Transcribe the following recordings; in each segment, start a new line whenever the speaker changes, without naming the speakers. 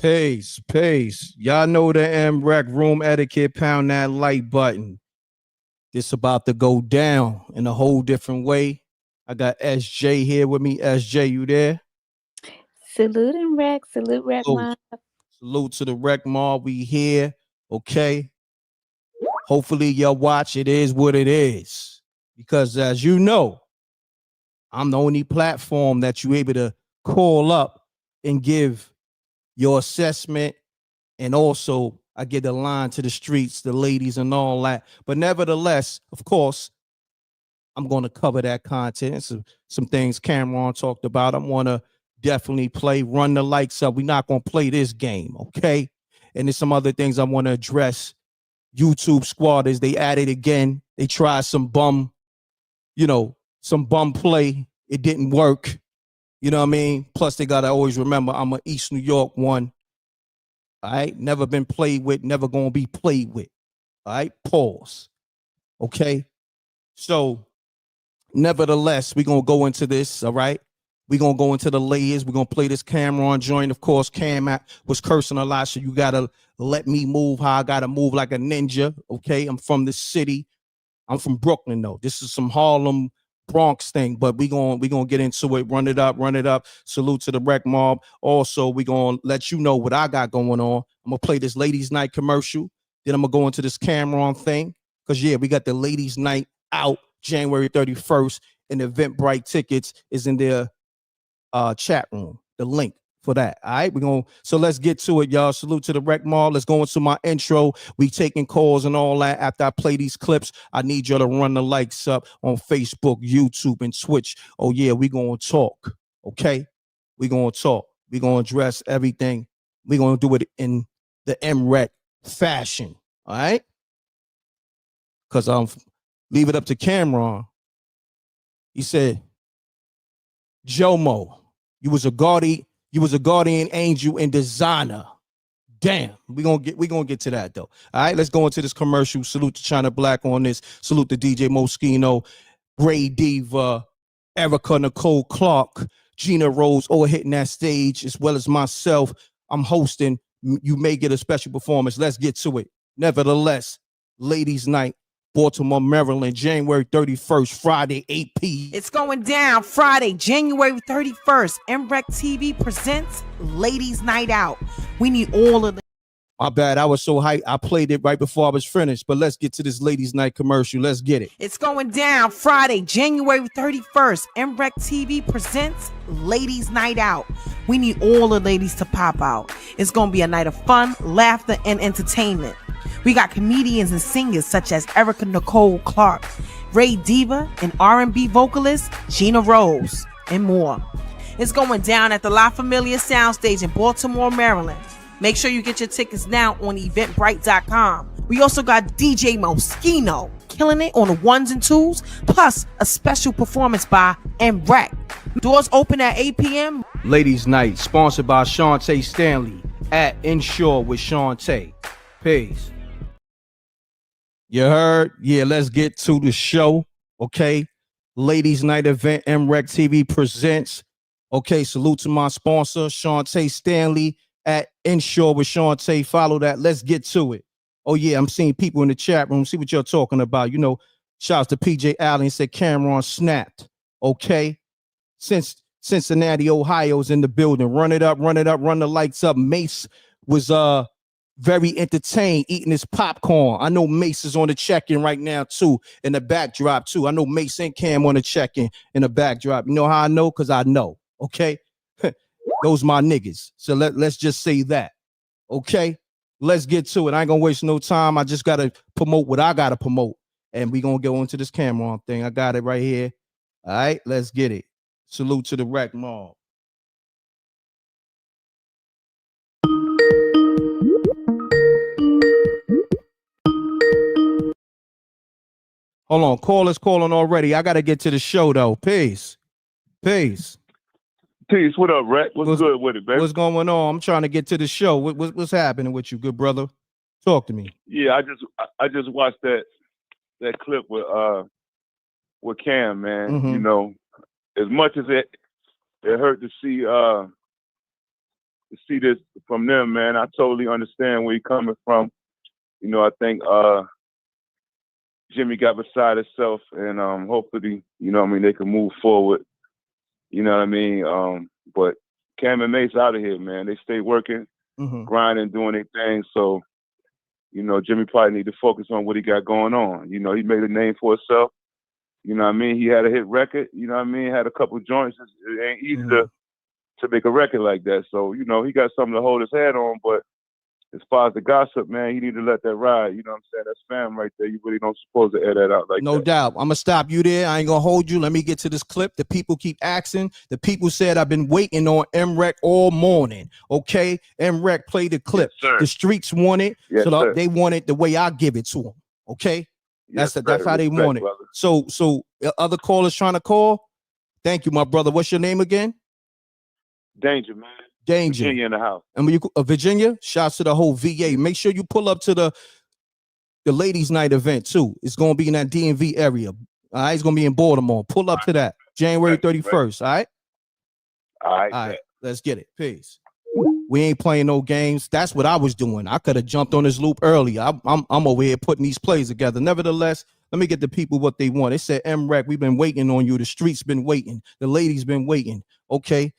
Peace, peace. Y'all know the M.Reck room etiquette. Pound that like button. This about to go down in a whole different way. I got SJ here with me. SJ, you there?
Salute and Reck. Salute
Salute,
Reckmobb.
salute to the Reckmobb. We here. Okay. Hopefully y'all watch. It is what it is. Because as you know, I'm the only platform that you able to call up and give your assessment. And also, I get the line to the streets, the ladies, and all that. But nevertheless, of course, I'm going to cover that content. Some things Cameron talked about. I'm going to definitely play, run the lights up. We're not going to play this game, okay? And there's some other things I want to address. YouTube squatters, they added again. They tried some some bum play. It didn't work. You know what I mean? Plus, they got to always remember I'm an East New York one. All right, never been played with, never gonna be played with. All right, pause. Okay, so nevertheless, we're gonna go into this. All right, we're gonna go into the layers. We're gonna play this Cameron joint. Of course, was cursing a lot, so you gotta let me move how I gotta move like a ninja. Okay, I'm from the city. I'm from Brooklyn though. This is some Harlem Bronx thing, but we gonna get into it. Run it up, run it up. Salute to the Reckmobb. Also, we gonna let you know what I got going on. I'm gonna play this ladies' night commercial. Then I'm gonna go into this Cameron thing. Cause yeah, we got the ladies' night out January 31st, and Eventbrite tickets is in their chat room. The link for that. All right, so let's get to it, y'all. Salute to the Reckmobb. Let's go into my intro. We taking calls and all that. After I play these clips, I need y'all to run the likes up on Facebook, YouTube, and Twitch. Oh yeah, we gonna talk. Okay, we gonna talk. We gonna address everything. We gonna do it in the M.Reck fashion. All right, because leave it up to Cameron. He said, Jomo, you was a guardian angel and designer. Damn, we gonna get to that though. All right, let's go into this commercial. Salute to China Black on this. Salute to DJ Moschino, Ray Diva, Erica Nicole Clark, Gina Rose, all hitting that stage, as well as myself. I'm hosting. You may get a special performance. Let's get to it. Nevertheless, ladies' night, Baltimore, Maryland, January 31st, Friday, 8 p.m.
It's going down Friday, January 31st. mrecktv presents Ladies Night Out. We need all of the...
My bad, I was so hyped. I played it right before I was finished, but let's get to this ladies' night commercial. Let's get it.
It's going down Friday, January 31st. mrecktv presents Ladies Night Out. We need all the ladies to pop out. It's going to be a night of fun, laughter, and entertainment. We got comedians and singers such as Erica Nicole Clark, Ray Diva, and R&B vocalist Gina Rose, and more. It's going down at the La Familia Soundstage in Baltimore, Maryland. Make sure you get your tickets now on eventbrite.com. We also got DJ Moschino killing it on the ones and twos, plus a special performance by M.Reck. Doors open at 8 p.m.
Ladies' night, sponsored by Shantae Stanley at Inshore with Shantae. Peace. You heard? Yeah, let's get to the show. Okay. Ladies' night event, mrecktv presents. Okay, salute to my sponsor, Shantae Stanley at Inshore with Shantae. Follow that. Let's get to it. Oh, yeah, I'm seeing people in the chat room. See what you're talking about. You know, shouts to PJ Allen, said Cameron snapped. Okay. Since Cincinnati, Ohio's in the building. Run it up, run it up, run the lights up. Mase was very entertained eating his popcorn. I know Mase is on the check-in right now too, in the backdrop too. I know Mase and Cam on the check-in in the backdrop. You know how I know? Because I know. Okay. Those my niggas. So let's just say that. Okay. Let's get to it. I ain't gonna waste no time. I just gotta promote what I gotta promote. And we gonna go into this Cameron thing. I got it right here. All right, let's get it. Salute to the Reckmobb. Hold on, callers calling already. I gotta get to the show though. Peace. Peace.
Peace. What up, Reck? What's good with it, baby?
What's going on? I'm trying to get to the show. What's happening with you, good brother? Talk to me.
Yeah, I just watched that clip with Cam, man.
Mm-hmm.
You know, as much as it hurt to see to see this from them, man. I totally understand where you're coming from. You know, I think Jimmy got beside himself, and hopefully, you know what I mean, they can move forward. You know what I mean? But Cam and Mase out of here, man. They stay working, grinding, doing their thing. So, you know, Jimmy probably need to focus on what he got going on. You know, he made a name for himself. You know what I mean? He had a hit record. You know what I mean? Had a couple joints. It ain't easy to make a record like that. So, you know, he got something to hold his head on. But as far as the gossip, man, he need to let that ride. You know what I'm saying? That's fam right there. You really don't supposed to air that out like that.
No doubt. I'm going to stop you there. I ain't going to hold you. Let me get to this clip. The people keep asking. The people said I've been waiting on M.Reck all morning. Okay? M.Reck played the clip.
Yes, the
streets want it.
Yes,
so they want it the way I give it to them. Okay?
Yes,
that's how they want it.
Brother.
So other callers trying to call? Thank you, my brother. What's your name again?
Danger, man.
Danger.
Virginia in the house.
And when you Virginia, shouts to the whole VA. Make sure you pull up to the ladies' night event too. It's gonna be in that DMV area. All right, it's gonna be in Baltimore. Pull up to that January 31st. All right.
All right.
All right. Let's get it. Peace. We ain't playing no games. That's what I was doing. I could have jumped on this loop earlier. I'm over here putting these plays together. Nevertheless, let me get the people what they want. They said, M.Reck, we've been waiting on you. The streets been waiting. The ladies been waiting. Okay.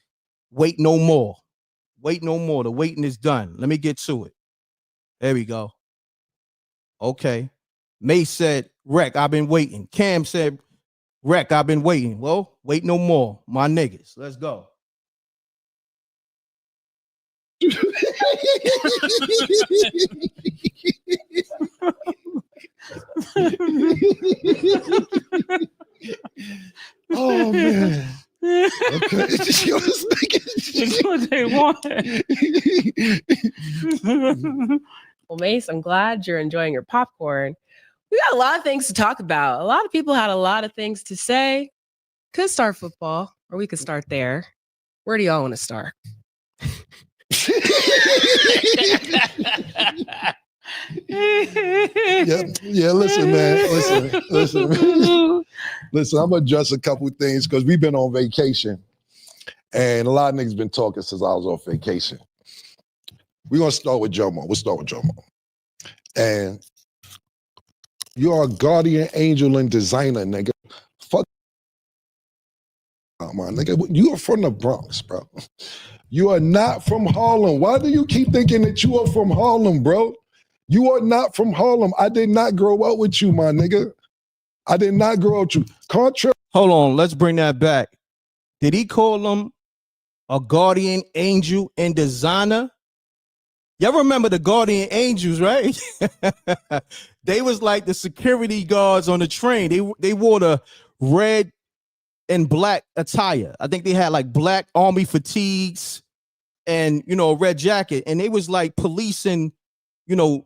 Wait no more. Wait no more. The waiting is done. Let me get to it. There we go. Okay. Mase said, Reck, I've been waiting. Cam said, Reck, I've been waiting. Well, wait no more. My niggas. Let's go.
Oh, man. Okay.
It's what they want. Well, Mase, I'm glad you're enjoying your popcorn. We got a lot of things to talk about. A lot of people had a lot of things to say. Could start football, or we could start there. Where do y'all want to start?
Yeah, listen, man. Listen, I'm gonna address a couple things because we've been on vacation. And a lot of niggas been talking since I was on vacation. We're gonna start with Jomo. We'll start with Jomo. And you are a guardian angel and designer, nigga. Fuck my nigga. You are from the Bronx, bro. You are not from Harlem. Why do you keep thinking that you are from Harlem, bro? You are not from Harlem. I did not grow up with you, my nigga. I did not grow up with you. Contrary.
Hold on, let's bring that back. Did he call them a guardian angel and designer? Y'all remember the guardian angels, right? They was like the security guards on the train. They wore the red and black attire. I think they had like black army fatigues and, you know, a red jacket. And they was like policing, you know,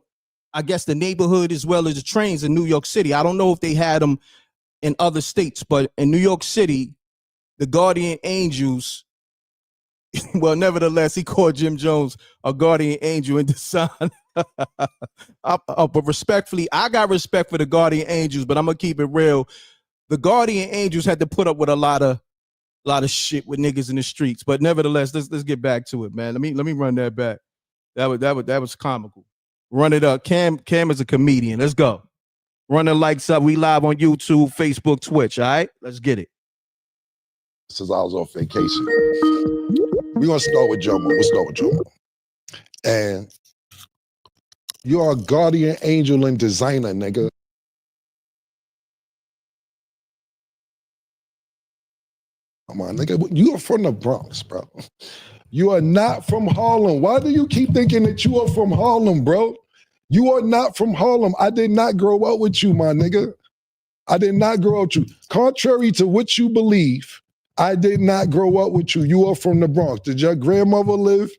I guess the neighborhood as well as the trains in New York City. I don't know if they had them in other states, but in New York City, the guardian angels, well, nevertheless, he called Jim Jones a guardian angel and design. But respectfully, I got respect for the guardian angels, but I'm gonna keep it real. The guardian angels had to put up with a lot of shit with niggas in the streets. But nevertheless, let's get back to it, man. Let me run that back. That was comical. Run it up. Cam is a comedian. Let's go. Run the likes up. We live on YouTube, Facebook, Twitch. All right, let's get it.
Since I was on vacation. We're gonna start with Jomo. We'll start with Jomo. And you are a guardian angel and designer, nigga. Come on, nigga. You are from the Bronx, bro. You are not from Harlem. Why do you keep thinking that you are from Harlem, bro? You are not from Harlem. I did not grow up with you, my nigga. I did not grow up with you. Contrary to what you believe, I did not grow up with you. You are from the Bronx. Did your grandmother live?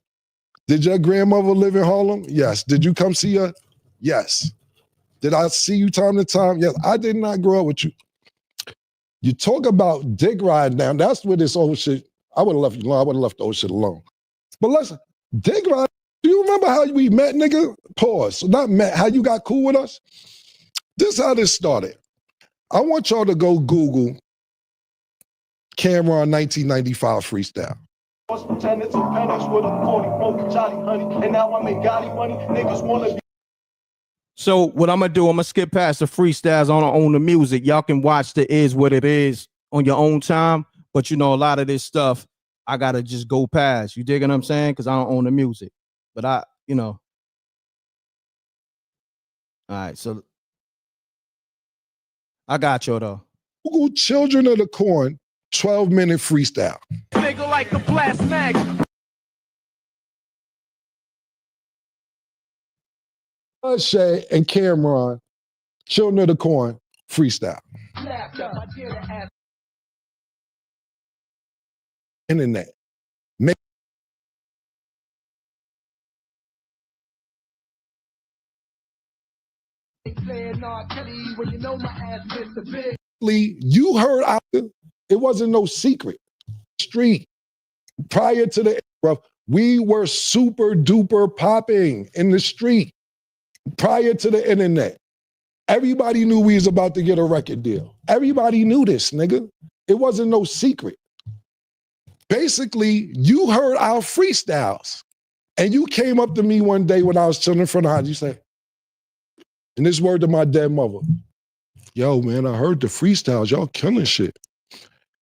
Did your grandmother live in Harlem? Yes. Did you come see her? Yes. Did I see you time to time? Yes. I did not grow up with you. You talk about dick ride now. That's where this old shit, I would have left you alone. I would have left the old shit alone. But listen, dick ride, do you remember how we met, nigga? Pause. Not met, how you got cool with us? This is how this started. I want y'all to go Google Cameron 1995 freestyle.
Tenants and penance with a 40 broke Johnny honey, and now I make Gotti money. Niggas wanna be.
So what I'm gonna do, I'm gonna skip past the freestyles on the music. Y'all can watch the Is What It Is on your own time, but you know a lot of this stuff I gotta just go past. You digging what I'm saying? Because I don't own the music, but I, you know. All right, so I got you though.
Google Children of the Corn 12-minute freestyle.
Nigga like the blast mag.
Shay and Cameron, Children of the Corn freestyle. Internet. You heard out there, it wasn't no secret. Street. Prior to the era, we were super duper popping in the street. Prior to the internet. Everybody knew we was about to get a record deal. Everybody knew this, nigga. It wasn't no secret. Basically, you heard our freestyles. And you came up to me one day when I was chilling in front of the house. You said, and this word to my dead mother, yo, man, I heard the freestyles. Y'all killing shit.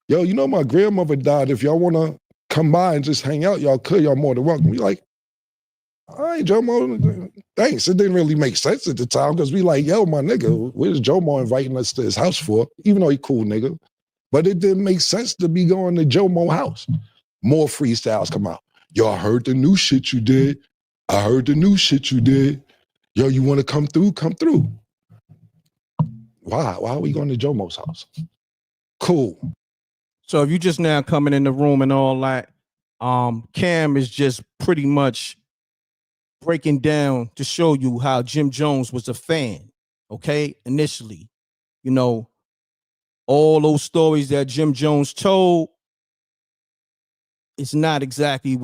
Yo, you know my grandmother died. If y'all want to come by and just hang out, y'all could. Y'all more than welcome. We like, all right, Jomo, thanks. It didn't really make sense at the time because we like, yo, my nigga, where's Jomo inviting us to his house for? Even though he cool nigga. But it didn't make sense to be going to Jomo house. More freestyles come out. Yo, I heard the new shit you did. I heard the new shit you did. Yo, you want to come through? Come through. Why? Why are we going to Jomo's house? Cool.
So if you just now coming in the room and all that, Cam is just pretty much breaking down to show you how Jim Jones was a fan, okay? Initially, you know, all those stories that Jim Jones told, it's not exactly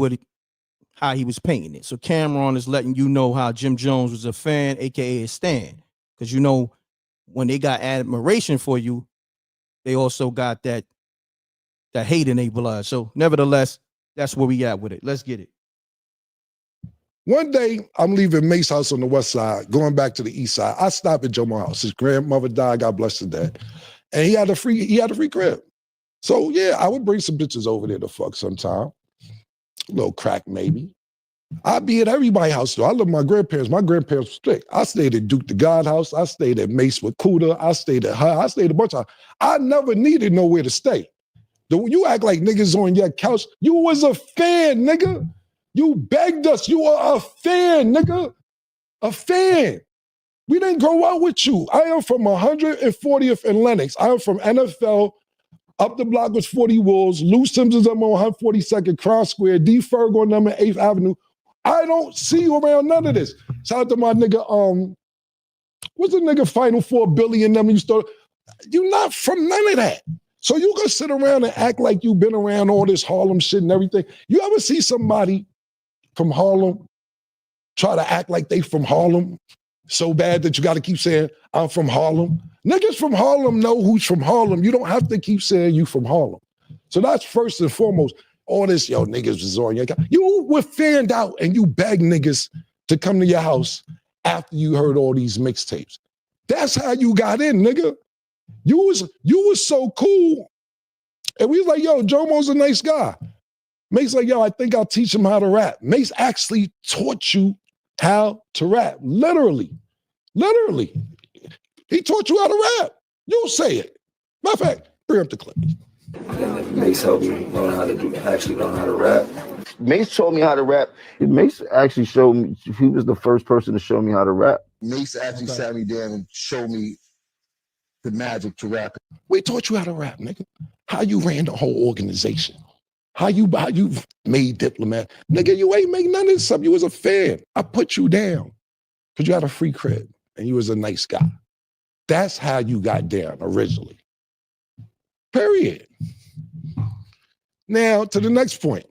how he was painting it. So Cameron is letting you know how Jim Jones was a fan, aka a stan, because you know when they got admiration for you, they also got that hate in their blood. So nevertheless, that's where we at with it. Let's get it.
One day, I'm leaving Mase house on the west side, going back to the east side. I stop at Jomo's house. His grandmother died, God bless her dad. And he had a free crib. So yeah, I would bring some bitches over there to fuck sometime. A little crack maybe. I'd be at everybody's house though. I love my grandparents. My grandparents were strict. I stayed at Duke the God house. I stayed at Mase with Kuda. I stayed at her. I stayed a bunch of. I never needed nowhere to stay. You act like niggas on your couch. You was a fan, nigga. You begged us. You are a fan, nigga. A fan. We didn't grow up with you. I am from 140th and Lenox. I am from NFL. Up the block was 40 Wolves. Lou Simpson's on 142nd Cross Square. D. Ferg on number 8th Avenue. I don't see you around none of this. Shout out to my nigga, what's the nigga Final Four Billy and them? You're not from none of that. So you gonna sit around and act like you've been around all this Harlem shit and everything. You ever see somebody from Harlem try to act like they from Harlem so bad that you gotta keep saying, I'm from Harlem? Niggas from Harlem know who's from Harlem. You don't have to keep saying you from Harlem. So that's first and foremost. All this, yo, niggas was on your couch. You were fanned out and you begged niggas to come to your house after you heard all these mixtapes. That's how you got in, nigga. You was so cool. And we was like, yo, Jomo's a nice guy. Mace like, yo, I think I'll teach him how to rap. Mace actually taught you how to rap. Literally. He taught you how to rap. You say it. Matter of fact, bring up the clip.
Mase helped me learn how to rap. Mase taught me how to rap. Mase actually showed me, he was the first person to show me how to rap. Mase actually sat me down and showed me the magic to rap.
We taught you how to rap, nigga. How you ran the whole organization. How you made Diplomat. Nigga, you ain't make none of this stuff. You was a fan. I put you down because you had a free crib and you was a nice guy. That's how you got down originally. Period. Now, to the next point.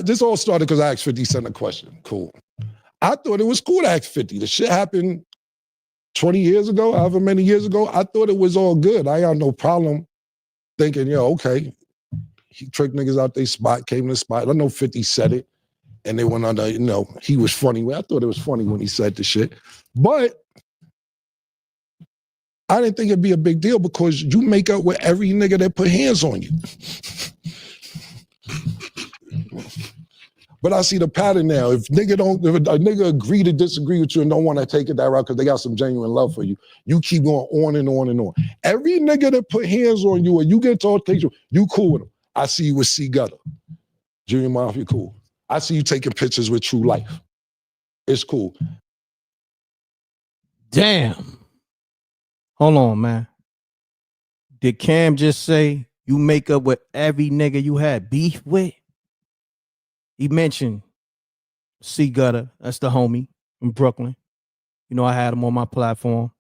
This all started because I asked 50 Cent a question. Cool. I thought it was cool to ask 50. The shit happened 20 years ago, however many years ago. I thought it was all good. I had no problem thinking, yo, okay, He tricked niggas out their spot, came to the spot. I know 50 said it, and they went under, he was funny. I thought it was funny when he said the shit. But I didn't think it'd be a big deal because you make up with every nigga that put hands on you. But I see the pattern now. If a nigga agree to disagree with you and don't want to take it that route because they got some genuine love for you, you keep going on and on and on. Every nigga that put hands on you or you get to altercation, you cool with them. I see you with C Gutter. Junior Mafia, cool. I see you taking pictures with True Life. It's cool.
Damn. Hold on, man. Did Cam just say you make up with every nigga you had beef with? He mentioned C Gutter. That's the homie from Brooklyn. I had him on my platform.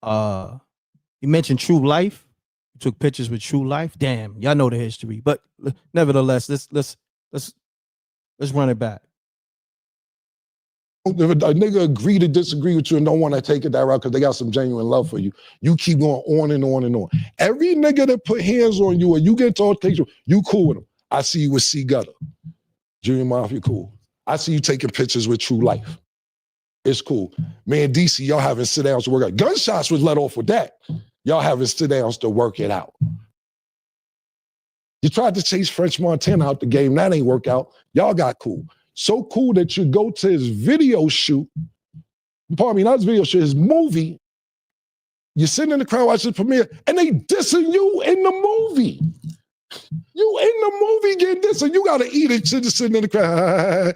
He mentioned True Life. He took pictures with True Life. Damn, y'all know the history. But nevertheless, let's run it back.
If a nigga agree to disagree with you and don't want to take it that route because they got some genuine love for you, you keep going on and on and on. Every nigga that put hands on you or you get to altercation, you cool with them. I see you with C Gutter. Junior Mafia, cool. I see you taking pictures with True Life. It's cool. Man, DC, y'all having sit-downs to work out. Gunshots was let off with that. Y'all having sit-downs to work it out. You tried to chase French Montana out the game. That ain't work out. Y'all got cool. So cool that you go to his video shoot. Pardon me, not his video shoot, his movie. You're sitting in the crowd watching the premiere, and they dissing you in the movie. You in the movie getting dissing. You gotta eat it. Just sitting in the crowd.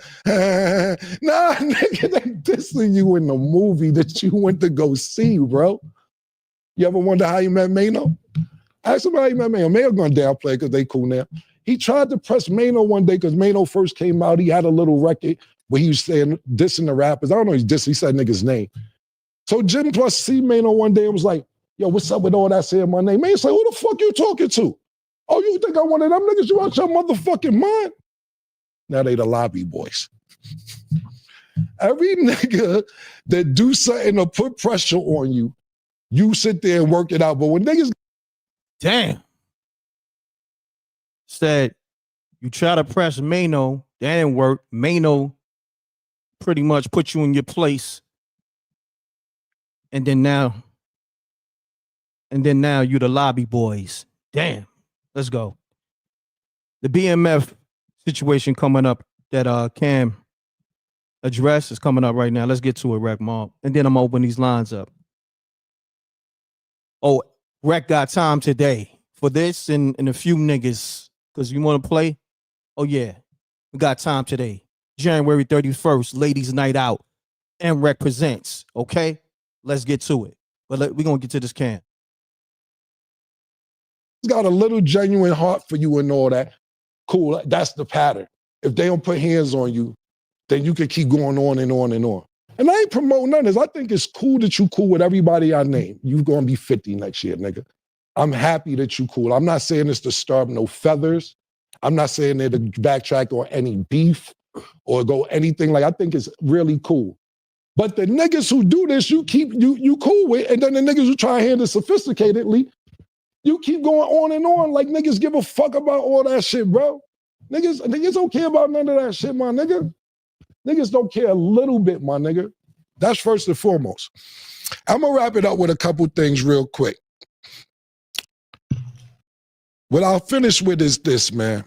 Nah, nigga, they dissing you in the movie that you went to go see, bro. You ever wonder how you met Mano? Ask him how you met Mano. Mano gonna downplay because they cool now. He tried to press Mano one day because Mano first came out. He had a little record where he was saying, dissing the rappers. I don't know, he's dissing. He said nigga's name. So Jim Plus see Mano one day and was like, yo, what's up with all that saying my name? Mano's like, who the fuck you talking to? Oh, you think I one of them niggas? You out your motherfucking mind? Now they the lobby boys. Every nigga that do something to put pressure on you, you sit there and work it out. But when niggas...
Damn. Said you try to press Mano, that didn't work. Mano pretty much put you in your place. And then now you the lobby boys. Damn. Let's go. The BMF situation coming up that Cam address is coming up right now. Let's get to it, Reckmobb. And then I'm gonna open these lines up. Oh, Reck got time today for this and a few niggas. Because you want to play? Oh, yeah. We got time today. January 31st, Ladies Night Out. M.Reck presents. Okay? Let's get to it. But we're going to get to this Cam.
He's got a little genuine heart for you and all that. Cool. That's the pattern. If they don't put hands on you, then you can keep going on and on and on. And I ain't promoting none of this. I think it's cool that you cool with everybody I name. You going to be 50 next year, nigga. I'm happy that you cool. I'm not saying this to starve no feathers. I'm not saying that to backtrack on any beef or go anything like. I think it's really cool. But the niggas who do this, you cool with, and then the niggas who try to handle sophisticatedly, you keep going on and on like niggas give a fuck about all that shit, bro. Niggas don't care about none of that shit, my nigga. Niggas don't care a little bit, my nigga. That's first and foremost. I'm gonna wrap it up with a couple things real quick. What I'll finish with is this, man.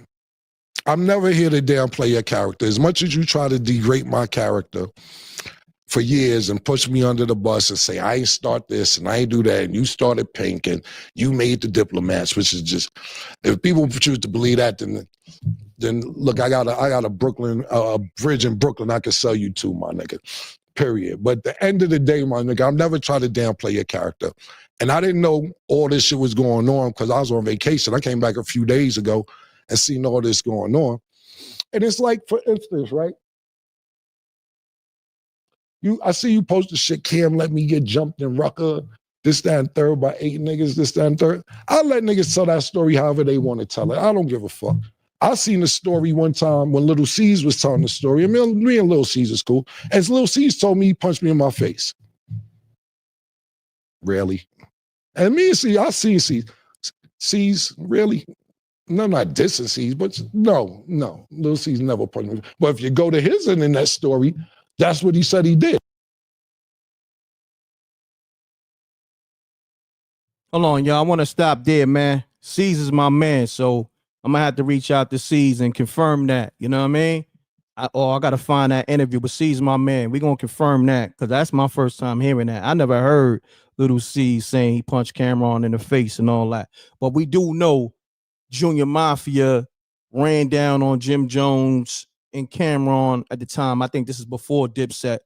I'm never here to downplay your character. As much as you try to degrade my character for years and push me under the bus and say, I ain't start this and I ain't do that, and you started Pink and you made the Diplomats, which is just, if people choose to believe that, then look, I got a bridge in Brooklyn I can sell you to, my nigga, period. But at the end of the day, my nigga, I'm never trying to downplay your character. And I didn't know all this shit was going on because I was on vacation. I came back a few days ago and seen all this going on. And it's like, for instance, right? I see you post the shit, Cam let me get jumped in Rucker, this, that, and third by 8 niggas, this, that, and third. I'll let niggas tell that story however they want to tell it. I don't give a fuck. I seen the story one time when Little C's was telling the story. I mean, me and Little C's is cool. And Little C's told me he punched me in my face. Really? And me and C, I seen C's, really? No, not dissing C's, but no. Lil C's never punched me. But if you go to his internet story, that's what he said he did.
Hold on, y'all. I want to stop there, man. C's is my man, so I'm gonna have to reach out to C's and confirm that. You know what I mean? I gotta find that interview, but C's my man. We gonna confirm that because that's my first time hearing that. I never heard Little C saying he punched Cameron in the face and all that. But we do know Junior Mafia ran down on Jim Jones and Cameron at the time. I think this is before Dipset,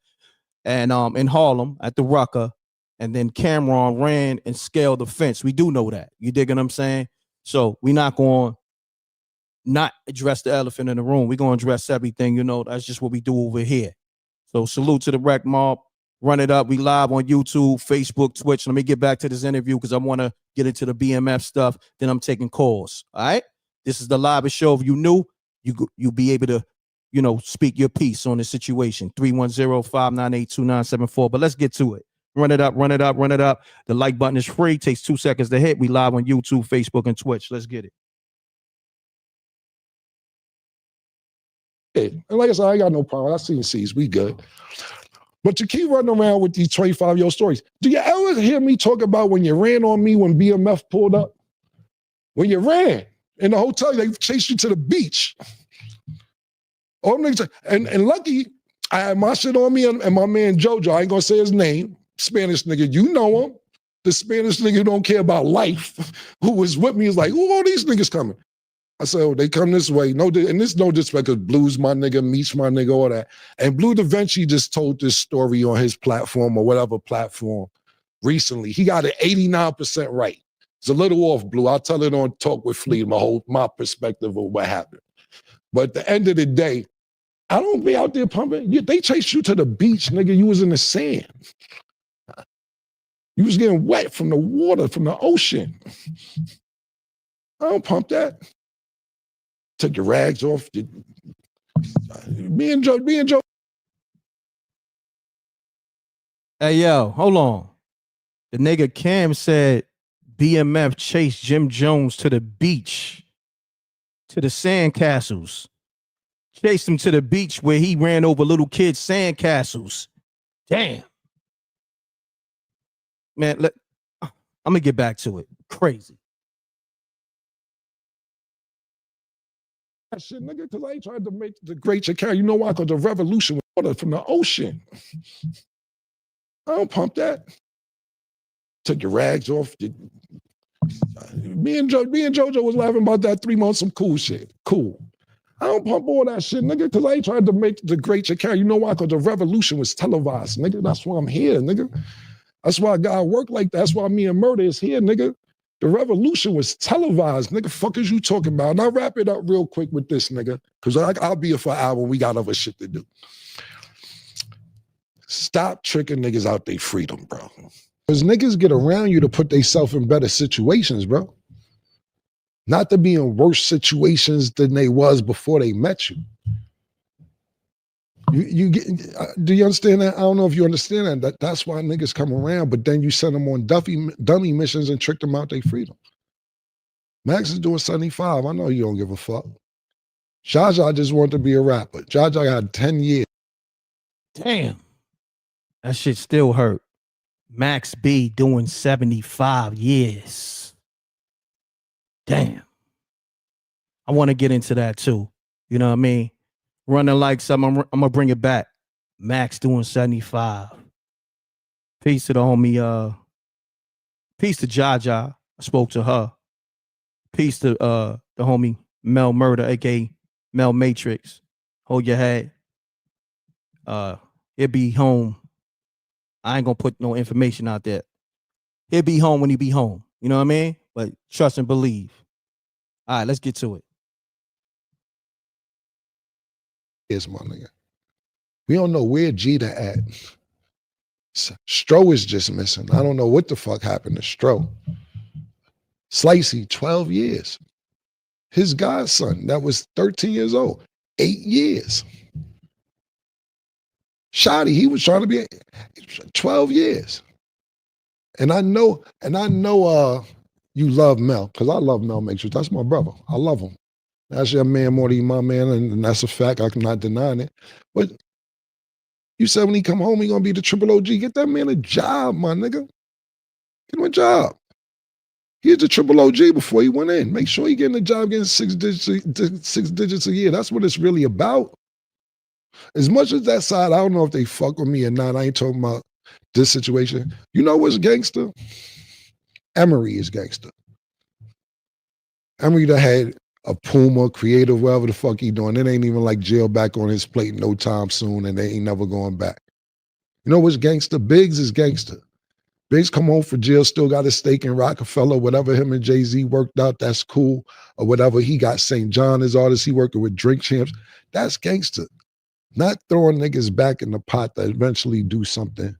and in Harlem at the Rucker. And then Cameron ran and scaled the fence. We do know that. You digging what I'm saying? So we're not going to not address the elephant in the room. We're going to address everything. You know, that's just what we do over here. So salute to the Reckmobb. Run it up. We live on YouTube, Facebook, Twitch. Let me get back to this interview because I want to get into the BMF stuff. Then I'm taking calls. All right? This is the live show. If you new, you'll be able to, you know, speak your piece on the situation. 310-598-2974. But let's get to it. Run it up. The like button is free. Takes 2 seconds to hit. We live on YouTube, Facebook, and Twitch. Let's get it.
And like I said, I ain't got no problem. I seen C's. We good. But you keep running around with these 25-year-old stories. Do you ever hear me talk about when you ran on me when BMF pulled up? When you ran in the hotel, they chased you to the beach. All them niggas, and lucky, I had my shit on me and my man Jojo. I ain't gonna say his name. Spanish nigga, you know him. The Spanish nigga who don't care about life, who was with me, is like, who all these niggas coming? I said, oh, they come this way. No, and this no disrespect, because Blue's my nigga, Meech my nigga, all that. And Blue Da Vinci just told this story on his platform or whatever platform recently. He got it 89% right. It's a little off, Blue. I'll tell it on Talk with Flea, my perspective of what happened. But at the end of the day, I don't be out there pumping. They chased you to the beach, nigga. You was in the sand. You was getting wet from the water, from the ocean. I don't pump that. Took your rags off. Me and Joe.
Hey, yo, hold on. The nigga Cam said BMF chased Jim Jones to the beach, to the sandcastles. Chased him to the beach where he ran over little kids' sandcastles. Damn. Man, I'm going to get back to it. Crazy.
That shit, nigga, because I ain't trying to make the great Shakira. You know why? Because the revolution was water from the ocean. I don't pump that. Took your rags off. Me and Jojo was laughing about that 3 months, some cool shit. Cool. I don't pump all that shit, nigga, because I ain't trying to make the great Shakira. You know why? Because the revolution was televised, nigga. That's why I'm here, nigga. That's why God work like that. That's why me and Murder is here, nigga. The revolution was televised, nigga. Fuck is you talking about? And I'll wrap it up real quick with this, nigga, because I'll be here for an hour. We got other shit to do. Stop tricking niggas out their freedom, bro. Because niggas get around you to put themselves in better situations, bro. Not to be in worse situations than they was before they met you. You get? Do you understand that? I don't know if you understand that. That's why niggas come around, but then you send them on dummy missions and trick them out their freedom. Max is doing 75. I know you don't give a fuck. Jaja just wanted to be a rapper. Jaja got 10 years.
Damn. That shit still hurt. Max B doing 75 years. Damn. I want to get into that too. You know what I mean? Running like something, I'm gonna bring it back. Max doing 75. Peace to the homie, peace to Jaja. I spoke to her. Peace to the homie Mel Murder, aka Mel Matrix. Hold your head. He'll be home. I ain't gonna put no information out there. He'll be home when he be home. You know what I mean? But trust and believe. All right, let's get to it.
Is my nigga. We don't know where Jeter at. Stro is just missing. I don't know what the fuck happened to Stro. Slicey, 12 years. His godson, that was 13 years old, 8 years. Shotty, he was trying to be 12 years. And I know you love Mel, because I love Mel Matrix. That's my brother. I love him. That's your man more than my man, and that's a fact. I'm not denying it. But you said when he come home, he gonna be the triple OG. Get that man a job, my nigga. Get him a job. He's the triple OG before he went in. Make sure he getting a job, getting 6 digits a year. That's what it's really about. As much as that side, I don't know if they fuck with me or not. I ain't talking about this situation. You know what's gangster? Emery is gangster. Emery that had a Puma, creative, whatever the fuck he doing. It ain't even like jail back on his plate no time soon, and they ain't never going back. You know what's gangster? Biggs is gangster. Biggs come home for jail, still got a stake in Rockefeller, whatever him and Jay-Z worked out, that's cool. Or whatever, he got St. John as artist, he working with Drink Champs. That's gangster. Not throwing niggas back in the pot that eventually do something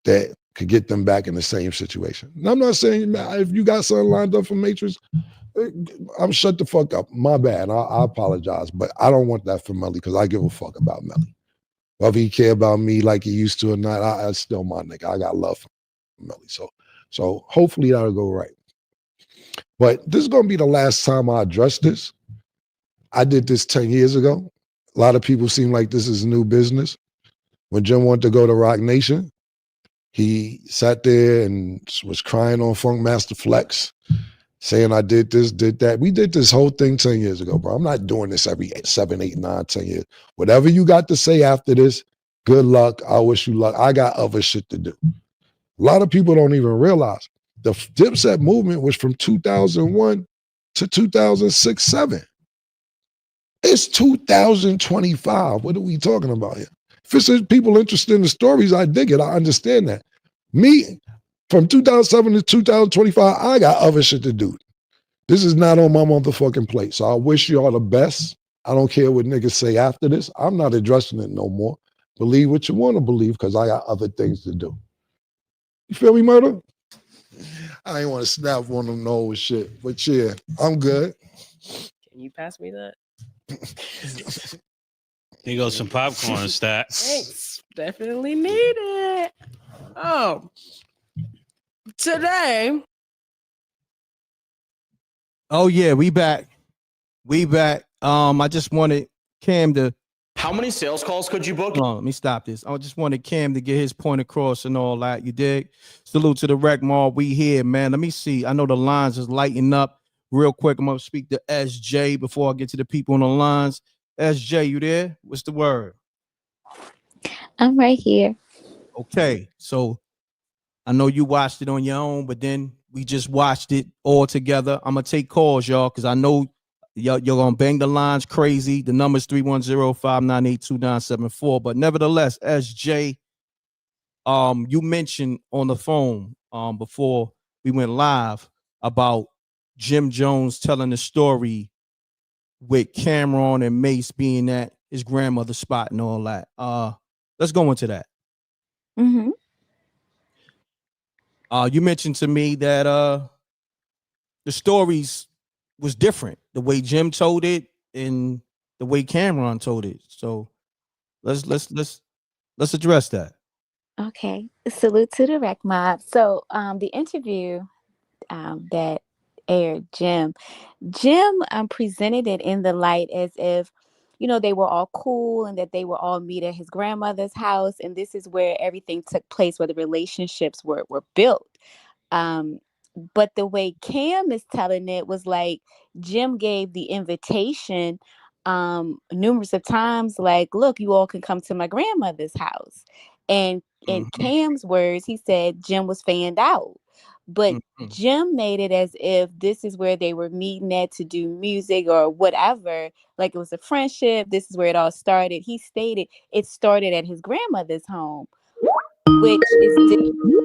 that could get them back in the same situation. And I'm not saying if you got something lined up for Matrix, I'm shut the fuck up. My bad. I apologize, but I don't want that for Melly because I give a fuck about Melly. Whether he care about me like he used to or not, I still my nigga. I got love for Melly. So hopefully that'll go right. But this is gonna be the last time I address this. I did this 10 years ago. A lot of people seem like this is new business. When Jim wanted to go to Rock Nation, he sat there and was crying on Funk Master Flex, saying I did this, did that. We did this whole thing 10 years ago, bro. I'm not doing this every 7, 8, 9, 10 years. Whatever you got to say after this, good luck. I wish you luck. I got other shit to do. A lot of people don't even realize the Dipset movement was from 2001 to 2006, 7. It's 2025. What are we talking about here? If it's people interested in the stories, I dig it. I understand that. Me, from 2007 to 2025, I got other shit to do. This is not on my motherfucking plate. So I wish you all the best. I don't care what niggas say after this. I'm not addressing it no more. Believe what you want to believe because I got other things to do. You feel me, Murder? I ain't want to snap on them no shit. But yeah, I'm good.
Can you pass me that?
Here goes some popcorn, Stat.
Thanks. Definitely need it. Oh. Today.
Oh yeah, we back. We back. I just wanted Cam to.
How many sales calls could you book?
Hold on, let me stop this. I just wanted Cam to get his point across and all that. You dig? Salute to the Reckmobb. We here, man. Let me see. I know the lines is lighting up real quick. I'm gonna speak to SJ before I get to the people on the lines. SJ, you there? What's the word?
I'm right here.
Okay, so I know you watched it on your own, but then we just watched it all together. I'm gonna take calls, y'all, because I know you're gonna bang the lines crazy. The number's 310-598-2974. But nevertheless, SJ, you mentioned on the phone before we went live about Jim Jones telling the story with Cameron and Mase being at his grandmother's spot and all that. Let's go into that.
Mm-hmm.
You mentioned to me that the stories was different, the way Jim told it and the way Cameron told it. So let's address that.
Okay. Salute to the Reckmobb. So the interview that aired, Jim presented it in the light as if, you know, they were all cool and that they were all meet at his grandmother's house. And this is where everything took place, where the relationships were built. But the way Cam is telling it was like Jim gave the invitation numerous of times, like, look, you all can come to my grandmother's house. And in Cam's words, he said Jim was fanned out. But Jim made it as if this is where they were meeting at to do music or whatever, like it was a friendship. This is where it all started. He stated it started at his grandmother's home, which is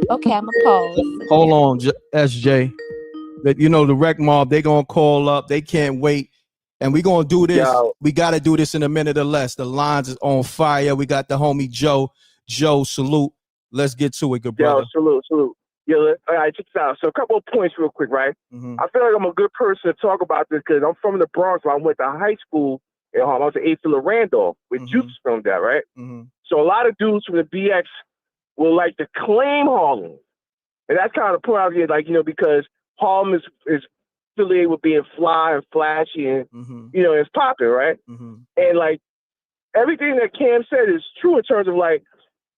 okay. I'm gonna pause.
Hold on, SJ. That, you know, the Reckmobb, they gonna call up. They can't wait, and we gonna do this.
Yo.
We gotta do this in a minute or less. The lines is on fire. We got the homie Joe. Joe, salute. Let's get to it, good brother.
Yo, salute. Yo, all right, check this out. So a couple of points real quick, right? I feel like I'm a good person to talk about this because I'm from the Bronx. So I went to high school in Harlem. I was at 8th Floor Randolph, where Jukes filmed that, right? So a lot of dudes from the BX will like to claim Harlem. And that's kind of the point out here, like, you know, because Harlem is affiliated with being fly and flashy and you know, it's popping, right? And like everything that Cam said is true in terms of like,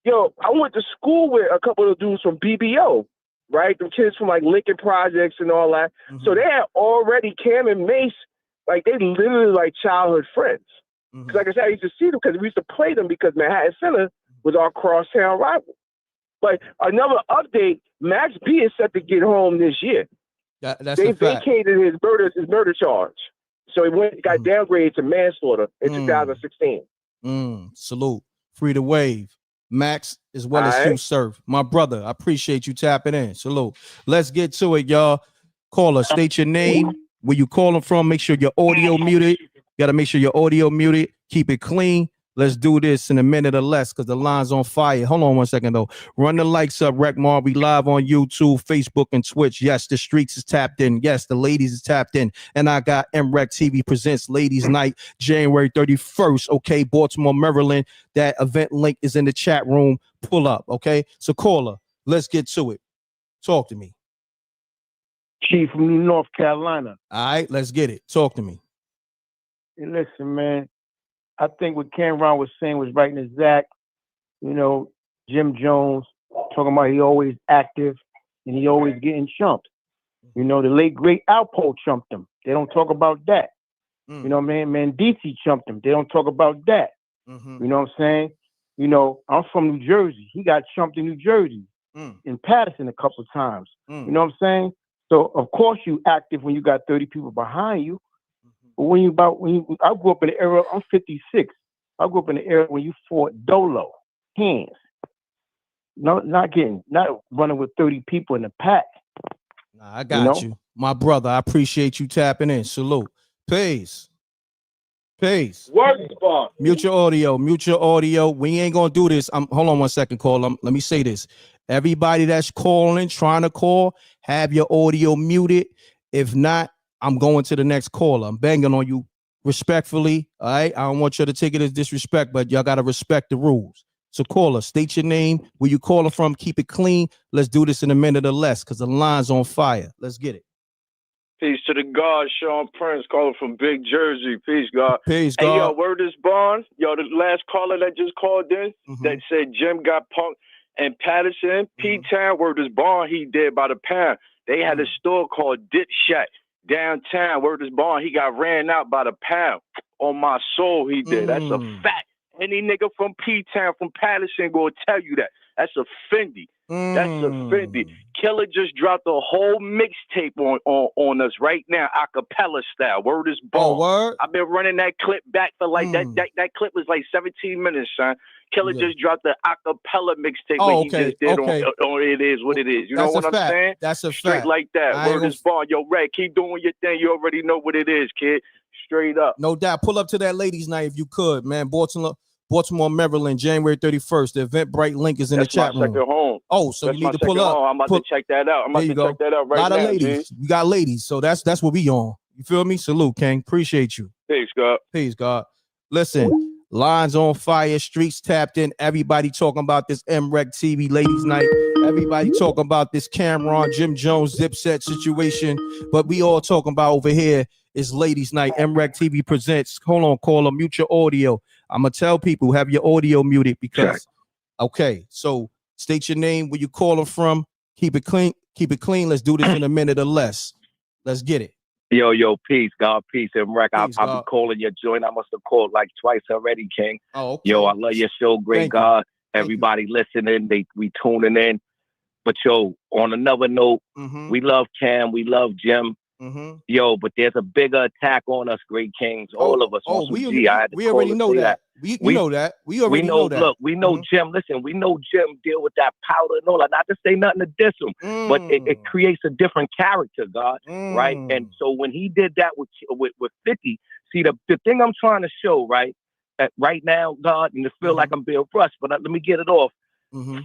yo, I went to school with a couple of dudes from BBO, right? The kids from like Lincoln Projects and all that. So they had already Cam and Mase, like they literally like childhood friends. Because like I said, I used to see them because we used to play them because Manhattan Center was our crosstown rival. But another update, Max B is set to get home this year. They vacated his murder charge. So he got downgraded to manslaughter in 2016.
Salute. Free to wave. Max as well as Hugh Surf. My brother, I appreciate you tapping in. Salute. Let's get to it, y'all. Caller, state your name, where you calling from. Make sure your audio muted. Got to make sure your audio muted. Keep it clean. Let's do this in a minute or less because the line's on fire. Hold on 1 second, though. Run the likes up, Reckmobb. We live on YouTube, Facebook, and Twitch. Yes, the streets is tapped in. Yes, the ladies is tapped in. And I got M.Reck TV presents Ladies Night, January 31st. Okay, Baltimore, Maryland. That event link is in the chat room. Pull up, okay? So, caller, let's get to it. Talk to me.
Chief from New North Carolina.
All right, let's get it. Talk to me.
Hey, listen, man. I think what Cameron was saying was right in his Zach. You know, Jim Jones talking about he always active and he always getting chumped. You know, the late great Alpo chumped him. They don't talk about that. You know, Mendici chumped him. They don't talk about that. You know what I'm saying? You know, I'm from New Jersey. He got chumped in New Jersey, in Patterson a couple of times. You know what I'm saying? So of course you active when you got 30 people behind you. But I grew up in the era, I'm 56. I grew up in the era when you fought dolo, hands. Not running with 30 people in the pack.
Nah, I got you. My brother, I appreciate you tapping in. Salute. Peace. Mute your audio. We ain't gonna do this. Hold on 1 second, call. Let me say this. Everybody that's calling, trying to call, have your audio muted. If not, I'm going to the next caller. I'm banging on you respectfully. All right. I don't want you to take it as disrespect, but y'all gotta respect the rules. So caller, state your name, where you calling from, keep it clean. Let's do this in a minute or less because the line's on fire. Let's get it.
Peace to the God, Sean Prince, calling from Big Jersey. Peace, God.
Peace,
God. Hey,
God.
yo, word is bond. Yo, the last caller that just called in that said Jim got punked and Patterson, P-Town, word is bond, he dead by the pound. They had a store called Dipset downtown, word is bond. He got ran out by the pound. On my soul, he did. That's a fact. Any nigga from P-Town, from Patterson, gonna tell you that. That's a Fendi. That's a Fendi. Killer just dropped a whole mixtape on us right now, acapella style. Word is bond.
Word?
I've been running that clip back for like that clip was like 17 minutes, son. Killer just dropped the acapella mixtape he just did on It Is What It Is. You know what I'm saying?
That's a
straight
fact.
like that. Word is bond. Yo, Red, keep doing your thing. You already know what it is, kid. Straight up.
No doubt. Pull up to that ladies' night if you could, man. Baltimore, Maryland, January 31st. The Eventbrite link is in the chat room.
Second home.
Oh, so
that's
you need to pull up.
Home. I'm about to check that out. I'm about to check that out right now.
A lot of ladies.
G.
You got ladies, so that's what we on. You feel me? Salute, King. Appreciate you.
Peace, God.
Peace, God. Listen, lines on fire, streets tapped in. Everybody talking about this M.Reck TV Ladies Night. Everybody talking about this Cameron, Jim Jones, Dipset situation. But we all talking about over here is Ladies Night. M.Reck TV presents. Hold on, caller. Mute your audio. I'm going to tell people, have your audio muted because, okay, so state your name, where you calling from. Keep it clean. Let's do this in a minute or less. Let's get it.
Yo, peace, God, peace. M.Reck, I'll be calling your joint. I must have called like twice already, King.
Oh, okay.
Yo, I love your show. Great God. Everybody listening, we tuning in. But yo, on another note, we love Cam, we love Jim. Yo, but there's a bigger attack on us, great kings. All of us.
We already know that. We know that. We already know that.
Look, we know Jim. Listen, we know Jim deal with that powder and all that. Not to say nothing to diss him, but it creates a different character, God, right? And so when he did that with 50, see the thing I'm trying to show, right? Right now, God, and it feel like I'm being rushed, but let me get it off.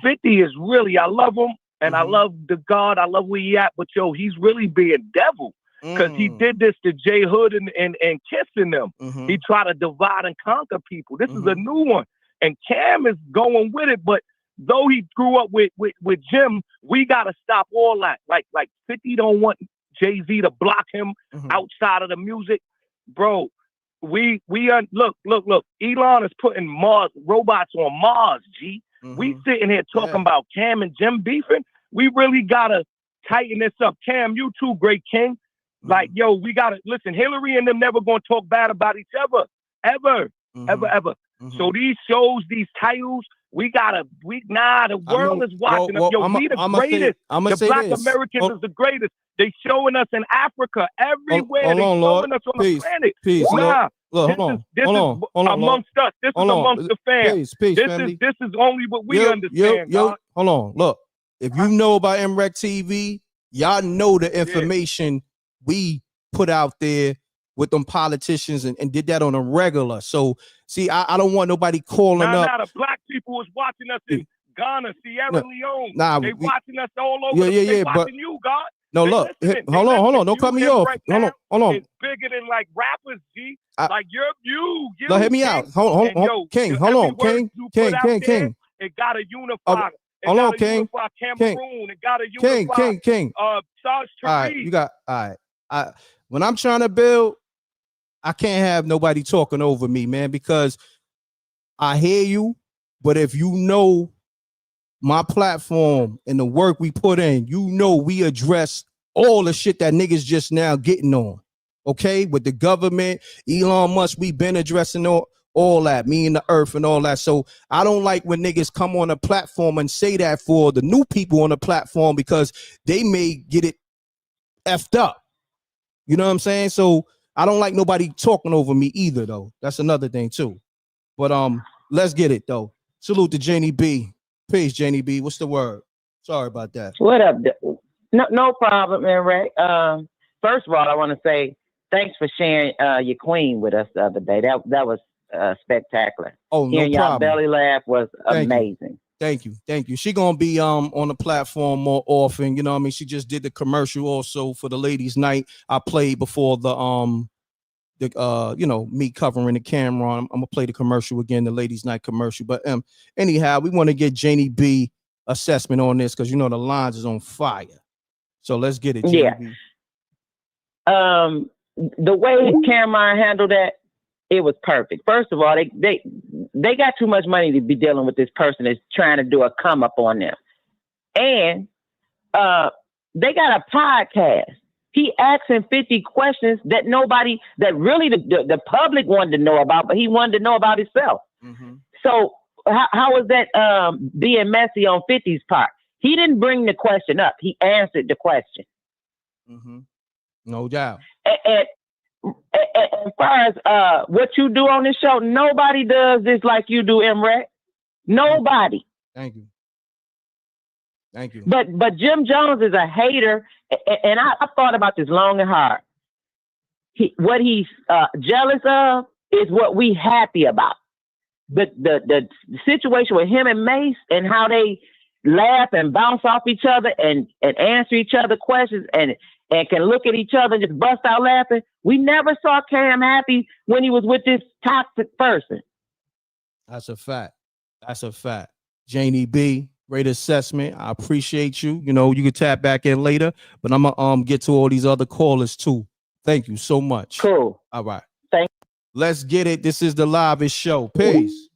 50 is really, I love him, and I love the God. I love where he at, but yo, he's really being devil. Because he did this to J Hood and Kissing them. He tried to divide and conquer people. This is a new one. And Cam is going with it, but though he grew up with Jim, we gotta stop all that. Like 50 don't want Jay-Z to block him outside of the music. Bro, look. Elon is putting robots on Mars, G. We sitting here talking about Cam and Jim beefing. We really gotta tighten this up. Cam, you too, great king. Like, yo, we gotta listen. Hillary and them never gonna talk bad about each other, ever. So these shows, these titles, the world is watching us. Yo, we the greatest. The Black Americans is the greatest. They showing us in Africa, everywhere. They showing us on the planet. This is amongst us. This is amongst the fans. This is only what we understand. God.
Hold on. Look, if you know about M.Reck TV, y'all know the information we put out there with them politicians and did that on a regular. So see, I don't want nobody calling up.
The black people is watching us in Ghana, Sierra Leone. They watching us all over. They watching you, God.
No, look, hold on. Don't cut me off. Hold on.
It's bigger than like rappers, G. Like you.
No, hear me out. Hold on, King. Hold on, King.
It gotta unify.
Hold on, King.
Cameroon. It gotta unify.
King. All right, you got. All right. When I'm trying to build, I can't have nobody talking over me, man, because I hear you. But if you know my platform and the work we put in, you know we address all the shit that niggas just now getting on. Okay, with the government, Elon Musk, we been addressing all that, me and the earth and all that. So I don't like when niggas come on a platform and say that for the new people on the platform, because they may get it effed up. You know what I'm saying? So I don't like nobody talking over me either, though. That's another thing too. But let's get it though. Salute to Jenny B. Peace, Jenny B. What's the word? Sorry about that.
What up? No problem, M.Reck. First of all, I want to say thanks for sharing your queen with us the other day. That was spectacular.
Oh, no
Hearing
problem.
y'all belly laugh was amazing.
Thank you. She gonna be on the platform more often. You know what I mean? She just did the commercial also for the ladies' night. I played before the me covering the camera. I'm gonna play the commercial again, the ladies' night commercial. But anyhow, we want to get Janie B assessment on this because the lines is on fire. So let's get it, Janie B.
The way Cameron handled that, it was perfect. First of all, they got too much money to be dealing with this person that's trying to do a come up on them. And they got a podcast. He asking 50 questions that really the public wanted to know about, but he wanted to know about himself. So how was that being messy on 50's part? He didn't bring the question up. He answered the question.
No doubt.
And as far as what you do on this show, nobody does this like you do, M.Reck. Nobody.
Thank you.
But Jim Jones is a hater, and I thought about this long and hard. What he's jealous of is what we happy about. The situation with him and Mase and how they laugh and bounce off each other and answer each other questions and can look at each other and just bust out laughing. We never saw Cam happy when he was with this toxic person.
That's a fact. Janie B, great assessment. I appreciate you. You can tap back in later, but I'm gonna get to all these other callers too. Thank you so much.
Cool.
All right.
Thank you.
Let's get it. This is the livest show. Peace.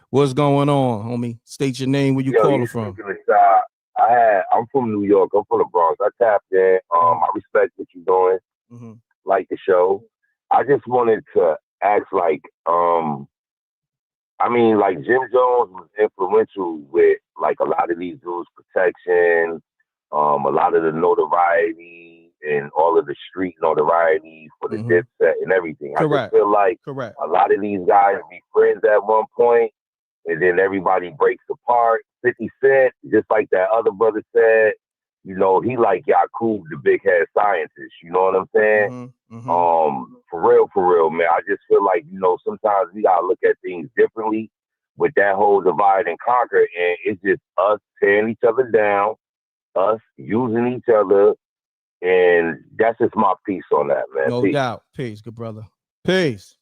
What's going on, homie? State your name, where you calling from.
I'm from New York. I'm from the Bronx. I tapped in. I respect what you're doing. Like the show. I just wanted to ask, Jim Jones was influential with a lot of these dudes' protection, a lot of the notoriety and all of the street notoriety for the Dipset and everything.
Correct.
I just feel like a lot of these guys be friends at one point, and then everybody breaks apart. 50 Cent, just like that other brother said, he like Yakub, the big head scientist. You know what I'm saying? For real, man. I just feel like, sometimes we gotta look at things differently with that whole divide and conquer, and it's just us tearing each other down, us using each other, and that's just my piece on that, man.
No doubt. Peace, good brother. Peace.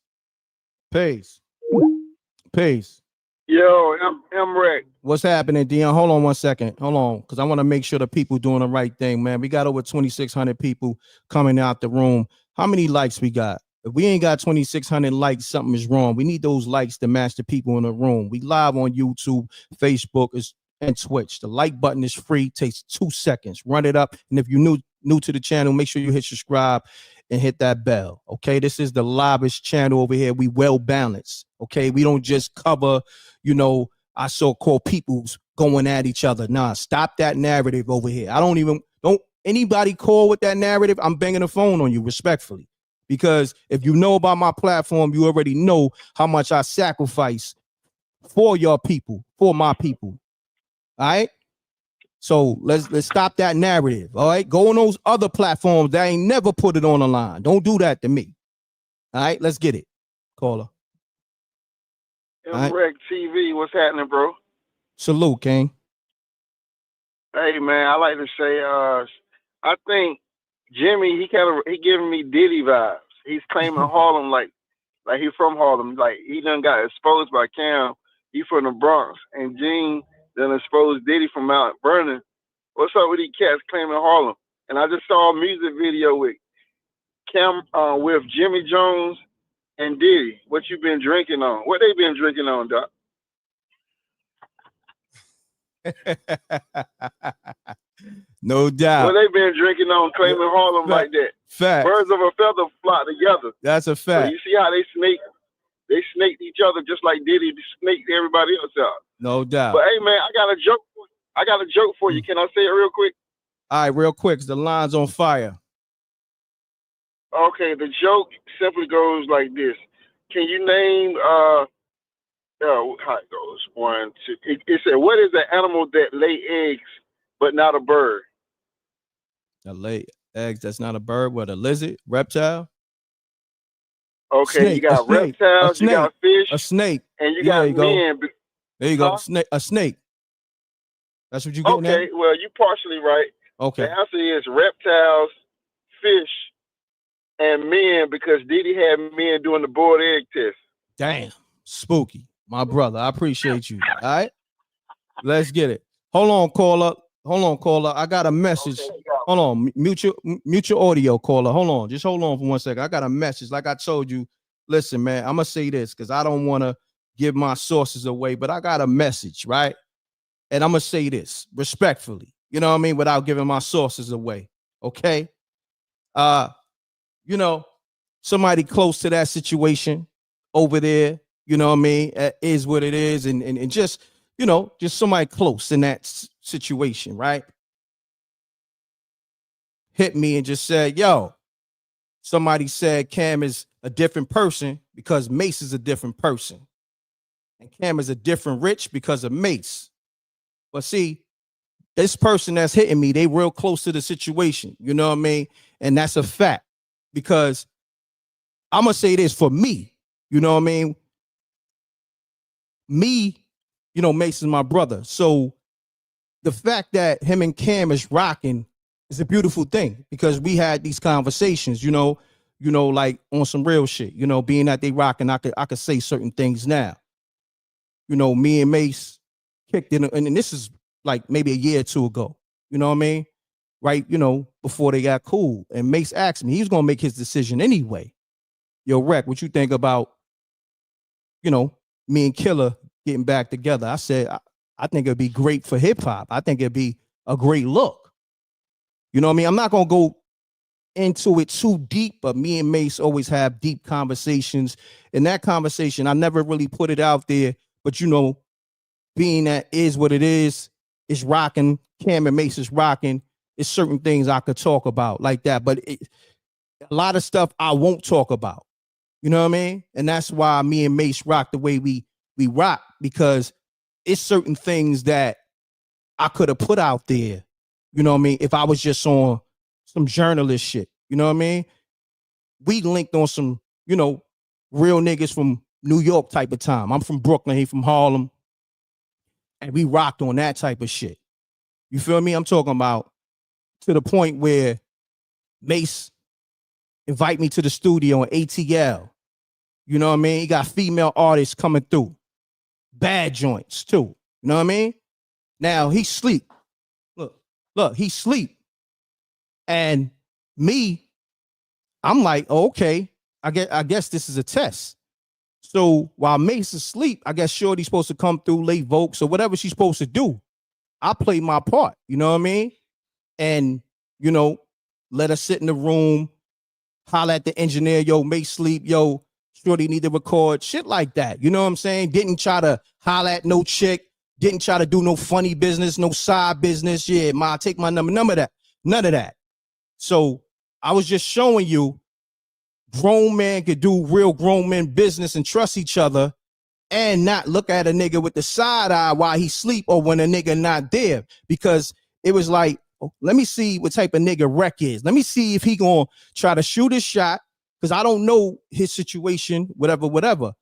Yo, M.Reck.
What's happening, Dion? Hold on 1 second. Hold on, because I want to make sure the people doing the right thing, man. We got over 2,600 people coming out the room. How many likes we got? If we ain't got 2,600 likes, something is wrong. We need those likes to match the people in the room. We live on YouTube, Facebook, and Twitch. The like button is free. Takes 2 seconds. Run it up. And if you're new to the channel, make sure you hit subscribe and hit that bell. Okay, this is the livest channel over here. We well balanced. Okay, we don't just cover, our so-called peoples going at each other. Nah, stop that narrative over here. Don't anybody call with that narrative. I'm banging the phone on you respectfully. Because if you know about my platform, you already know how much I sacrifice for your people, for my people. All right. So let's stop that narrative. All right. Go on those other platforms that ain't never put it on the line. Don't do that to me. All right. Let's get it. Caller.
M.Reck TV, what's happening, bro?
Salute, King.
Hey, man, I like to say, I think Jimmy, he giving me Diddy vibes. He's claiming Harlem like he from Harlem. Like he done got exposed by Cam. He from the Bronx, and Gene done exposed Diddy from Mount Vernon. What's up with these cats claiming Harlem? And I just saw a music video with Cam, with Jimmy Jones and Diddy. What you been drinking on? What they been drinking on, Doc?
No doubt.
What they been drinking on, claiming Harlem like that?
Fact.
Birds of a feather flock together.
That's a fact.
So you see how they snaked each other just like Diddy snaked everybody else out.
No doubt.
But hey, man, I got a joke for you. Can I say it real quick?
All right, real quick. The line's on fire.
Okay, the joke simply goes like this. Can you name how it goes? 1, 2. It said, what is an animal that lay eggs but not a bird?
A lay eggs, that's not a bird. What, a lizard? Reptile?
Okay,
snake,
you got reptiles, you got fish,
a snake,
and you got men.
There you go. A snake. That's what you get.
Okay, well, you partially right.
Okay.
The answer is reptiles, fish, and men, because Diddy had men doing the boiled egg test.
Damn, spooky, my brother. I appreciate you. All right, let's get it. Hold on, caller. I got a message. Okay, hold on, mute your audio, caller. Hold on, just hold on for 1 second. I got a message. Like I told you, listen, man. I'm gonna say this because I don't want to give my sources away, but I got a message, right? And I'm gonna say this respectfully. You know what I mean? Without giving my sources away. Okay. Somebody close to that situation over there, you know what I mean, is what it is, and just somebody close in that situation, right? Hit me and just said, yo, somebody said Cam is a different person because Mase is a different person. And Cam is a different Rich because of Mase. But see, this person that's hitting me, they real close to the situation, you know what I mean? And that's a fact, because I'm going to say this for me, you know what I mean? Me, Mase is my brother. So the fact that him and Cam is rocking is a beautiful thing, because we had these conversations, like on some real shit, being that they rocking, I could say certain things now. Me and Mase kicked in, and this is like maybe a year or two ago, you know what I mean? Right, before they got cool. And Mase asked me, he was gonna make his decision anyway. Yo, Reck, what you think about, me and Killer getting back together? I said, I think it'd be great for hip hop. I think it'd be a great look. You know what I mean? I'm not gonna go into it too deep, but me and Mase always have deep conversations. In that conversation, I never really put it out there, but being that is what it is, it's rocking. Cam and Mase is rocking. It's certain things I could talk about like that, but a lot of stuff I won't talk about. You know what I mean? And that's why me and Mase rock the way we rock, because it's certain things that I could have put out there. You know what I mean? If I was just on some journalist shit, you know what I mean? We linked on some, real niggas from New York type of time. I'm from Brooklyn, he from Harlem. And we rocked on that type of shit. You feel me? I'm talking about to the point where Mase invite me to the studio in ATL. You know what I mean? He got female artists coming through. bad joints too. You know what I mean? Now he sleep. Look, he sleep. And me, I'm like, oh, okay, I guess this is a test. So while Mase is asleep, I guess Shorty's supposed to come through, late Volks or whatever she's supposed to do. I play my part, you know what I mean? And, you know, let her sit in the room, holler at the engineer, yo, Mase sleep, yo, Shorty need to record, shit like that. You know what I'm saying? Didn't try to holler at no chick, didn't try to do no funny business, no side business. Yeah, ma, take my number, none of that. So I was just showing you grown man could do real grown men business and trust each other and not look at a nigga with the side eye while he sleep or when a nigga not there. Because it was like, oh, let me see what type of nigga Reck is. Let me see if he gonna try to shoot his shot, because I don't know his situation, whatever.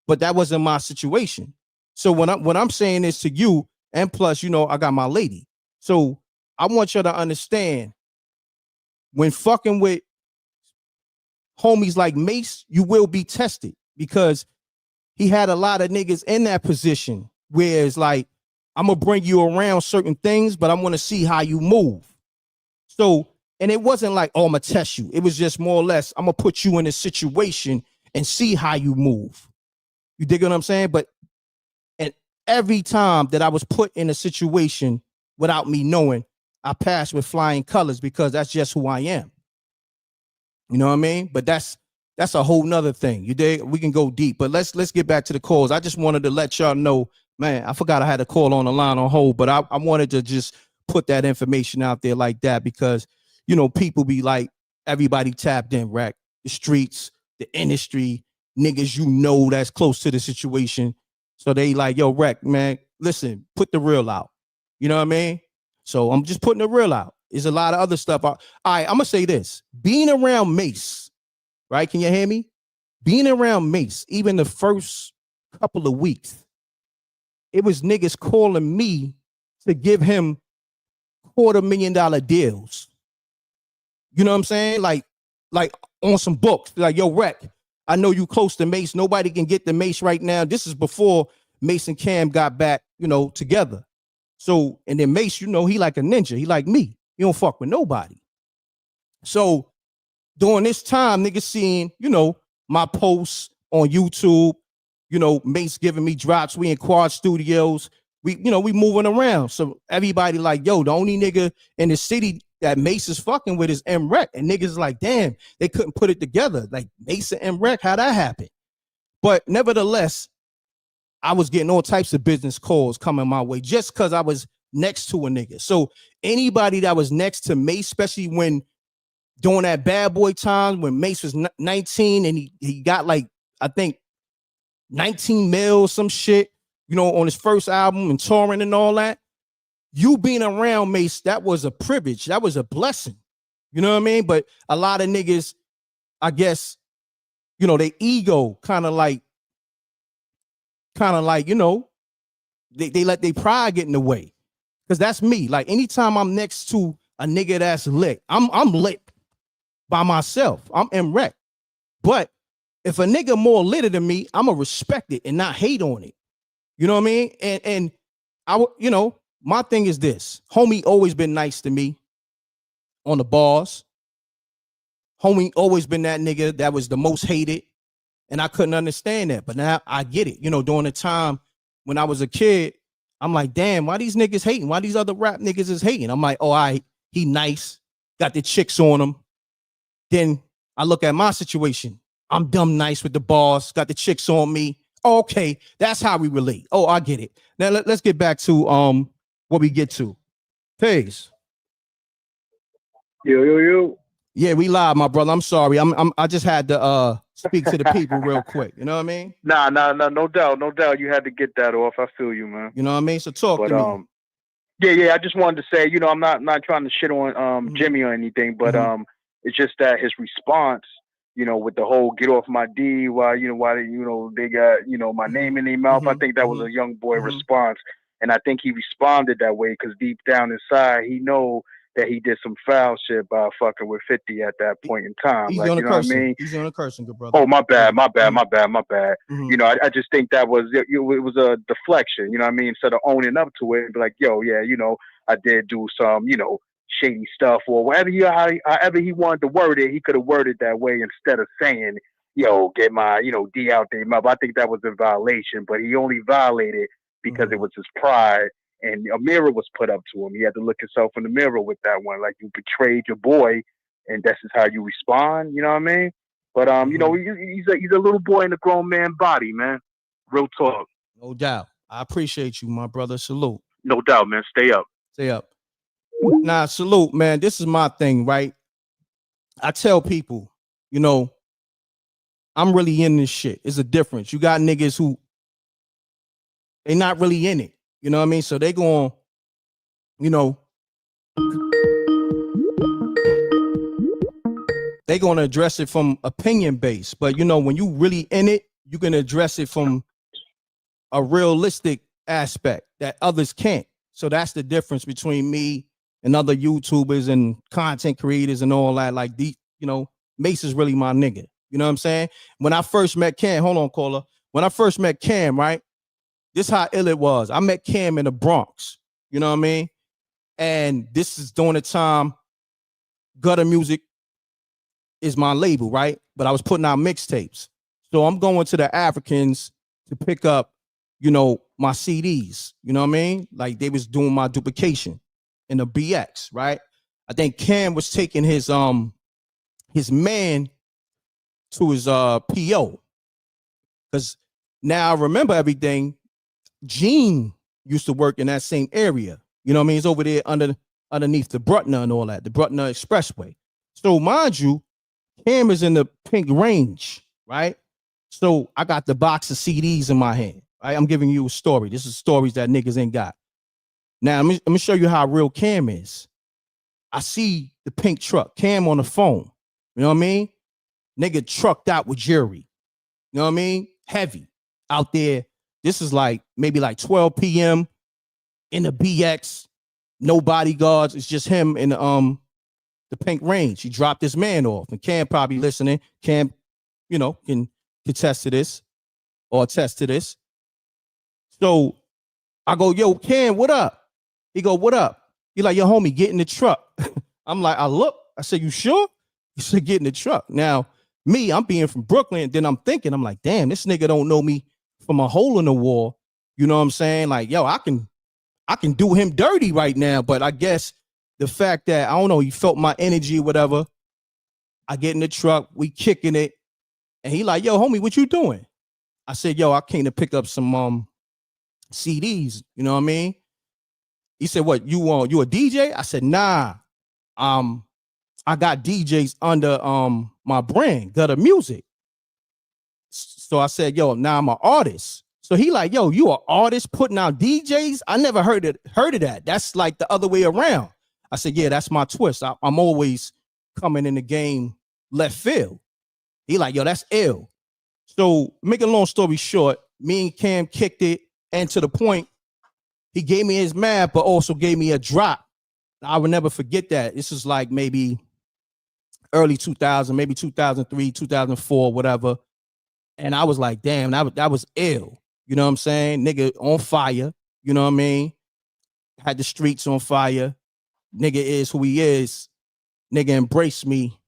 But that wasn't my situation. So when I'm saying this to you, and plus, you know, I got my lady. So I want you to understand, when fucking with homies like Mase, you will be tested, because he had a lot of niggas in that position where it's like, I'm gonna bring you around certain things, but I'm gonna see how you move. So, and it wasn't like, oh, I'm gonna test you. It was just more or less, I'm gonna put you in a situation and see how you move. You dig what I'm saying? But and every time that I was put in a situation without me knowing, I passed with flying colors, because that's just who I am. You know what I mean? But that's a whole nother thing. You dig? We can go deep, but let's get back to the calls. I just wanted to let y'all know, man, I forgot I had a call on the line on hold, but I wanted to just put that information out there like that, because, you know, people be like, everybody tapped in, Reck, the streets, the industry, niggas, you know, that's close to the situation. So they like, yo, Reck, man, listen, put the real out. You know what I mean? So I'm just putting the real out. There's a lot of other stuff. All right, I'm gonna say this. Being around Mase, right? Can you hear me? Being around Mase, even the first couple of weeks, it was niggas calling me to give him $250,000 deals. You know what I'm saying? Like on some books. Like, yo, Reck, I know you close to Mase. Nobody can get the Mase right now. This is before Mase and Cam got back, you know, together. So, and then Mase, you know, he like a ninja. He like me. He don't fuck with nobody. So during this time, niggas seeing, you know, my posts on YouTube, you know, Mase giving me drops. We in Quad Studios. We moving around. So everybody like, yo, the only nigga in the city that Mase is fucking with is M.Reck. And niggas like, damn, they couldn't put it together. Like, Mase and M.Reck, how that happen? But nevertheless, I was getting all types of business calls coming my way just because I was next to a nigga. So anybody that was next to Mase, especially when during that bad boy time when Mase was 19 and he got like, I think 19 mil, some shit, you know, on his first album and touring and all that. You being around Mase, that was a privilege. That was a blessing. You know what I mean? But a lot of niggas, I guess, you know, they ego kind of like, you know, they let their pride get in the way. Because that's me. Like, anytime I'm next to a nigga that's lit, I'm lit by myself. I'm M.Reck. But if a nigga more litter than me, I'm gonna respect it and not hate on it. You know what I mean? And I, you know, my thing is this. Homie always been nice to me on the bars. Homie always been that nigga that was the most hated. And I couldn't understand that. But now I get it. You know, during the time when I was a kid, I'm like, damn, why these niggas hating? Why these other rap niggas is hating? I'm like, oh, all right, he nice, got the chicks on him. Then I look at my situation. I'm dumb nice with the boss, got the chicks on me. Oh, okay, that's how we relate. Oh, I get it. Now let's get back to what we get to. Peace.
Yo.
Yeah, we live, my brother. I'm sorry. I just had to speak to the people real quick. You know what I mean?
Nah, no doubt. You had to get that off. I feel you, man.
You know what I mean? So talk to me.
Yeah. I just wanted to say, you know, I'm not trying to shit on Jimmy or anything, but it's just that his response, you know, with the whole get off my D, why they got, you know, my name in their mouth. I think that was a young boy response. And I think he responded that way because deep down inside, he know that he did some foul shit by fucking with 50 at that point in time.
He's
Like,
on
you
a
know what I
cursing.
mean?
He's on a cursing, good brother.
Oh, my bad.
Mhm.
You know, I just think that it was a deflection, you know what I mean? Instead of owning up to it and be like, yo, yeah, you know, I did do some, you know, shady stuff or whatever however he wanted to word it, he could have worded that way instead of saying, yo, get my, you know, D out there. I think that was a violation, but he only violated because it was his pride and a mirror was put up to him. He had to look himself in the mirror with that one. Like, you betrayed your boy and this is how you respond, you know what I mean? But you know, he's a little boy in a grown man body, man. Real talk.
No doubt. I appreciate you, my brother. Salute.
No doubt, man. Stay up.
Stay up. Nah, salute, man. This is my thing, right? I tell people, you know, I'm really in this shit. It's a difference. You got niggas who they not really in it. You know what I mean? So they going, you know, they going to address it from opinion based. But, you know, when you really in it, you can address it from a realistic aspect that others can't. So that's the difference between me and other YouTubers and content creators and all that. Like, you know, Mase is really my nigga. You know what I'm saying? When I first met Cam, hold on, caller. When I first met Cam, right? This how ill it was. I met Cam in the Bronx. You know what I mean? And this is during the time Gutter Music is my label, right? But I was putting out mixtapes. So I'm going to the Africans to pick up, you know, my CDs. You know what I mean? Like, they was doing my duplication in the BX, right? I think Cam was taking his man to his PO. Because now I remember everything. Gene used to work in that same area. You know what I mean? It's over there underneath the Brutner and all that, the Brutner Expressway. So mind you, Cam is in the pink range, right? So I got the box of CDs in my hand. Right? I'm giving you a story. This is stories that niggas ain't got. Now, let me show you how real Cam is. I see the pink truck, Cam on the phone. You know what I mean? Nigga trucked out with jury. You know what I mean? Heavy out there. This is like maybe like 12 p.m. in the BX. No bodyguards. It's just him in the pink range. He dropped this man off. And Cam probably listening. Cam, you know, can attest to this or attest to this. So I go, yo, Cam, what up? He go, what up? He like, yo, homie, get in the truck. I'm like, I look. I said, you sure? He said, get in the truck. Now, me, I'm being from Brooklyn. Then I'm thinking, I'm like, damn, this nigga don't know me from a hole in the wall. You know what I'm saying? Like, yo, I can do him dirty right now. But I guess the fact that, I don't know, he felt my energy or whatever. I get in the truck, we kicking it. And he like, yo, homie, what you doing? I said, yo, I came to pick up some CDs. You know what I mean? He said, what, you a DJ? I said, nah. I got DJs under my brand, Gutter Music. So I said, yo, now I'm an artist. So he like, yo, you an artist putting out DJs? I never heard of that. That's like the other way around. I said, yeah, that's my twist. I'm always coming in the game left field. He like, yo, that's ill. So make a long story short, me and Cam kicked it, and to the point, he gave me his math, but also gave me a drop. I will never forget that. This is like maybe early 2000, maybe 2003, 2004, whatever. And I was like, damn, that was ill. You know what I'm saying? Nigga on fire. You know what I mean? Had the streets on fire. Nigga is who he is. Nigga embraced me,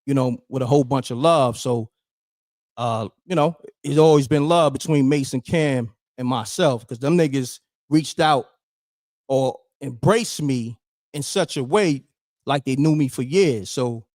you know, with a whole bunch of love. So, you know, it's always been love between Mase and Cam and myself, because them niggas reached out or embraced me in such a way like they knew me for years. So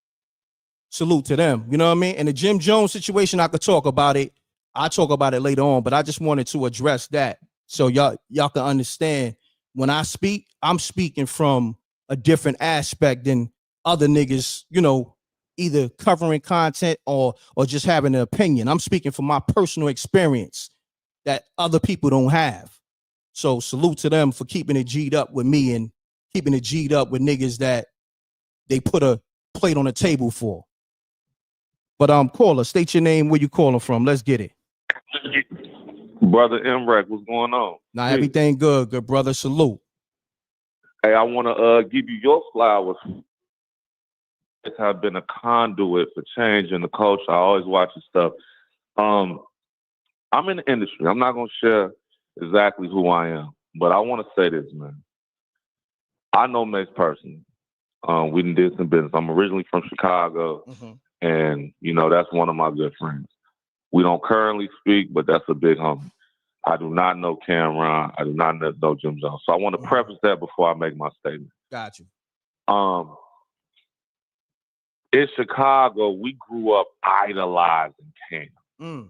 salute to them. You know what I mean? And the Jim Jones situation, I could talk about it. I'll talk about it later on, but I just wanted to address that so y'all can understand when I speak, I'm speaking from a different aspect than other niggas, you know, either covering content or just having an opinion. I'm speaking from my personal experience that other people don't have. So salute to them for keeping it G'd up with me and keeping it G'd up with niggas that they put a plate on the table for. But caller, state your name, where you calling from. Let's get it.
Brother M.Reck, what's going on?
Now everything good brother. Salute.
Hey, I want to give you your flowers. Have been a conduit for change in the culture. I always watch your stuff. I'm in the industry. I'm not gonna share exactly who I am, but I want to say this, man. I know Mase personally. We did some business. I'm originally from Chicago, and that's one of my good friends. We don't currently speak, but that's a big homie. I do not know Cameron. I do not know Jim Jones. So I want to preface that before I make my statement.
Got you.
In Chicago, we grew up idolizing Cam,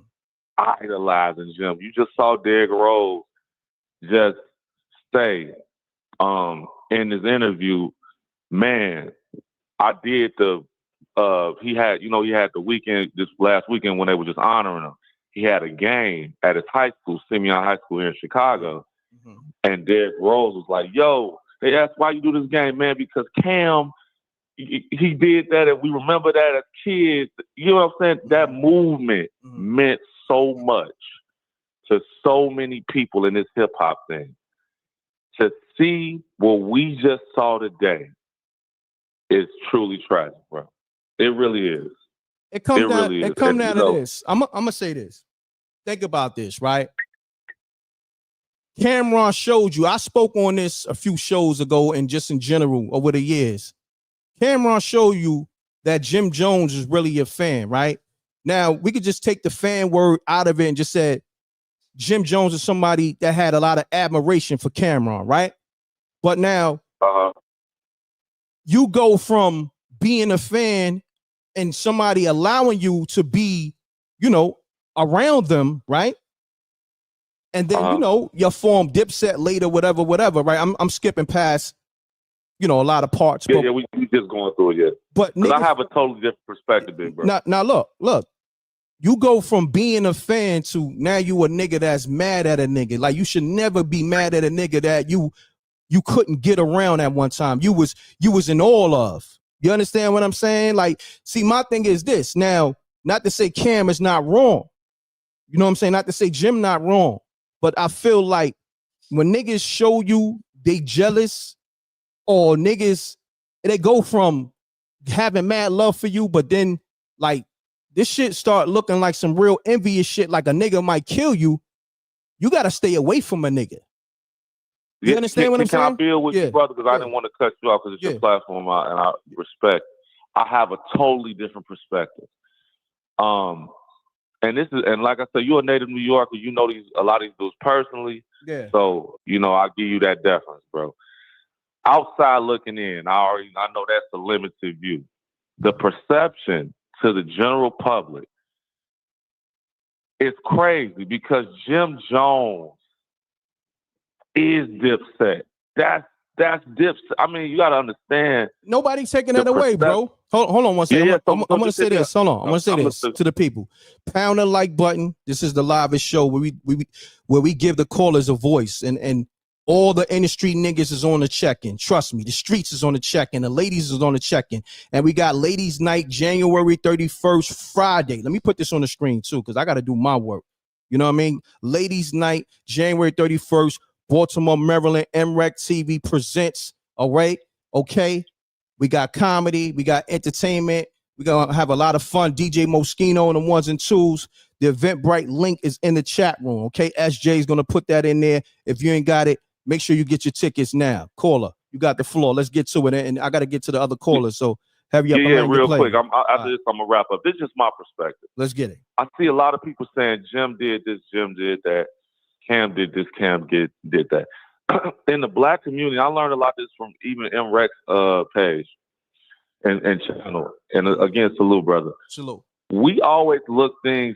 idolizing Jim. You just saw Derrick Rose just say in his interview, man, I did he had the weekend, this last weekend when they were just honoring him. He had a game at his high school, Simeon High School here in Chicago. And Derrick Rose was like, yo, they asked why you do this game, man, because Cam, he did that, and we remember that as kids. You know what I'm saying? That movement meant so much to so many people in this hip-hop thing. To see what we just saw today is truly tragic, bro. It really is.
It comes down to
this.
this. I'm gonna say this. Think about this, right? Cameron showed you. I spoke on this a few shows ago, and just in general over the years. Cameron showed you that Jim Jones is really a fan, right? Now we could just take the fan word out of it and just say Jim Jones is somebody that had a lot of admiration for Cameron, right? But now you go from being a fan and somebody allowing you to be, around them, right? And then, you form Dipset later, whatever, right? I'm skipping past, a lot of parts.
Yeah, we just going through it, yeah.
But
I have a totally different perspective, big bro.
Now look. You go from being a fan to now you a nigga that's mad at a nigga. Like, you should never be mad at a nigga that you couldn't get around at one time. You was in all of. You understand what I'm saying? Like, see, my thing is this. Now, not to say Cam is not wrong. You know what I'm saying? Not to say Jim not wrong. But I feel like when niggas show you they jealous, or niggas, they go from having mad love for you, but then like this shit start looking like some real envious shit, like a nigga might kill you. You got to stay away from a nigga. You understand what I'm saying?
Can I build with you, brother? Because I didn't want to cut you off because it's your platform, and I respect. I have a totally different perspective. And like I said, you're a native New Yorker. You know a lot of these dudes personally.
Yeah.
So I give you that deference, bro. Outside looking in, I know that's a limited view. The perception to the general public is crazy because Jim Jones is Dipset. That's Dipset. I mean, you got to understand.
Nobody's taking that away, bro. Hold on one second. I'm going to say this. Hold on. I'm going to say this to the people. Pound the like button. This is the livest show where we give the callers a voice, and all the industry niggas is on the check-in. Trust me, the streets is on the check-in. The ladies is on the check-in. And we got Ladies Night, January 31st, Friday. Let me put this on the screen, too, because I got to do my work. You know what I mean? Ladies Night, January 31st, Baltimore, Maryland. M.Reck TV presents. All right? Okay? We got comedy. We got entertainment. We're going to have a lot of fun. DJ Moschino and the ones and twos. The Eventbrite link is in the chat room. Okay? SJ is going to put that in there. If you ain't got it, make sure you get your tickets now. Caller, you got the floor. Let's get to it. And I got to get to the other callers. So have you up?
Yeah, real quick. After this, I'm going to wrap up. This is just my perspective.
Let's get it.
I see a lot of people saying Jim did this, Jim did that. Cam did this, Cam did that. In the black community, I learned a lot of this from even M.Reck's page and channel. And again, salute, brother.
Salute.
We always look at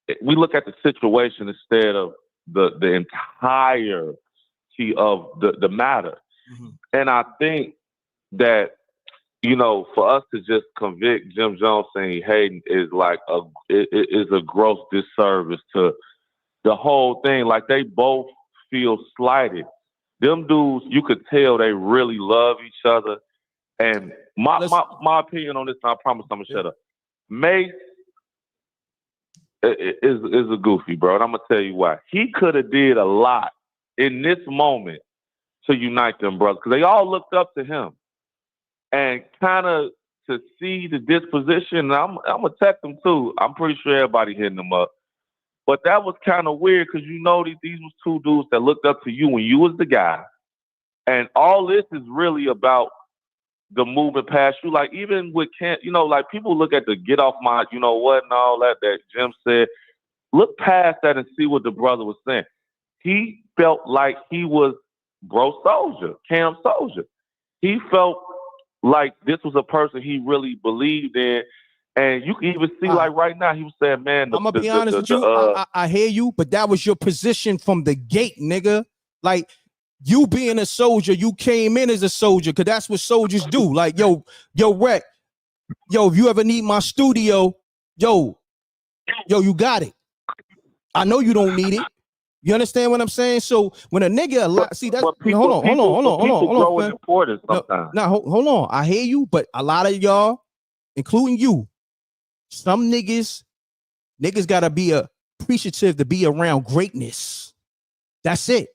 the situation instead of the entirety of the matter. And I think that, for us to just convict Jim Jones saying Hayden is like is a gross disservice to the whole thing. Like, they both feel slighted. Them dudes, you could tell they really love each other. And my opinion on this, and I promise I'm gonna shut up. Mase is a goofy, bro, and I'm gonna tell you why. He could have did a lot in this moment to unite them brothers because they all looked up to him, and kind of to see the disposition. I'm gonna text them too. I'm pretty sure everybody hitting them up, but that was kind of weird because these was two dudes that looked up to you when you was the guy, and all this is really about the moving past you. Like even with like people look at the get off my, and all that Jim said. Look past that and see what the brother was saying. He felt like he was Bro Soldier, Cam Soldier. He felt like this was a person he really believed in. And you can even see, like right now, he was saying, man,
I'm going to be honest with you. I hear you, but that was your position from the gate, nigga. Like, you being a soldier, you came in as a soldier, because that's what soldiers do. Like, yo, Reck, if you ever need my studio, yo, you got it. I know you don't need it. You understand what I'm saying? So when a nigga, see that's hold on. Hold on. I hear you, but a lot of y'all, including you, some niggas gotta be appreciative to be around greatness. That's it.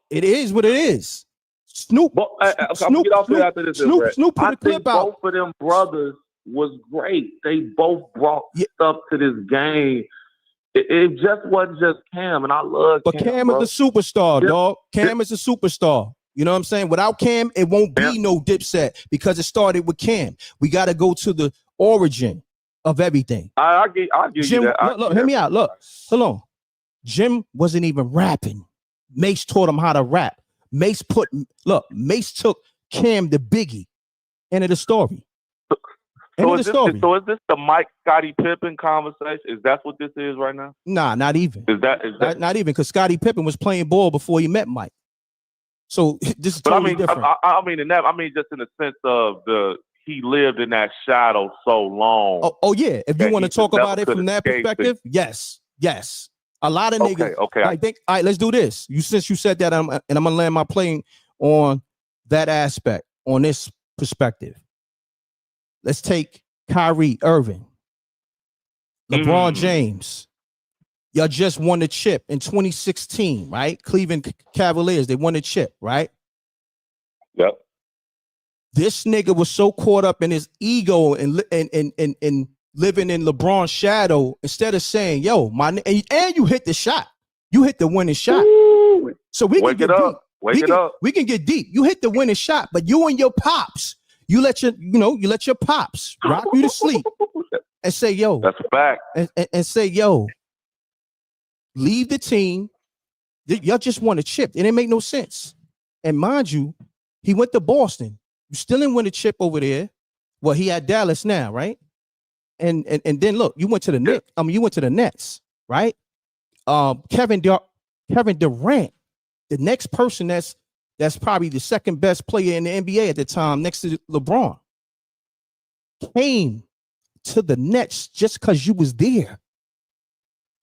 It is what it is. Snoop put a clip out.
Both of them brothers was great. They both brought stuff to this game. It just wasn't just Cam, and I love
Cam. But Cam is a superstar, dog. Cam is a superstar. You know what I'm saying? Without Cam, it won't be no Dipset because it started with Cam. We got to go to the origin of everything.
I'll give
Jim,
you that.
Look, hear me out. Look, hold on. Jim wasn't even rapping. Mase taught him how to rap. Mase took Cam the Biggie. End of the story.
So is this the Mike Scottie Pippen conversation? Is that what this is right now?
Nah, not even.
Is that
not even because Scottie Pippen was playing ball before he met Mike. So this is totally different.
I mean just in the sense of he lived in that shadow so long.
Oh yeah. If you want to talk about it from that perspective, yes. A lot of niggas.
Okay.
I think. All right, let's do this. Since you said that, I'm gonna land my plane on that aspect, on this perspective. Let's take Kyrie Irving, LeBron James. Y'all just won the chip in 2016, right? Cleveland Cavaliers, they won the chip, right?
Yep.
This nigga was so caught up in his ego and living in LeBron's shadow instead of saying, "Yo, and you hit the shot. You hit the winning shot." Ooh, so we can get deep. We can get deep. You hit the winning shot, but you and your pops. You let your pops rock you to sleep and say, yo,
that's a fact.
And say, yo, leave the team. Y'all just won a chip. It didn't make no sense. And mind you, he went to Boston. You still didn't win a chip over there. Well, he at Dallas now, right? And then look, you went to the Knicks. You went to the Nets, right? Kevin Durant, the next person that's probably the second best player in the NBA at the time, next to LeBron, came to the Nets just because you was there.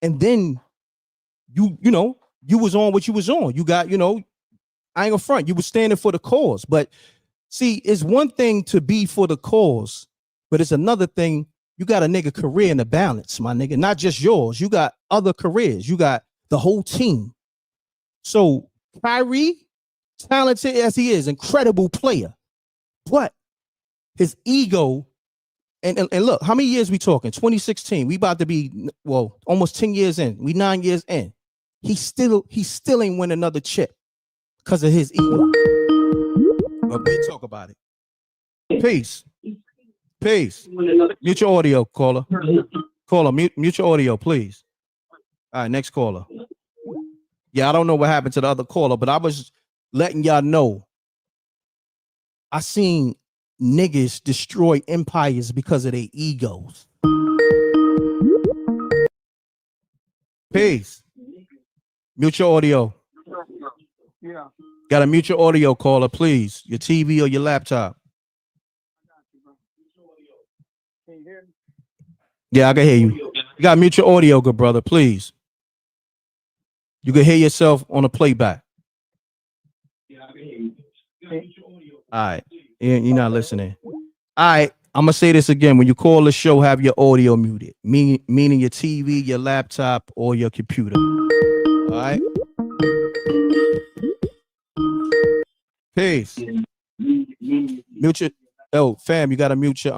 And then you was on what you was on. You got, I ain't gonna front. You was standing for the cause. But see, it's one thing to be for the cause, but it's another thing. You got a nigga career in the balance, my nigga. Not just yours. You got other careers. You got the whole team. So Kyrie, talented as he is, incredible player, but his ego and look, how many years we talking? 2016. We about to be almost 10 years in. We 9 years in. He still ain't win another chip because of his ego. But we talk about it. Peace. Mute your audio, caller. Mute your audio, please. All right, next caller. Yeah, I don't know what happened to the other caller, but I was letting y'all know I seen niggas destroy empires because of their egos. Peace. Mute your audio.
Yeah.
Gotta mute your audio, caller, please. Your TV or your laptop.
Can you hear me?
Yeah, I can hear you. You gotta mute your audio, good brother, please. You can hear yourself on the playback. All right. You're not listening. All right. I'm going to say this again. When you call the show, have your audio muted, meaning your TV, your laptop, or your computer. All right. Peace. Mute your, oh, fam, you gotta mute your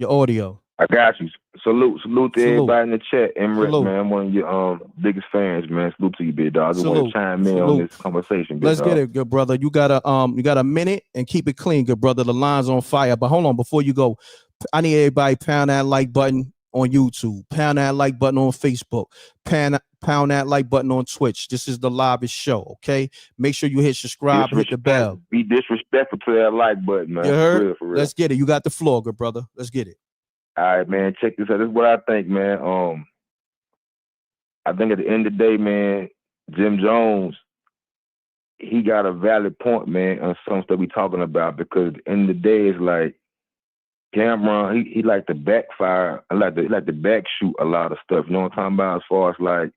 audio.
I got you. Salute to
Salute.
everybody in the chat. M.Reck,
Salute.
man, I'm one of your biggest fans, man. Salute to you, big dog. I just want to
Salute.
chime in on
Salute.
this conversation, big
Let's
dog.
get it, good brother. You got a minute and keep it clean, good brother. The line's on fire. But hold on, before you go, I need everybody pound that like button on YouTube, pound that like button on Facebook, pound that like button on Twitch. This is the livest show, okay? Make sure you hit subscribe, hit the bell.
Be disrespectful to that like button, man.
You heard?
For real, for real.
Let's get it. You got the floor, good brother. Let's get it.
All right, man. Check this out. This is what I think, man. I think at the end of the day, man, Jim Jones, he got a valid point, man, on some stuff we talking about, because at the end of the day, it's like Cameron, he like to backfire, he like to backshoot a lot of stuff. You know what I'm talking about? As far as like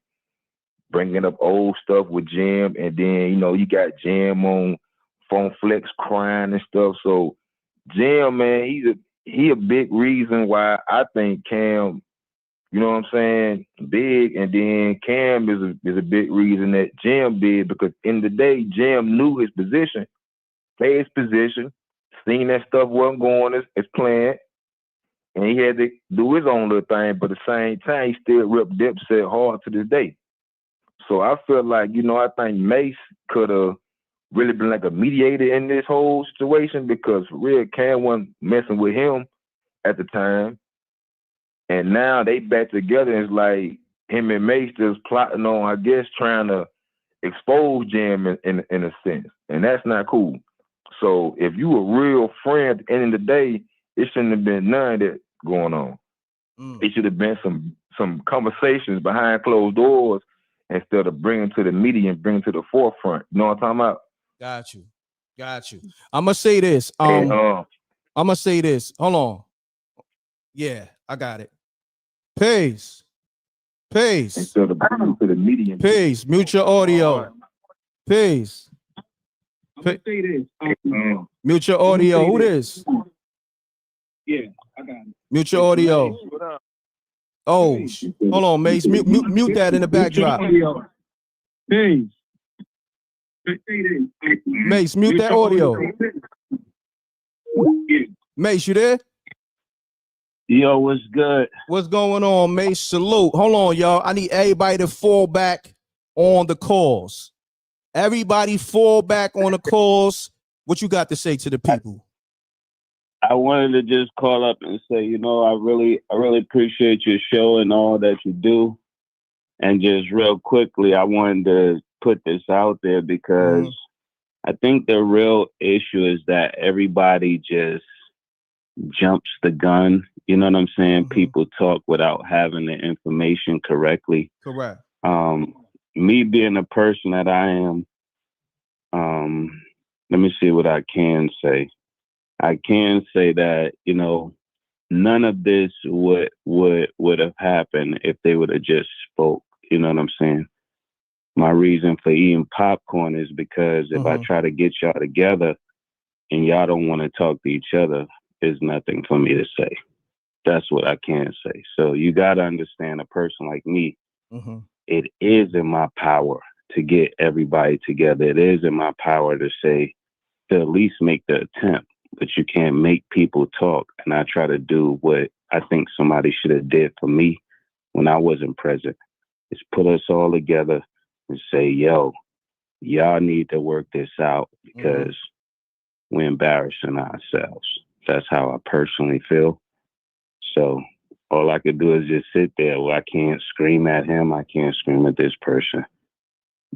bringing up old stuff with Jim, and then, you know, you got Jim on Phone Flex crying and stuff. So Jim, man, he a big reason why I think Cam, you know what I'm saying, big, and then Cam is a big reason that Jim big, because in the day, Jim knew his position, played his position, seen that stuff wasn't going as planned, and he had to do his own little thing, but at the same time, he still ripped Dipset hard to this day. So I feel like, you know, I think Mase could have really been like a mediator in this whole situation, because for real, Cam wasn't messing with him at the time. And now they back together, and it's like him and Mase just plotting on, I guess, trying to expose Jim in a sense. And that's not cool. So if you a real friend at the end of the day, it shouldn't have been none of that going on. It should have been some conversations behind closed doors instead of bringing to the media and bringing to the forefront. You know what I'm talking about?
Got you. I'm gonna say this. I'm gonna say this. Hold on. Yeah, I got it. Peace.
Instead of bringing to the media.
Peace. Mute your audio. Peace. Mute your audio. Who this?
Yeah, I got it.
Mute your audio. Oh, hold on, Mase. Mute that in the backdrop.
Peace.
Mase, mute that audio. Mase, you there?
Yo, what's good?
What's going on, Mase? Salute. Hold on, y'all. I need everybody to fall back on the calls. Everybody fall back on the calls. What you got to say to the people?
I wanted to just call up and say, you know, I really appreciate your show and all that you do. And just real quickly, I wanted to put this out there because I think the real issue is that everybody just jumps the gun. You know what I'm saying? People talk without having the information correctly.
Correct.
Me being the person that I am, let me see what I can say. I can say that, you know, none of this would have happened if they would have just spoke. You know what I'm saying? My reason for eating popcorn is because if I try to get y'all together and y'all don't want to talk to each other, there's nothing for me to say. That's what I can say. So you got to understand, a person like me, it is in my power to get everybody together. It is in my power to say, to at least make the attempt, but you can't make people talk. And I try to do what I think somebody should have did for me when I wasn't present, is put us all together and say, yo, y'all need to work this out because we're embarrassing ourselves. That's how I personally feel. So all I could do is just sit there. Well, I can't scream at him. I can't scream at this person.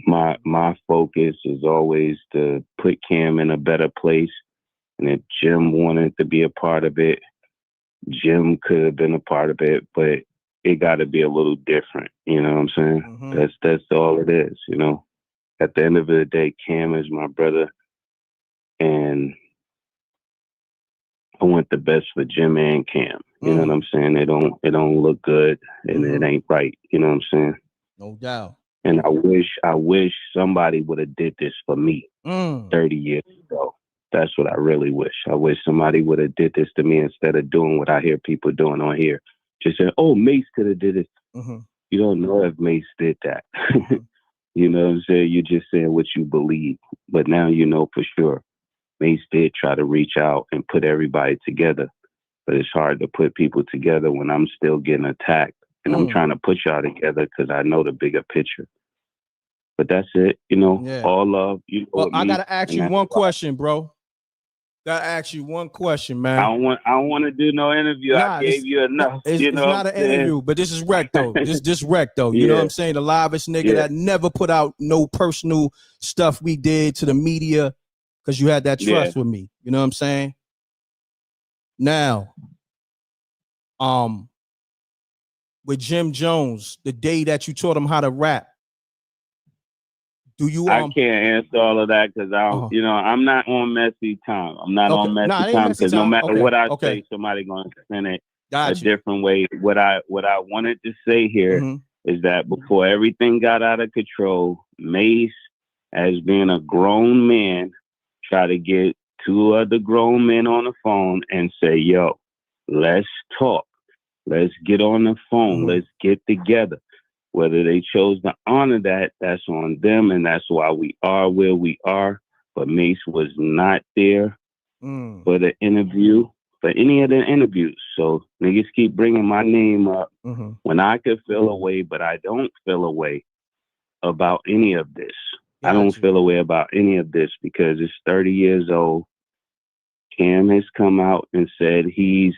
My focus is always to put Cam in a better place. And if Jim wanted to be a part of it, Jim could have been a part of it, but it got to be a little different. You know what I'm saying? That's all it is. You know, at the end of the day, Cam is my brother, and I want the best for Jim and Cam. You know what I'm saying? It don't look good, and it ain't right. You know what I'm saying?
No doubt.
And I wish somebody would have did this for me 30 years ago. That's what I really wish. I wish somebody would have did this to me instead of doing what I hear people doing on here. Just saying, oh, Mase could have did it. You don't know if Mase did that. You know what I'm saying? You're just saying what you believe. But now you know for sure. Mase did try to reach out and put everybody together, but it's hard to put people together when I'm still getting attacked, and I'm trying to put y'all together because I know the bigger picture. But that's it, you know.
Yeah.
All love. You know,
Well,
with
I
me,
gotta ask
and
you
that's
one
why.
question, bro. Gotta ask you one question, man.
I don't want to do no interview.
Nah,
I gave you enough.
It's
you know
not
what
an
I'm saying?
interview, but this is Reck though. This Reck though. You know what I'm saying? The livest nigga
Yeah.
that never put out no personal stuff we did to the media because you had that trust with me. You know what I'm saying? Now, with Jim Jones, the day that you taught him how to rap, do you
I can't answer all of that because I don't, you know, I'm not on messy time. I'm not on messy
Nah, it ain't
time
messy
because no
time.
matter
Okay,
what I
okay.
say, somebody gonna spin it
Got
a
you.
different way. What I wanted to say here is that before everything got out of control, Mase, as being a grown man, try to get two other grown men on the phone and say, yo, let's talk. Let's get on the phone. Let's get together. Whether they chose to honor that, that's on them, and that's why we are where we are. But Mase was not there for the interview, for any of the interviews. So niggas keep bringing my name up when I could feel a way, but I don't feel a way about any of this. I don't feel a way about any of this because it's 30 years old. Cam has come out and said he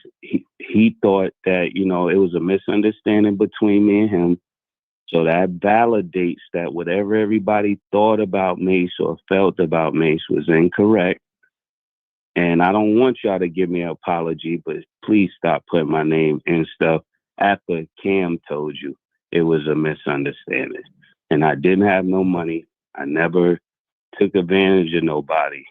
thought that, you know, it was a misunderstanding between me and him. So that validates that whatever everybody thought about Mase or felt about Mase was incorrect. And I don't want y'all to give me an apology, but please stop putting my name in stuff after Cam told you it was a misunderstanding. And I didn't have no money. I never took advantage of nobody.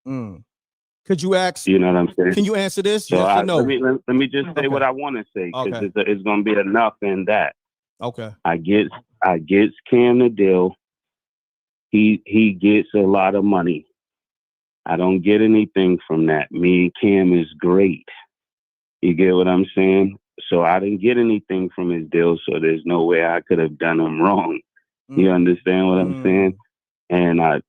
Could you ask?
You know what I'm saying?
Can you answer this?
So
Yes or no?
let me just say what I want to say because it's going to be enough in that.
Okay.
I get Cam the deal. He gets a lot of money. I don't get anything from that. Me and Cam is great. You get what I'm saying? So I didn't get anything from his deal, so there's no way I could have done him wrong. You understand what I'm saying? And I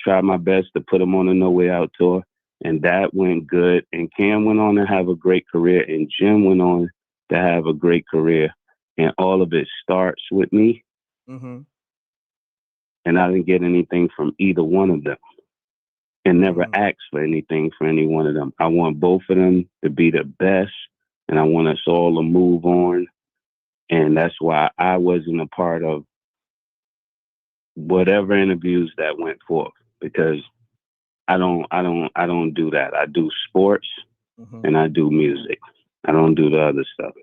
tried my best to put him on a No Way Out tour, and that went good. And Cam went on to have a great career, and Jim went on to have a great career. And all of it starts with me. And I didn't get anything from either one of them and never asked for anything for any one of them. I want both of them to be the best, and I want us all to move on. And that's why I wasn't a part of whatever interviews that went forth, because I don't do that. I do sports and I do music. I don't do the other stuff.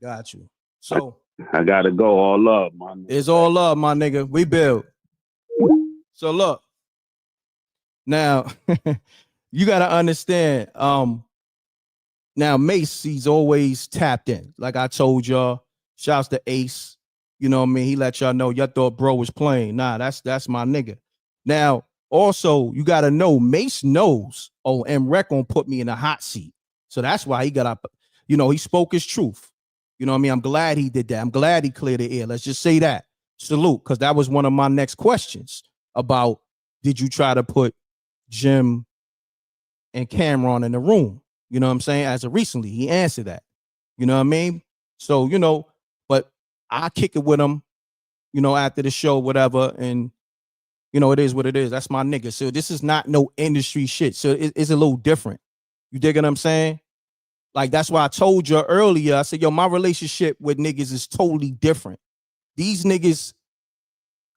Got you. So
I gotta go. All love, my nigga.
It's all love, my nigga. We build. So look, now you gotta understand. Now Mase, he's always tapped in. Like I told y'all, shouts to Ace. You know what I mean? He let y'all know y'all thought bro was playing. Nah, that's my nigga. Now, also, you gotta know Mase knows, oh, M.Reck gonna put me in a hot seat. So that's why he got up, you know, he spoke his truth. You know what I mean? I'm glad he did that. I'm glad he cleared the air. Let's just say that. Salute, because that was one of my next questions about did you try to put Jim and Cameron in the room? You know what I'm saying? As of recently, he answered that. You know what I mean? So, you know, but I kick it with him, you know, after the show, whatever. And, you know, it is what it is. That's my nigga. So this is not no industry shit. So it's a little different. You dig what I'm saying? Like, that's why I told you earlier, I said, yo, my relationship with niggas is totally different. These niggas,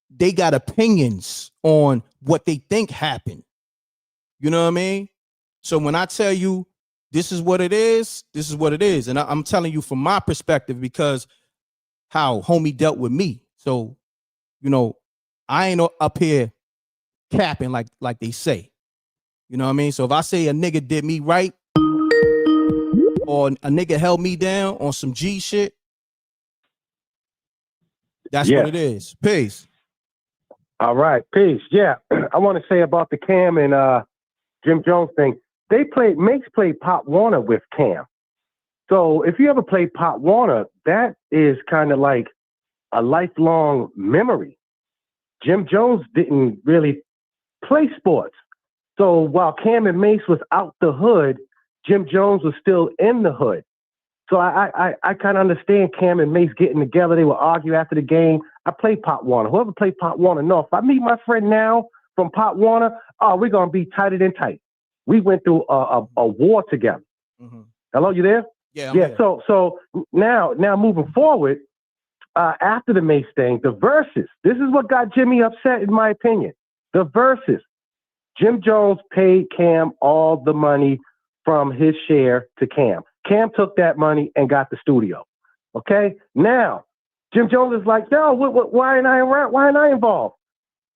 they got opinions on what they think happened. You know what I mean? So when I tell you this is what it is, this is what it is. And I'm telling you from my perspective because how homie dealt with me. So, you know, I ain't up here capping like they say. You know what I mean? So if I say a nigga did me right or a nigga held me down on some G shit, that's what it is. Peace.
All right, peace. Yeah, I want to say about the Cam and Jim Jones thing. Mase played Pop Warner with Cam. So if you ever played Pop Warner, that is kind of like a lifelong memory.
Jim Jones didn't really play sports. So while Cam and Mase was out the hood, Jim Jones was still in the hood. So I kind of understand Cam and Mase getting together. They would argue after the game. I played Pop Warner. Whoever played Pop Warner, no. If I meet my friend now from Pop Warner, oh, we're going to be tighter than tight. We went through a war together. Hello, you there?
Yeah, I'm
yeah.
here.
So now moving forward, after the Mase thing, the verses. This is what got Jimmy upset, in my opinion. The verses. Jim Jones paid Cam all the money from his share to Cam. Cam took that money and got the studio. Okay? Now, Jim Jones is like, yo, why ain't I involved?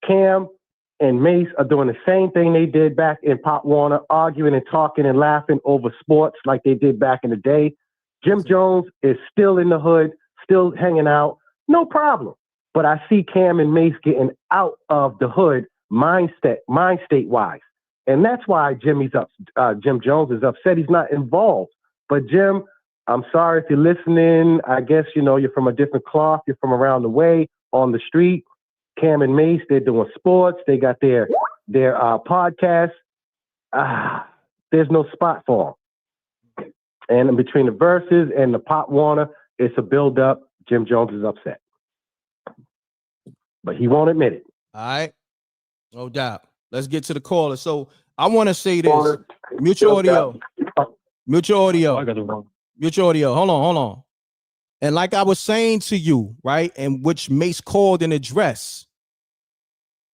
Cam and Mase are doing the same thing they did back in Pop Warner, arguing and talking and laughing over sports like they did back in the day. Jim Jones is still in the hood, still hanging out, no problem. But I see Cam and Mase getting out of the hood mind state-wise. And that's why Jim Jones is upset he's not involved. But Jim, I'm sorry if you're listening. I guess, you're from a different cloth. You're from around the way, on the street. Cam and Mase, they're doing sports. They got their podcast. There's no spot for them. And in between the verses and the Pop Warner, it's a build-up. Jim Jones is upset. But he won't admit it.
All right. No doubt. Let's get to the caller. So I want to say this. Mutual audio. Mutual audio. Mutual audio. Hold on. And like I was saying to you, right, and which Mase called an address,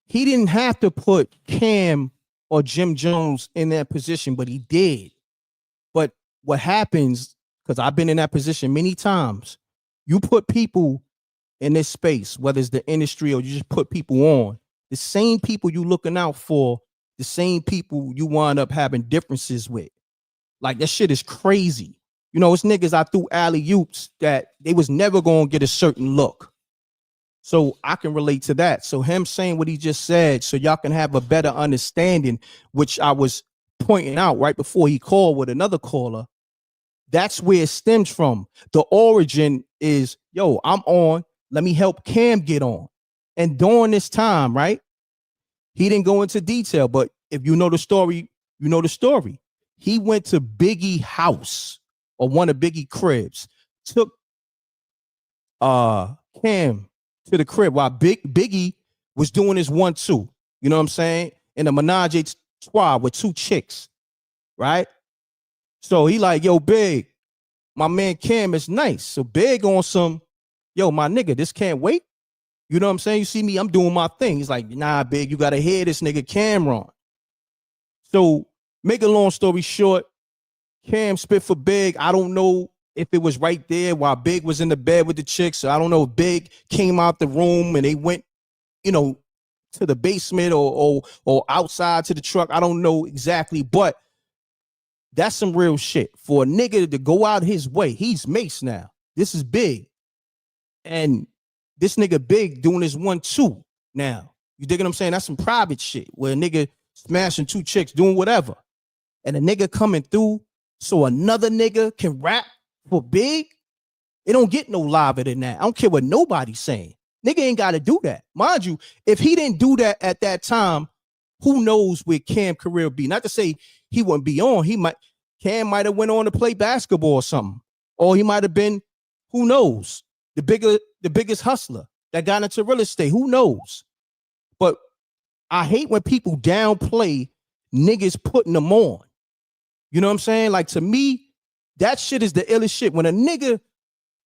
he didn't have to put Cam or Jim Jones in that position, but he did. But what happens, because I've been in that position many times, you put people in this space, whether it's the industry or you just put people on, the same people you looking out for, the same people you wind up having differences with. Like, that shit is crazy. It's niggas I threw alley-oops that they was never going to get a certain look. So I can relate to that. So him saying what he just said, so y'all can have a better understanding, which I was pointing out right before he called with another caller, that's where it stems from. The origin is, yo, I'm on. Let me help Cam get on. And during this time, right, he didn't go into detail, but if you know the story, you know the story. He went to Biggie house or one of Biggie cribs, took Cam to the crib while Biggie was doing his 1-2. You know what I'm saying? In a menage a trois with two chicks, right? So he like, yo, Big, my man Cam is nice. So Big on some, yo, my nigga, this can't wait. You know what I'm saying? You see me, I'm doing my thing. He's like, nah, Big, you gotta hear this nigga Cameron. So make a long story short, Cam spit for Big. I don't know if it was right there while Big was in the bed with the chicks. So I don't know if Big came out the room and they went, to the basement or outside to the truck. I don't know exactly, but that's some real shit. For a nigga to go out his way, he's Mase now. This is Big. And this nigga Big doing his 1-2 now. You dig what I'm saying? That's some private shit where a nigga smashing two chicks, doing whatever. And a nigga coming through so another nigga can rap for Big. It don't get no liver than that. I don't care what nobody's saying. Nigga ain't got to do that. Mind you, if he didn't do that at that time, who knows where Cam career would be? Not to say he wouldn't be on. Cam might have went on to play basketball or something. Or he might have been, who knows, the biggest hustler that got into real estate. Who knows? But I hate when people downplay niggas putting them on. You know what I'm saying? Like, to me, that shit is the illest shit. When a nigga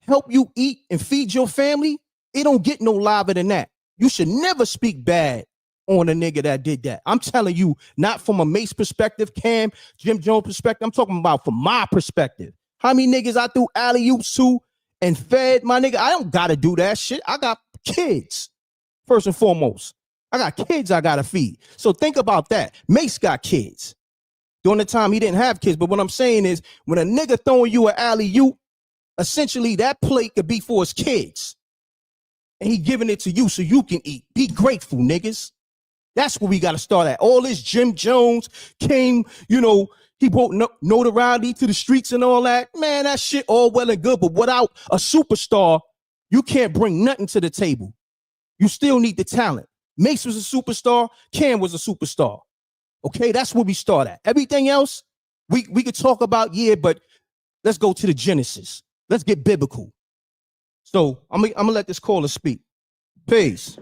help you eat and feed your family, it don't get no liver than that. You should never speak bad on a nigga that did that. I'm telling you, not from a Mase perspective, Cam, Jim Jones perspective. I'm talking about from my perspective. How many niggas I threw alley-oops to and fed my nigga? I don't gotta do that shit. I got kids, first and foremost. I got kids I gotta feed. So think about that. Mase got kids. During the time he didn't have kids. But what I'm saying is, when a nigga throwing you an alley-oop, essentially that plate could be for his kids. And he giving it to you so you can eat. Be grateful, niggas. That's where we got to start at. All this Jim Jones came, he brought notoriety to the streets and all that. Man, that shit all well and good. But without a superstar, you can't bring nothing to the table. You still need the talent. Mase was a superstar. Cam was a superstar. Okay, that's where we start at. Everything else, we could talk about, yeah, but let's go to the genesis. Let's get biblical. So I'm gonna let this caller speak. Peace.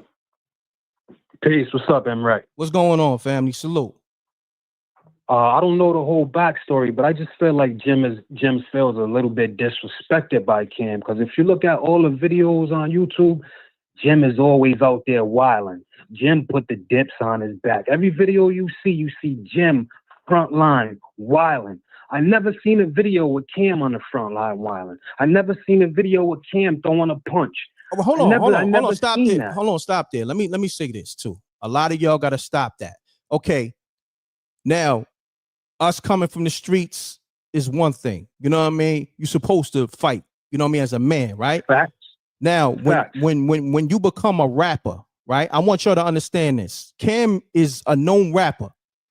Peace. What's up, M.Reck?
What's going on, family? Salute.
I don't know the whole backstory, but I just feel like Jim feels a little bit disrespected by Cam, because if you look at all the videos on YouTube, Jim is always out there wilding. Jim put the dips on his back. Every video you see Jim front line wilding. I never seen a video with Cam on the front line wilding. I never seen a video with Cam throwing a punch.
Oh, hold on, stop there. Hold on, stop there. Let me say this too. A lot of y'all gotta stop that. Okay. Now, us coming from the streets is one thing. You know what I mean? You're supposed to fight, you know what I mean, as a man, right?
Facts.
Now, when you become a rapper, right? I want y'all to understand this. Cam is a known rapper.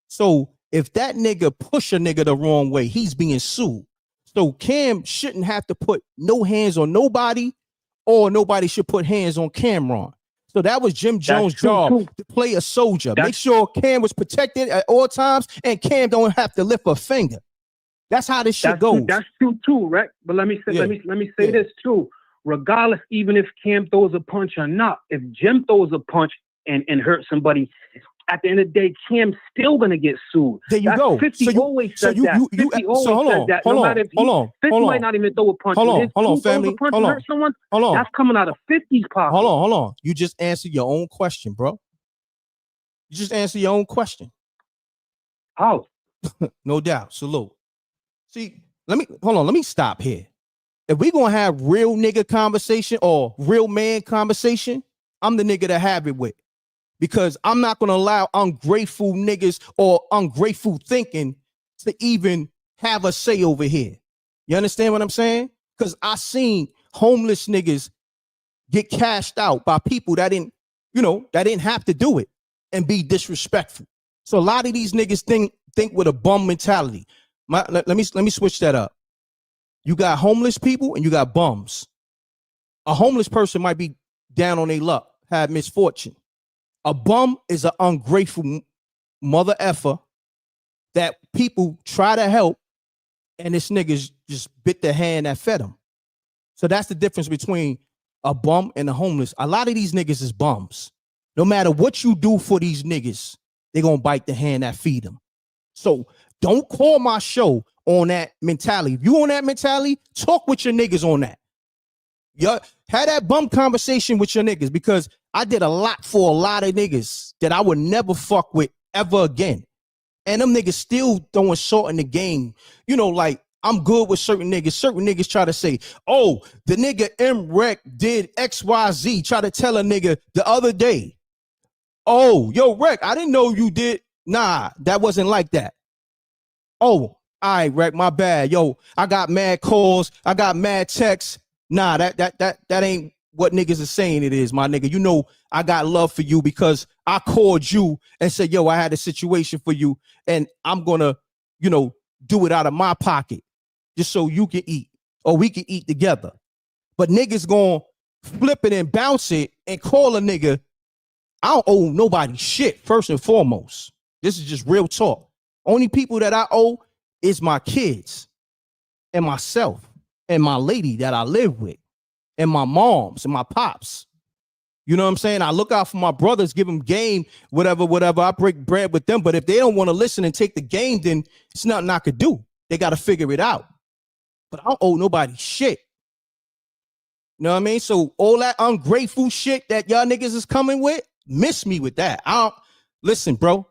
So if that nigga push a nigga the wrong way, he's being sued. So Cam shouldn't have to put no hands on nobody, or nobody should put hands on Cameron. So that was Jim Jones' job, to play a soldier. Make sure Cam was protected at all times, and Cam don't have to lift a finger. That's how this shit goes.
That's true too, Reck. But let me say this too. Regardless, even if Cam throws a punch or not, if Jim throws a punch and hurts somebody, at the end of the day, Cam's still gonna get sued.
There you go.
50 always said that. 50 always said that. No matter if 50 might not even throw a punch.
Hold on, family.
Hurt someone, that's coming out of 50's pocket.
Hold on. You just answered your own question, bro. You just answered your own question.
How?
No doubt. Salute. See, let me stop here. If we gonna have real nigga conversation or real man conversation, I'm the nigga to have it with. Because I'm not going to allow ungrateful niggas or ungrateful thinking to even have a say over here. You understand what I'm saying? Because I seen homeless niggas get cashed out by people that didn't have to do it and be disrespectful. So a lot of these niggas think with a bum mentality. Let me switch that up. You got homeless people and you got bums. A homeless person might be down on their luck, have misfortune. A bum is an ungrateful mother effer that people try to help, and this niggas just bit the hand that fed him. So that's the difference between a bum and a homeless. A lot of these niggas is bums. No matter what you do for these niggas, they're gonna bite the hand that feed them. So don't call my show on that mentality. If you on that mentality, talk with your niggas on that. Have that bum conversation with your niggas, because I did a lot for a lot of niggas that I would never fuck with ever again. And them niggas still throwing salt in the game. You know, like, I'm good with certain niggas. Certain niggas try to say, oh, the nigga M.Reck did XYZ. Try to tell a nigga the other day, oh, yo, Reck, I didn't know you did. Nah, that wasn't like that. Oh, all right, Reck, my bad. Yo, I got mad calls. I got mad texts. Nah, that ain't what niggas are saying it is, my nigga. You know, I got love for you because I called you and said, yo, I had a situation for you, and I'm gonna, do it out of my pocket just so you can eat, or we can eat together. But niggas gonna flip it and bounce it and call a nigga. I don't owe nobody shit, first and foremost. This is just real talk. Only people that I owe is my kids and myself and my lady that I live with, and my moms and my pops. You know what I'm saying? I look out for my brothers, give them game, whatever. I break bread with them. But if they don't want to listen and take the game, then it's nothing I could do. They got to figure it out. But I don't owe nobody shit. You know what I mean? So all that ungrateful shit that y'all niggas is coming with, miss me with that. Listen, bro.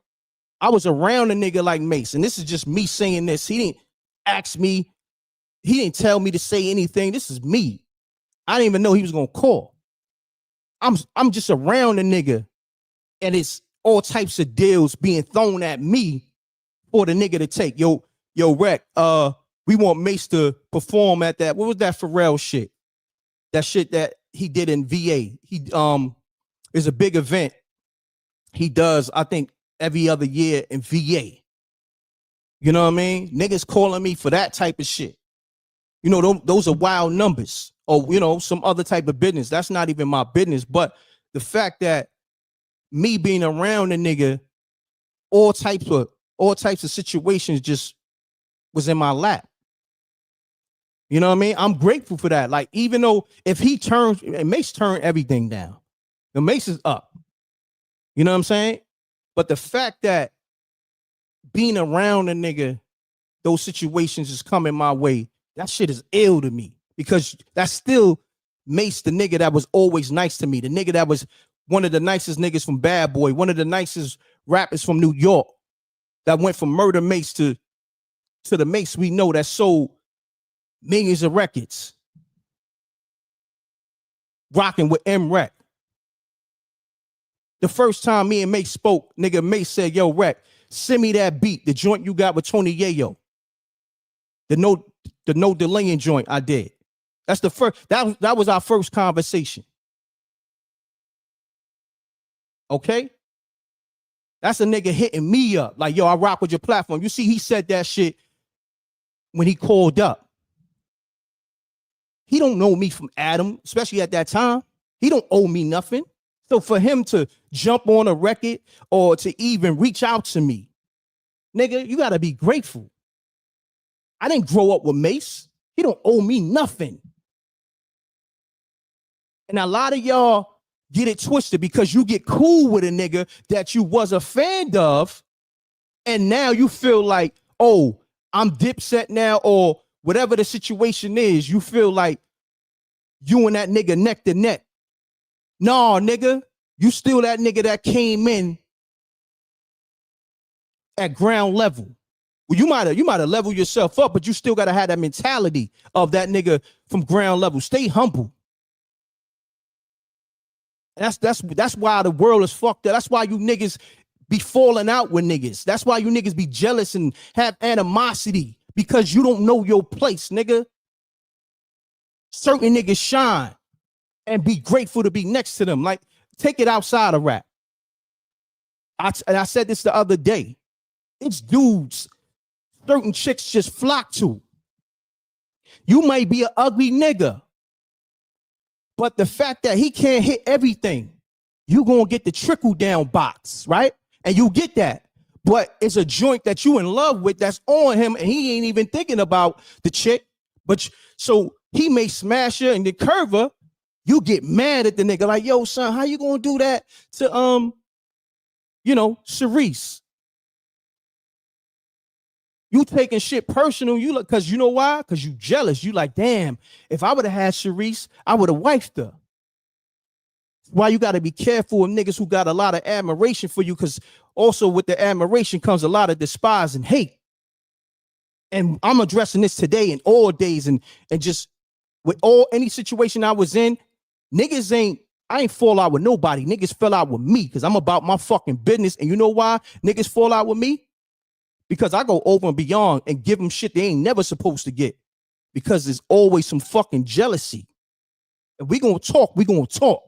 I was around a nigga like Mase, and this is just me saying this. He didn't ask me. He didn't tell me to say anything. This is me. I didn't even know he was gonna call. I'm just around a nigga, and it's all types of deals being thrown at me for the nigga to take. Yo, Reck, we want Mase to perform at that. What was that Pharrell shit? That shit that he did in VA. He is a big event. He does, I think, every other year in VA. You know what I mean? Niggas calling me for that type of shit. You know, those are wild numbers, or, some other type of business. That's not even my business. But the fact that me being around a nigga, all types of situations just was in my lap. You know what I mean? I'm grateful for that. Like, even though if he turns, Mase turned everything down. The Mase is up. You know what I'm saying? But the fact that being around a nigga, those situations is coming my way, that shit is ill to me. Because that's still Mase, the nigga that was always nice to me. The nigga that was one of the nicest niggas from Bad Boy, one of the nicest rappers from New York, that went from Murder Mase to the Mase we know that sold millions of records. Rocking with M.Reck. The first time me and Mase spoke, nigga, Mase said, yo, Reck, send me that beat, the joint you got with Tony Yayo. The no delaying joint I did. That's the first, that was our first conversation. Okay? That's a nigga hitting me up. Like, yo, I rock with your platform. You see, he said that shit when he called up. He don't know me from Adam, especially at that time. He don't owe me nothing. So for him to jump on a record or to even reach out to me, nigga, you gotta be grateful. I didn't grow up with Mase. He don't owe me nothing. And a lot of y'all get it twisted because you get cool with a nigga that you was a fan of, and now you feel like, oh, I'm Dipset now, or whatever the situation is, you feel like you and that nigga neck to neck. Nah, nigga, you still that nigga that came in at ground level. Well, you might have leveled yourself up, but you still gotta have that mentality of that nigga from ground level. Stay humble. That's why the world is fucked up. That's why you niggas be falling out with niggas. That's why you niggas be jealous and have animosity, because you don't know your place, nigga. Certain niggas shine and be grateful to be next to them. Like, take it outside of rap. I said this the other day. It's dudes certain chicks just flock to. You might be an ugly nigga, but the fact that he can't hit everything, you gonna get the trickle down box, right? And you get that. But it's a joint that you in love with that's on him, and he ain't even thinking about the chick. But so he may smash her and the curve her. You get mad at the nigga, like, yo, son, how you gonna do that to Cerise? You taking shit personal. You look, cause you know why? Cause you jealous. You like, damn, if I would have had Cerise, I would have wifed her. Why you gotta be careful of niggas who got a lot of admiration for you, because also with the admiration comes a lot of despise and hate. And I'm addressing this today and all days, and just with any situation I was in, I ain't fall out with nobody. Niggas fell out with me because I'm about my fucking business. And you know why niggas fall out with me? Because I go over and beyond and give them shit they ain't never supposed to get. Because there's always some fucking jealousy. If we gonna talk, we gonna talk.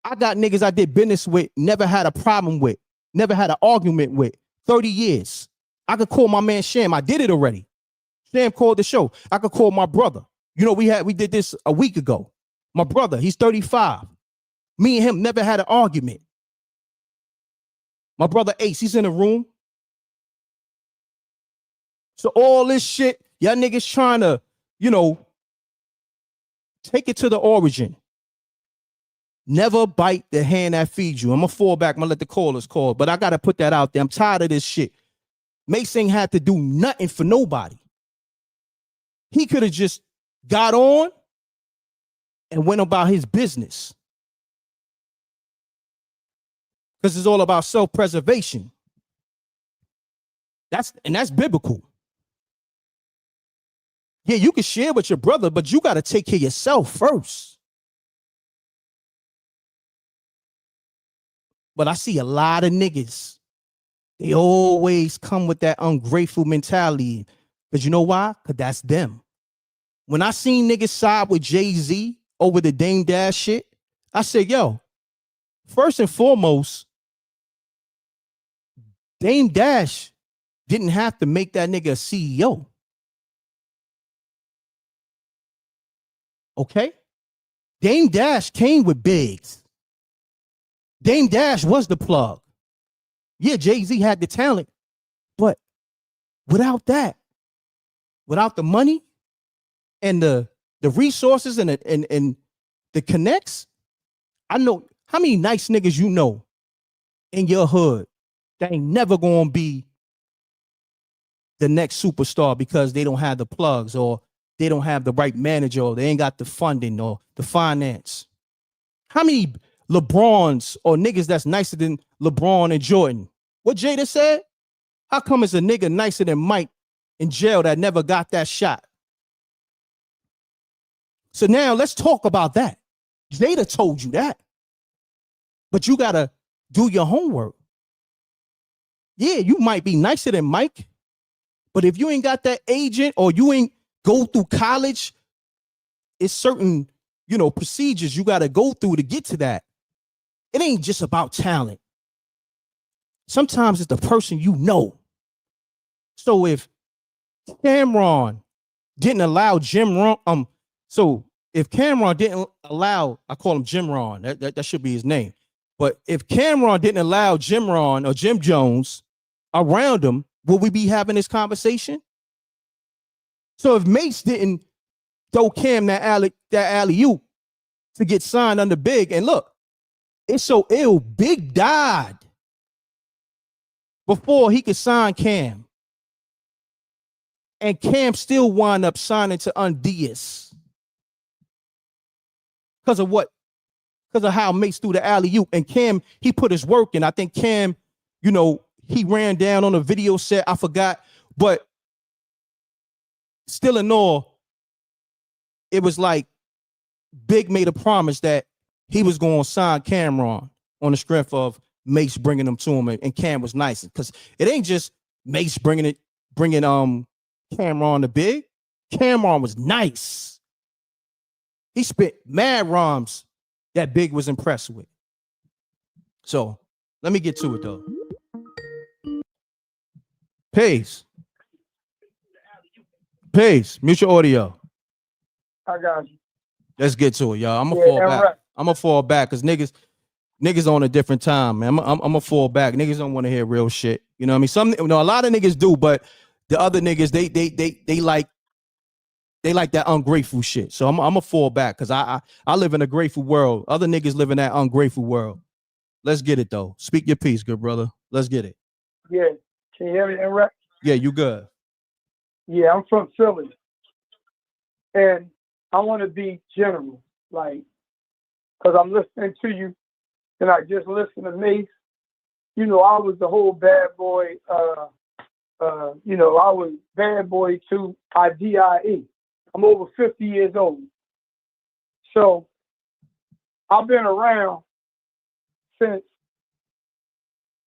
I got niggas I did business with, never had a problem with, never had an argument with, 30 years. I could call my man Sham. I did it already. Sham called the show. I could call my brother. You know, we did this a week ago. My brother, he's 35. Me and him never had an argument. My brother Ace, he's in the room. So all this shit, y'all niggas trying to, take it to the origin. Never bite the hand that feeds you. I'm gonna fall back. I'm gonna let the callers call, but I gotta put that out there. I'm tired of this shit. Mase ain't had to do nothing for nobody. He could have just got on and went about his business. Because it's all about self-preservation. That's biblical. Yeah, you can share with your brother, but you got to take care of yourself first. But I see a lot of niggas. They always come with that ungrateful mentality. Because you know why? Because that's them. When I seen niggas side with Jay-Z over the Dame Dash shit, I said, yo, first and foremost, Dame Dash didn't have to make that nigga a CEO. Okay? Dame Dash came with bigs. Dame Dash was the plug. Yeah, Jay-Z had the talent, but without that, without the money and the resources and the connects, I know how many nice niggas you know in your hood that ain't never gonna be the next superstar because they don't have the plugs or they don't have the right manager or they ain't got the funding or the finance. How many LeBrons or niggas that's nicer than LeBron and Jordan? What Jada said? How come it's a nigga nicer than Mike in jail that never got that shot? So now let's talk about that. Jada told you that. But you gotta do your homework. Yeah, you might be nicer than Mike, but if you ain't got that agent or you ain't go through college, it's certain, procedures you gotta go through to get to that. It ain't just about talent. Sometimes it's the person you know. So if Cameron didn't allow if Cameron didn't allow, I call him Jim Ron, that should be his name. But if Cameron didn't allow Jim Ron or Jim Jones around him, would we be having this conversation? So if Mase didn't throw Cam that alley-oop to get signed under Big, and look, it's so ill, Big died before he could sign Cam. And Cam still wound up signing to Undias. Because of what? Because of how Mase threw the alley-oop. And Cam, he put his work in. I think Cam, he ran down on a video set. I forgot. But still in all, it was like Big made a promise that he was going to sign Cameron on the strength of Mase bringing him to him. And Cam was nice. Because it ain't just Mase bringing Cameron to Big. Cameron was nice. He spit mad rhymes that Big was impressed with. So let me get to it though. Pace, mute your audio.
I got you.
Let's get to it, y'all. I'm gonna fall back because niggas on a different time, man. I'm gonna fall back. Niggas don't want to hear real shit. You know what I mean? A lot of niggas do, but the other niggas, they like that ungrateful shit. So I'm gonna fall back because I live in a grateful world. Other niggas live in that ungrateful world. Let's get it though. Speak your piece, good brother. Let's get it.
Yeah. Can you hear me, M.Reck?
Yeah, you good.
Yeah, I'm from Philly. And I want to be general, because I'm listening to you and I just listened to Mase. I was the whole bad boy, I was bad boy to IDIE. I'm over 50 years old. So I've been around since,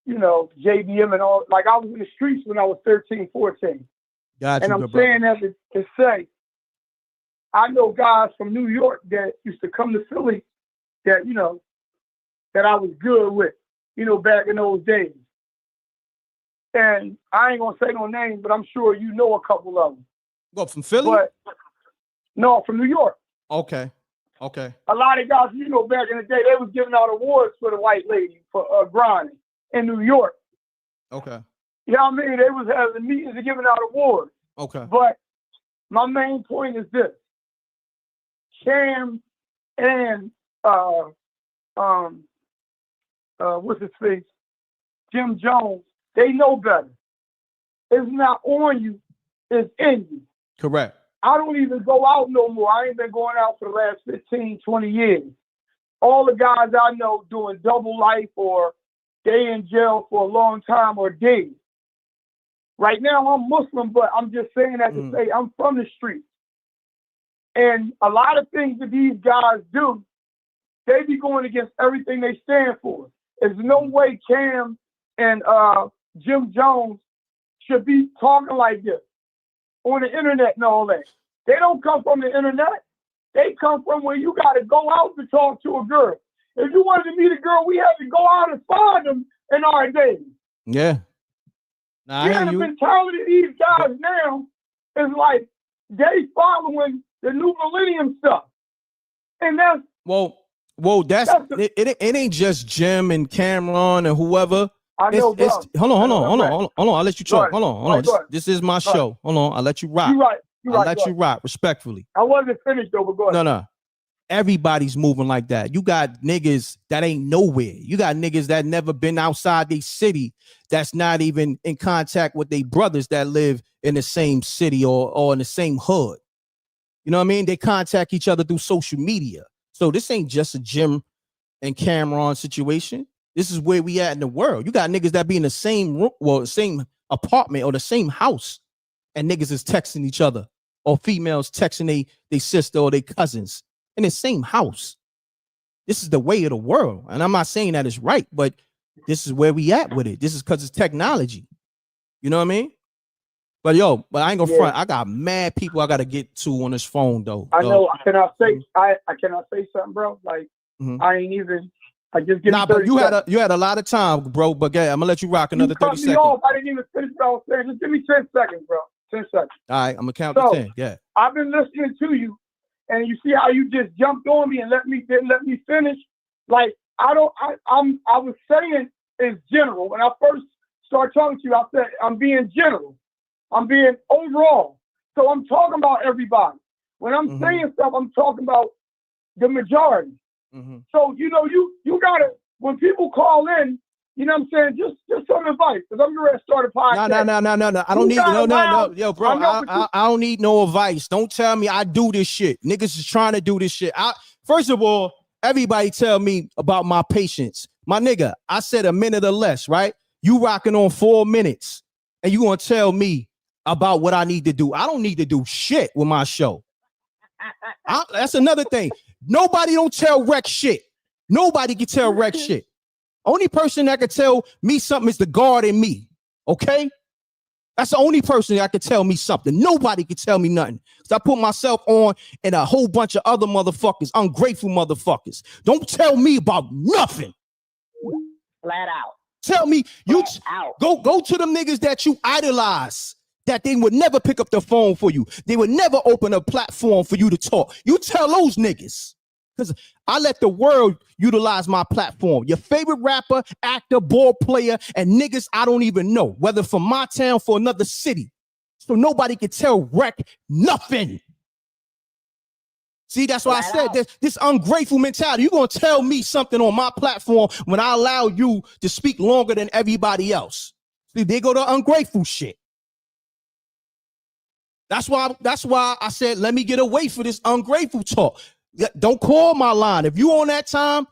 JBM and all. Like I was in the streets when I was 13, 14.
Gotcha,
and I'm saying that to say, I know guys from New York that used to come to Philly that, that I was good with, back in those days. And I ain't going to say no names, but I'm sure you know a couple of them.
Go from Philly?
But no, from New York.
Okay.
A lot of guys, back in the day, they was giving out awards for the white lady for grinding in New York.
Okay.
You know what I mean? They was having meetings and giving out awards.
Okay.
But my main point is this. Cam and what's his face? Jim Jones, they know better. It's not on you, it's in you.
Correct.
I don't even go out no more. I ain't been going out for the last 15, 20 years. All the guys I know doing double life or they in jail for a long time or dead. Right now I'm Muslim, but I'm just saying that to say I'm from the street. And a lot of things that these guys do, they be going against everything they stand for. There's no way Cam and Jim Jones should be talking like this on the internet and all that. They don't come from the internet. They come from where you got to go out to talk to a girl. If you wanted to meet a girl, we had to go out and find them in our days.
Yeah.
And the mentality of these guys now is like they following the new millennium stuff. And that's
Well, it ain't just Jim and Cameron and whoever.
I know, bro.
Hold on. I'll let you talk. Hold on. This is my show. Hold on. I'll let you rock. I'll let you rock respectfully.
I wasn't finished though, but go ahead.
No. Everybody's moving like that. You got niggas that ain't nowhere. You got niggas that never been outside the city, that's not even in contact with their brothers that live in the same city or in the same hood. You know what I mean? They contact each other through social media. So this ain't just a Jim and Cameron situation. This is where we at in the world. You got niggas that be in the same room, well, same apartment or the same house, and niggas is texting each other, or females texting they sister or their cousins in the same house. This is the way of the world. And I'm not saying that it's right, but this is where we at with it. This is because it's technology. You know what I mean? But I ain't gonna front. I got mad people I gotta get to on this phone though.
I know. Cannot say I cannot say something, bro. Like I ain't even. I just give
but you had a lot of time, bro. But I'm gonna let you rock another 30 seconds.
Off. I didn't even finish what I was saying. Just give me 10 seconds, bro. 10 seconds.
All right, I'm gonna count to 10. Yeah.
I've been listening to you, and you see how you just jumped on me and didn't let me finish. Like I was saying is general. When I first started talking to you, I said I'm being general. I'm being overall. So I'm talking about everybody. When I'm saying stuff, I'm talking about the majority. So, you know, you gotta, when people call in, you know what I'm saying, just some advice, because I'm going to start a podcast.
No. I don't need, no. Yo, bro, I don't need no advice. Don't tell me I do this shit. Niggas is trying to do this shit. First of all, everybody tell me about my patience. My nigga, I said a minute or less, right? You rocking on 4 minutes, and you gonna tell me about what I need to do. I don't need to do shit with my show. That's another thing. Nobody don't tell Reck shit. Nobody can tell Reck shit. Only person that can tell me something is the God in me. Okay? That's the only person that can tell me something. Nobody can tell me nothing. So I put myself on and a whole bunch of other motherfuckers, ungrateful motherfuckers. Don't tell me about nothing.
Flat out.
Tell me you go to them niggas that you idolize, that they would never pick up the phone for you. They would never open a platform for you to talk. You tell those niggas. Because I let the world utilize my platform. Your favorite rapper, actor, ball player, and niggas I don't even know, whether from my town, for another city. So nobody can tell Reck nothing. See, that's why I said this ungrateful mentality. You're going to tell me something on my platform when I allow you to speak longer than everybody else. See, they go to ungrateful shit. That's why I said, let me get away for this ungrateful talk. Don't call my line. If you on that time,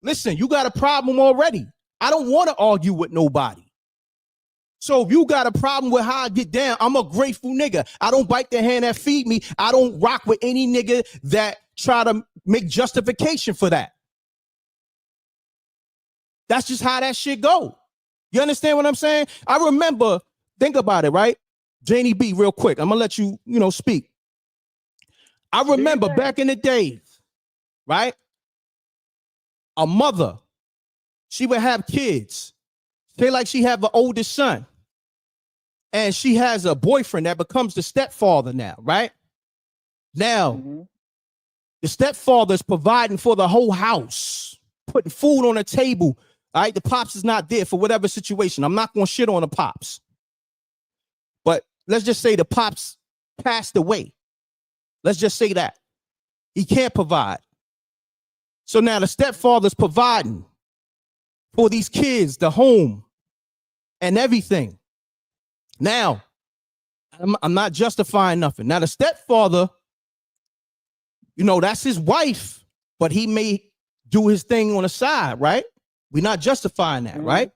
listen, you got a problem already. I don't want to argue with nobody. So if you got a problem with how I get down, I'm a grateful nigga. I don't bite the hand that feed me. I don't rock with any nigga that try to make justification for that. That's just how that shit go. You understand what I'm saying? I remember, think about it, right? Janie B, real quick. I'm gonna let you, speak. I remember back in the days, right? A mother, she would have kids. Say like she have an oldest son, and she has a boyfriend that becomes the stepfather now, right? Now, the stepfather is providing for the whole house, putting food on the table. All right, the pops is not there for whatever situation. I'm not gonna shit on the pops, but let's just say the pops passed away. Let's just say that he can't provide. So now the stepfather's providing for these kids, the home, and everything. Now, I'm not justifying nothing. Now, the stepfather, that's his wife, but he may do his thing on the side, right? We're not justifying that, right?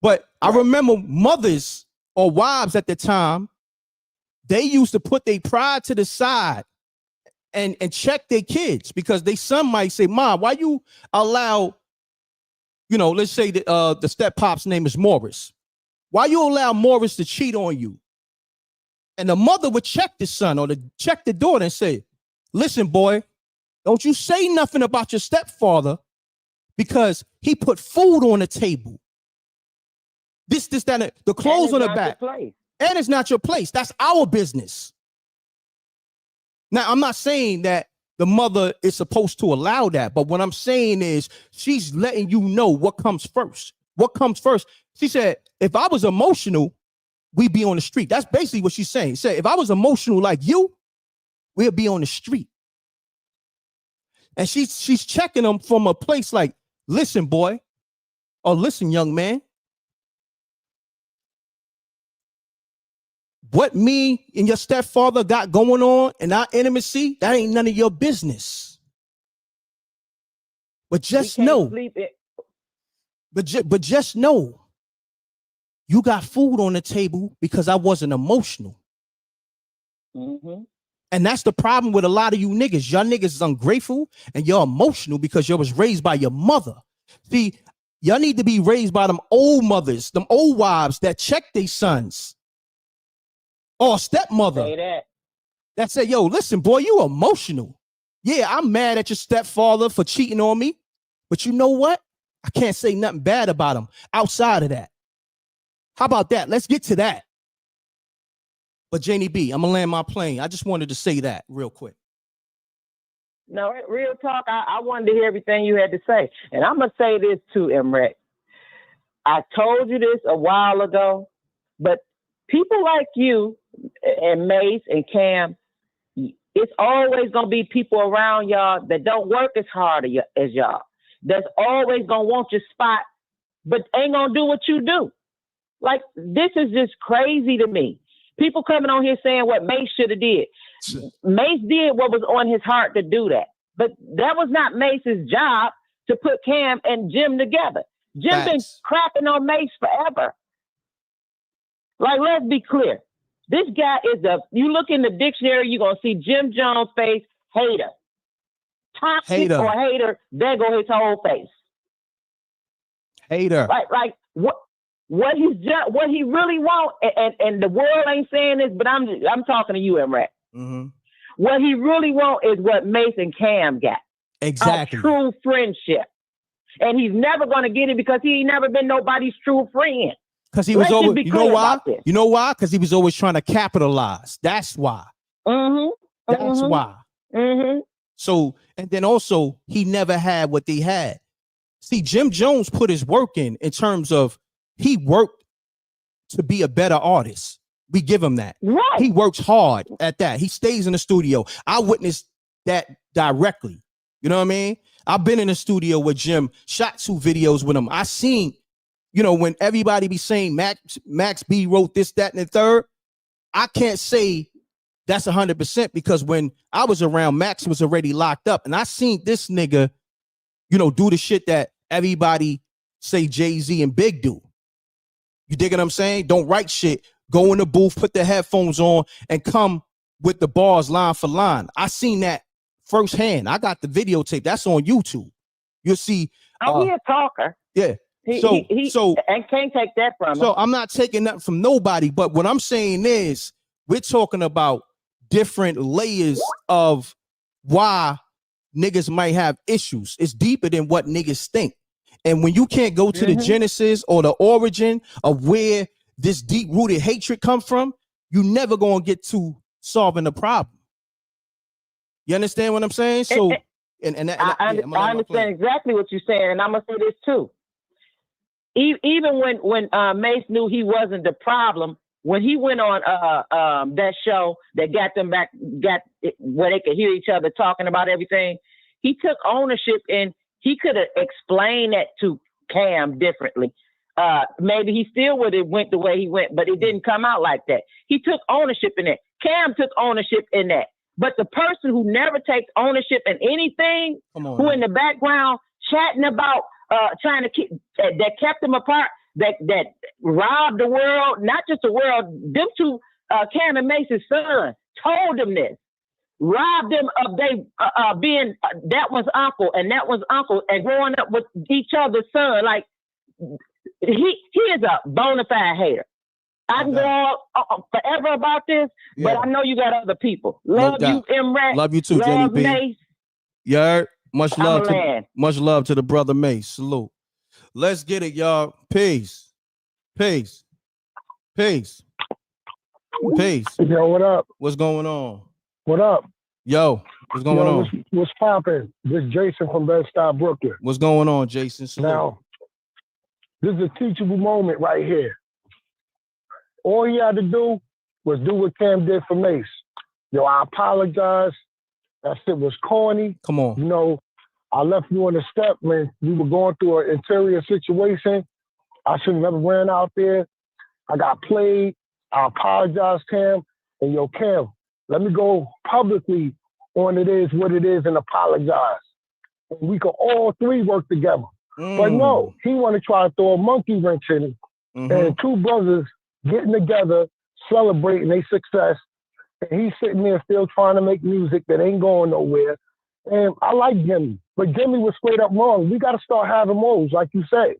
But I remember mothers or wives at the time, they used to put their pride to the side and check their kids, because their son might say, Mom, why you allow, let's say that the step pop's name is Morris. Why you allow Morris to cheat on you? And the mother would check the son or check the daughter and say, listen, boy, don't you say nothing about your stepfather, because he put food on the table. This, that, the clothes on the back. And it's not your place. That's our business. Now, I'm not saying that the mother is supposed to allow that. But what I'm saying is she's letting you know what comes first. What comes first? She said, if I was emotional, we'd be on the street. That's basically what she's saying. She said, if I was emotional like you, we'd be on the street. And she's checking them from a place like, listen, boy, or listen, young man. What me and your stepfather got going on in our intimacy, that ain't none of your business. But just know, but just know, you got food on the table because I wasn't emotional.
Mm-hmm.
And that's the problem with a lot of you niggas. Y'all niggas is ungrateful and you're emotional because you was raised by your mother. See, y'all need to be raised by them old mothers, them old wives that check their sons. Or stepmother that said, yo, listen, boy, you emotional. Yeah, I'm mad at your stepfather for cheating on me. But you know what? I can't say nothing bad about him outside of that. How about that? Let's get to that. But Janie B, I'm going to land my plane. I just wanted to say that real quick.
No, real talk. I wanted to hear everything you had to say. And I'm going to say this too, M.Reck. I told you this a while ago, but people like you and Mase and Cam, it's always going to be people around y'all that don't work as hard as y'all. That's always going to want your spot, but ain't going to do what you do. Like, this is just crazy to me. People coming on here saying what Mase should have did. Mase did what was on his heart to do that. But that was not Mase's job to put Cam and Jim together. Jim been crapping on Mase forever. Like, let's be clear. This guy is you look in the dictionary, you're going to see Jim Jones' face, hater. Toxic or hater, there go his whole face.
Hater.
Like what he really want, and the world ain't saying this, but I'm talking to you, M.Reck.
Mm-hmm.
What he really want is what Mase and Cam got.
Exactly.
A true friendship. And he's never going to get it because he ain't never been nobody's true friend.
Because he was always, you know why? You know why? Because he was always trying to capitalize. That's why.
Mm-hmm.
That's why.
Mm-hmm.
So, and then also, he never had what they had. See, Jim Jones put his work in terms of he worked to be a better artist. We give him that.
Right.
He works hard at that. He stays in the studio. I witnessed that directly. You know what I mean? I've been in the studio with Jim, shot 2 videos with him. I seen, you know, when everybody be saying Max B wrote this, that, and the third, I can't say that's 100% because when I was around, Max was already locked up. And I seen this nigga, you know, do the shit that everybody say Jay-Z and Big do. You dig what I'm saying? Don't write shit. Go in the booth, put the headphones on, and come with the bars line for line. I seen that firsthand. I got the videotape. That's on YouTube. You'll see.
Oh, he a talker.
Yeah.
He and can't take that from him.
So I'm not taking that from nobody, but what I'm saying is we're talking about different layers of why niggas might have issues. It's deeper than what niggas think. And when you can't go to the genesis or the origin of where this deep-rooted hatred come from, you never gonna get to solving the problem. You understand what I'm saying? So
I understand exactly what you're saying, and I'm gonna say this too. Even when Mase knew he wasn't the problem, when he went on that show that got where they could hear each other talking about everything, he took ownership and he could have explained that to Cam differently. Maybe he still would have went the way he went, but it didn't come out like that. He took ownership in that. Cam took ownership in that. But the person who never takes ownership in anything, who in the background chatting about trying to keep that kept them apart, that robbed the world, not just the world, them two, Cam and Mase's son told them this. Robbed them of they being that one's uncle and that one's uncle and growing up with each other's son. Like he is a bona fide hater. I can go on forever about this, but I know you got other people. Love you, M.Reck.
Love you too, Jenny B.
Mase.
Yeah, much love to the brother Mase. Salute. Let's get it, y'all. Peace. Peace. Peace. Peace.
Yo, what up?
What's going on?
What up?
Yo, What's going on?
What's poppin'? This is Jason from Bed-Stuy, Brooklyn.
What's going on, Jason? Salute.
Now, this is a teachable moment right here. All he had to do was do what Cam did for Mase. Yo, I apologize. That shit was corny.
Come on.
You know, I left you on the step when we were going through an interior situation. I should have never ran out there. I got played. I apologize, Cam. And yo, Cam, let me go publicly on it is what it is and apologize. And we could all three work together. But no, he want to try to throw a monkey wrench in it. And two brothers getting together, celebrating their success. And he's sitting there still trying to make music that ain't going nowhere. And I like Jimmy, but Jimmy was straight up wrong. We got to start having morals, like you said.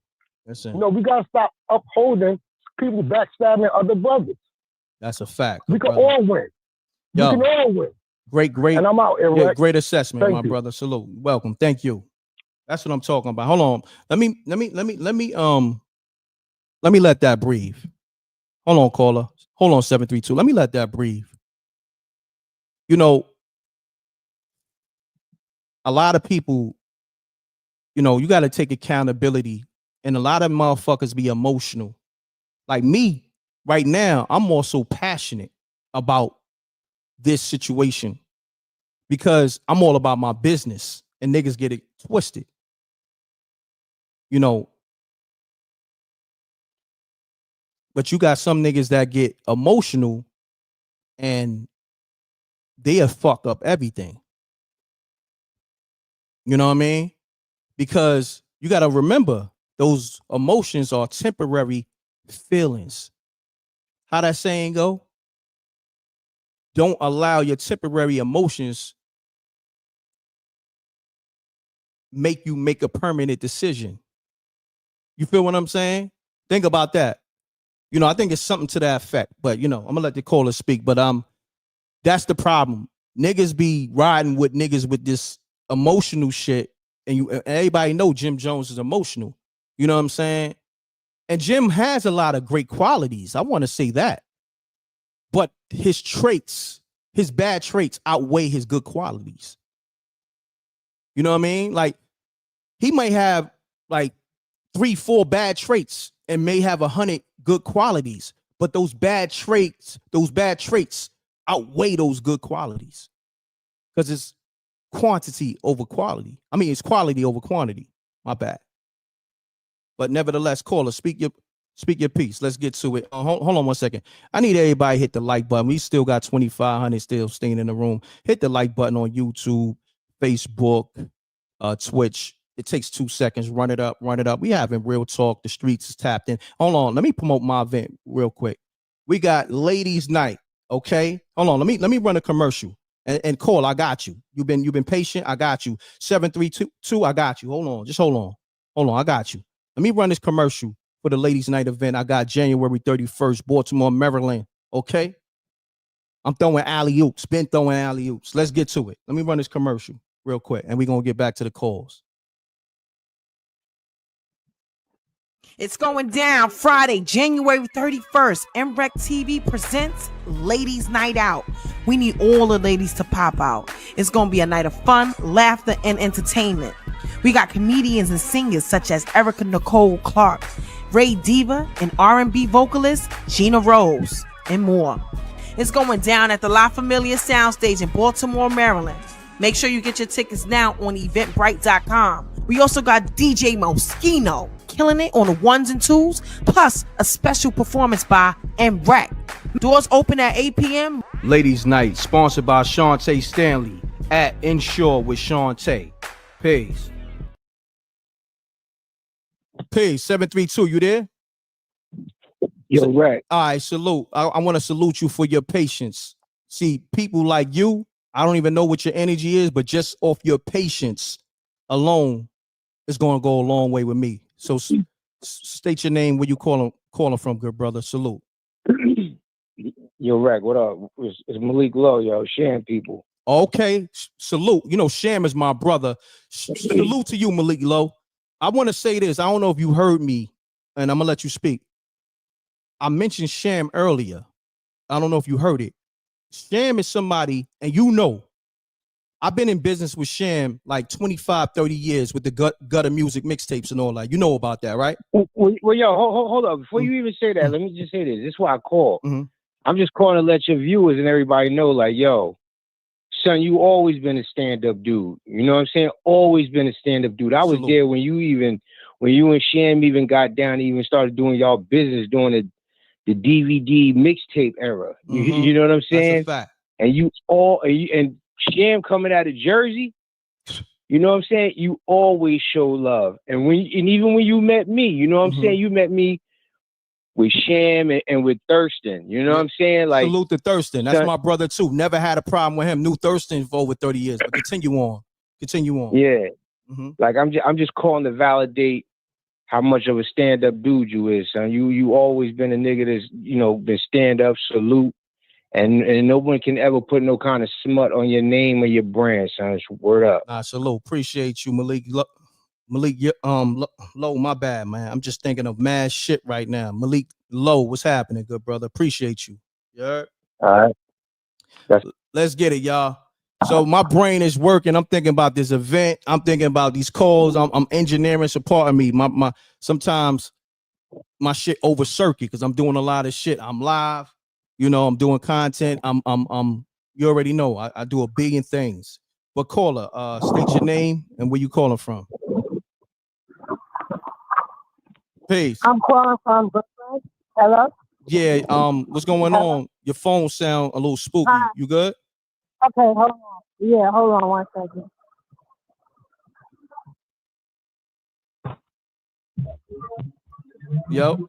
Listen.
You know, we got to stop upholding people backstabbing other brothers.
That's a fact.
We can all win.
Yo,
we can all win.
Great.
And I'm out, M.Reck.
Yeah, great assessment,
Thank
my
you.
brother. Salute. Welcome. Thank you. That's what I'm talking about. Hold on. Let me let that breathe. Hold on, caller. Hold on, 732. Let me let that breathe. You know, a lot of people, you know, you got to take accountability, and a lot of motherfuckers be emotional. Like me, right now, I'm also passionate about this situation because I'm all about my business, and niggas get it twisted. You know, but you got some niggas that get emotional and they'll fuck up everything. You know what I mean? Because you got to remember, those emotions are temporary feelings. How that saying go? Don't allow your temporary emotions make you make a permanent decision. You feel what I'm saying? Think about that. You know, I think it's something to that effect, but you know, I'm gonna let the caller speak. But that's the problem. Niggas be riding with niggas with this emotional shit, and everybody know Jim Jones is emotional. You know what I'm saying? And Jim has a lot of great qualities. I want to say that. But his traits, his bad traits outweigh his good qualities. You know what I mean? Like, he might have like 3-4 bad traits and may have 100 good qualities, but those bad traits outweigh those good qualities, because it's quantity over quality. I mean, it's quality over quantity. My bad. But nevertheless, caller, speak your piece. Let's get to it. Hold on 1 second. I need everybody to hit the like button. We still got 2,500 still staying in the room. Hit the like button on YouTube, Facebook, Twitch. It takes 2 seconds. Run it up. We having real talk. The streets is tapped in. Hold on. Let me promote my event real quick. We got Ladies Night. Okay. Hold on. Let me run a commercial. And call. I got you. You've been patient. I got you. 732. I got you. Hold on. Just hold on. I got you. Let me run this commercial for the Ladies Night event. I got January 31st, Baltimore, Maryland. Okay. I'm throwing alley-oops. Been throwing alley-oops. Let's get to it. Let me run this commercial real quick, and we're gonna get back to the calls.
It's going down Friday, January 31st. M.Reck TV presents Ladies Night Out. We need all the ladies to pop out. It's going to be a night of fun, laughter, and entertainment. We got comedians and singers such as Erica Nicole Clark, Ray Diva, and R&B vocalist Gina Rose, and more. It's going down at the La Familia Soundstage in Baltimore, Maryland. Make sure you get your tickets now on eventbrite.com. We also got DJ Moschino killing it on the 1s and 2s, plus a special performance by M.Reck. Doors open at 8 p.m.
Ladies Night, sponsored by Shantae Stanley at Inshore with Shantae. Peace. 732, you there?
You're right.
All right, salute. I want to salute you for your patience. See, people like you, I don't even know what your energy is, but just off your patience alone, it's going to go a long way with me. So state your name, where you calling from, good brother. Salute.
Yo, Reck, what up? It's Malik Lowe, yo, Sham people.
Okay, salute. You know, Sham is my brother. Salute to you, Malik Lowe. I want to say this. I don't know if you heard me, and I'm going to let you speak. I mentioned Sham earlier. I don't know if you heard it. Sham is somebody, and you know, I've been in business with Sham like 25, 30 years with the gutter music mixtapes and all that. You know about that, right?
Well, yo, hold up. Before you even say that, let me just say this. This is why I call. I'm just calling to let your viewers and everybody know, like, yo, son, you always been a stand-up dude. You know what I'm saying? Always been a stand-up dude. I was there when you and Sham even got down and even started doing y'all business during the DVD mixtape era. You know what I'm saying?
That's a fact.
And Sham coming out of Jersey, you know what I'm saying? You always show love. And even when you met me, you know what I'm saying? You met me with Sham and with Thurston. You know what I'm saying? Like,
salute to Thurston. That's my brother too. Never had a problem with him. Knew Thurston for over 30 years. But continue on.
Yeah. Like I'm just calling to validate how much of a stand-up dude you is, son. You always been a nigga that's, you know, been stand-up, salute. And no one can ever put no kind of smut on your name or your brand, son. It's word up.
Nah, salute. Appreciate you, Malik. Malik, Low, my bad, man. I'm just thinking of mad shit right now. Malik Low, what's happening, good brother? Appreciate you. Yeah.
All right.
Let's get it, y'all. So my brain is working. I'm thinking about this event. I'm thinking about these calls. I'm engineering. So pardon me. My sometimes my shit over circuit because I'm doing a lot of shit. I'm live. You know, I'm doing content. I'm you already know I do a billion things. But caller, state your name and where you calling from. Peace.
I'm calling from Brooklyn. Hello?
Yeah, what's going on? Your phone sound a little spooky.
Hi.
You good?
Okay, hold on. Yeah, hold on 1 second.
Yo.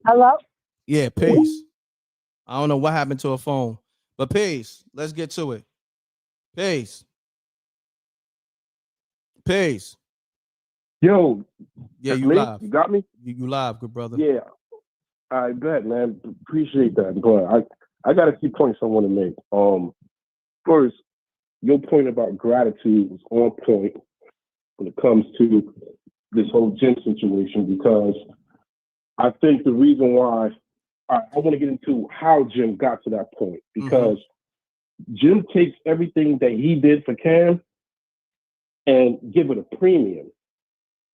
Hello?
Yeah, peace. I don't know what happened to her phone, but peace. Let's get to it. Peace. Peace.
Yo.
Yeah, you
me?
live.
You got me?
You live, good brother.
Yeah. I bet, man. Appreciate that. But I got a few points I want to make. First, your point about gratitude was on point when it comes to this whole gym situation, because I think the reason why I want to get into how Jim got to that point, because Jim takes everything that he did for Cam and give it a premium,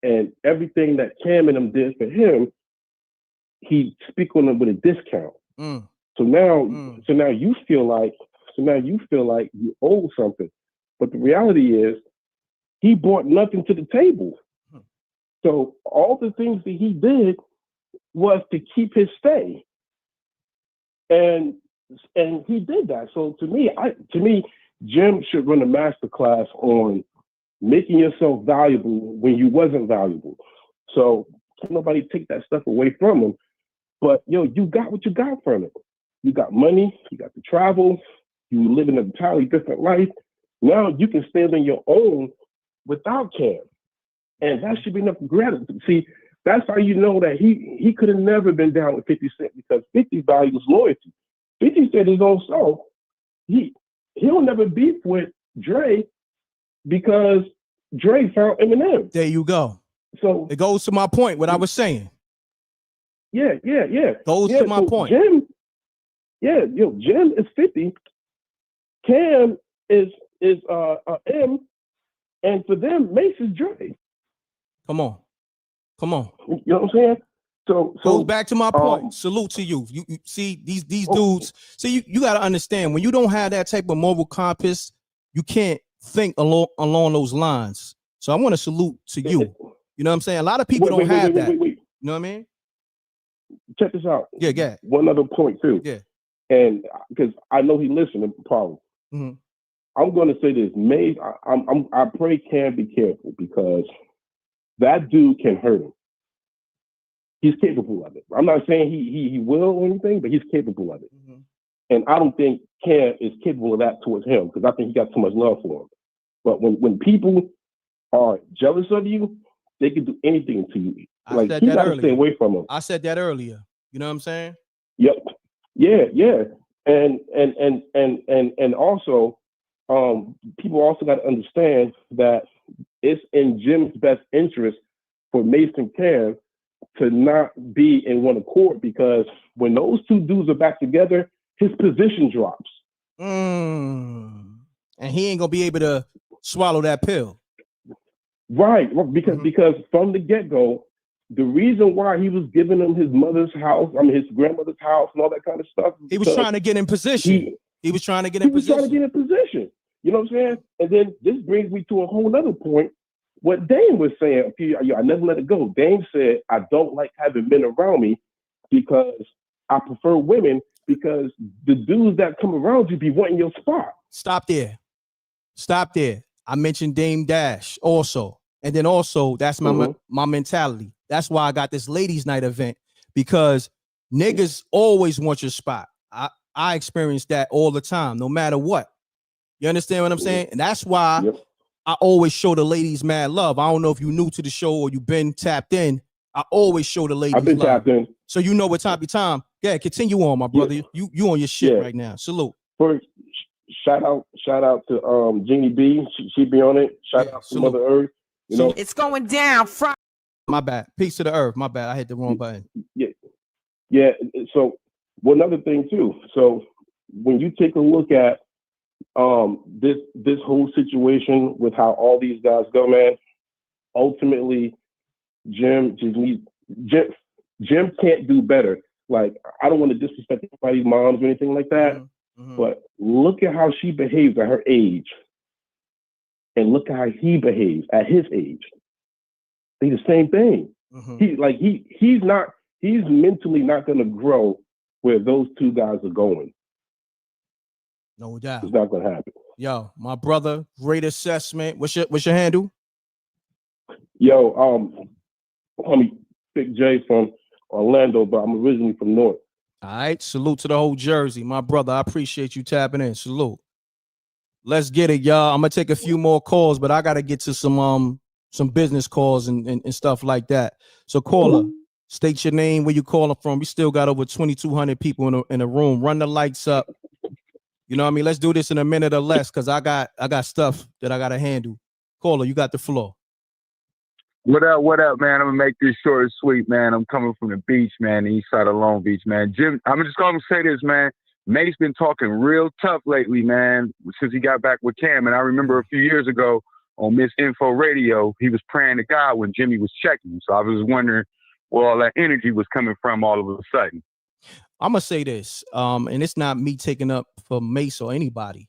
and everything that Cam and him did for him, he speak on it with a discount. So now you feel like you owe something, but the reality is he brought nothing to the table. So all the things that he did was to keep his stay, and he did that. So to me, Jim should run a master class on making yourself valuable when you wasn't valuable. So can't nobody take that stuff away from him. But yo, you got what you got from it. You got money, you got to travel, you live in an entirely different life. Now you can stand on your own without Cam. And that should be enough gratitude. See, that's how you know that he could have never been down with 50 Cent, because 50 values loyalty. 50 Cent his own self. He'll never beef with Dre because Dre found Eminem.
There you go.
So
it goes to my point, what I was saying.
Yeah.
Goes to my point.
Jim is 50. Cam is M, and for them, Mase is Dre.
Come on.
You know what I'm saying? So
goes back to my point. Salute to you. You see these dudes. See, you got to understand, when you don't have that type of moral compass, you can't think along those lines. So I want to salute to you. You know what I'm saying? A lot of people don't have that. You know what I mean?
Check this out.
Yeah.
One other point too.
Yeah.
And because I know he listened, probably. I'm going to say this. Mase, I pray Cam be careful, because that dude can hurt him. He's capable of it. I'm not saying he will or anything, but he's capable of it. And I don't think Cam is capable of that towards him, because I think he got too much love for him. But when people are jealous of you, they can do anything to you. Like, he got to stay away from him.
I said that earlier. You know what I'm saying?
Yep. Yeah. And also, people also got to understand that it's in Jim's best interest for Mase and Cam to not be in one accord, because when those two dudes are back together, his position drops.
And he ain't gonna be able to swallow that pill.
Right. Well, because from the get-go, the reason why he was giving him his mother's house, his grandmother's house and all that kind of stuff.
He was trying to get in position. He was trying to get in position.
You know what I'm saying? And then this brings me to a whole other point. What Dame was saying, I never let it go. Dame said, I don't like having men around me because I prefer women because the dudes that come around you be wanting your spot.
Stop there. I mentioned Dame Dash also. And then also, that's my mentality. That's why I got this ladies' night event, because niggas always want your spot. I experience that all the time, no matter what. You understand what I'm saying? And that's why I always show the ladies mad love. I don't know if you're new to the show or you've been tapped in. I always show the ladies
I've been
love.
tapped in.
So you know what time to time. Yeah, continue on, my brother. You on your shit right now. Salute.
First, shout out to Jeannie B. She be on it. Shout out to Mother Earth. You know,
it's going down Friday.
My bad. Peace to the earth. My bad. I hit the wrong button.
Yeah. So one other thing too. So when you take a look at this whole situation with how all these guys go, man, ultimately Jim can't do better. Like, I don't want to disrespect anybody's moms or anything like that, but look at how she behaves at her age, and look at how he behaves at his age. They the same thing. He's mentally not going to grow where those two guys are going.
No doubt.
It's not going to happen.
Yo, my brother, great assessment. What's your handle?
Yo, call me Big J from Orlando, but I'm originally from North.
All right, salute to the whole Jersey, my brother. I appreciate you tapping in. Salute. Let's get it, y'all. I'm gonna take a few more calls, but I gotta get to some business calls and stuff like that. So caller, state your name, where you calling from. We still got over 2,200 people in the room. Run the lights up. You know what I mean? Let's do this in a minute or less, because I got stuff that I gotta handle. Caller, you got the floor.
What up, man? I'm gonna make this short and sweet, man. I'm coming from the beach, man, the east side of Long Beach, man. Jim, I'm just gonna say this, man. Mase been talking real tough lately, man, since he got back with Cam. And I remember a few years ago on Miss Info Radio, he was praying to God when Jimmy was checking. So I was wondering where all that energy was coming from all of a sudden.
I'm gonna say this, and it's not me taking up for Mase or anybody.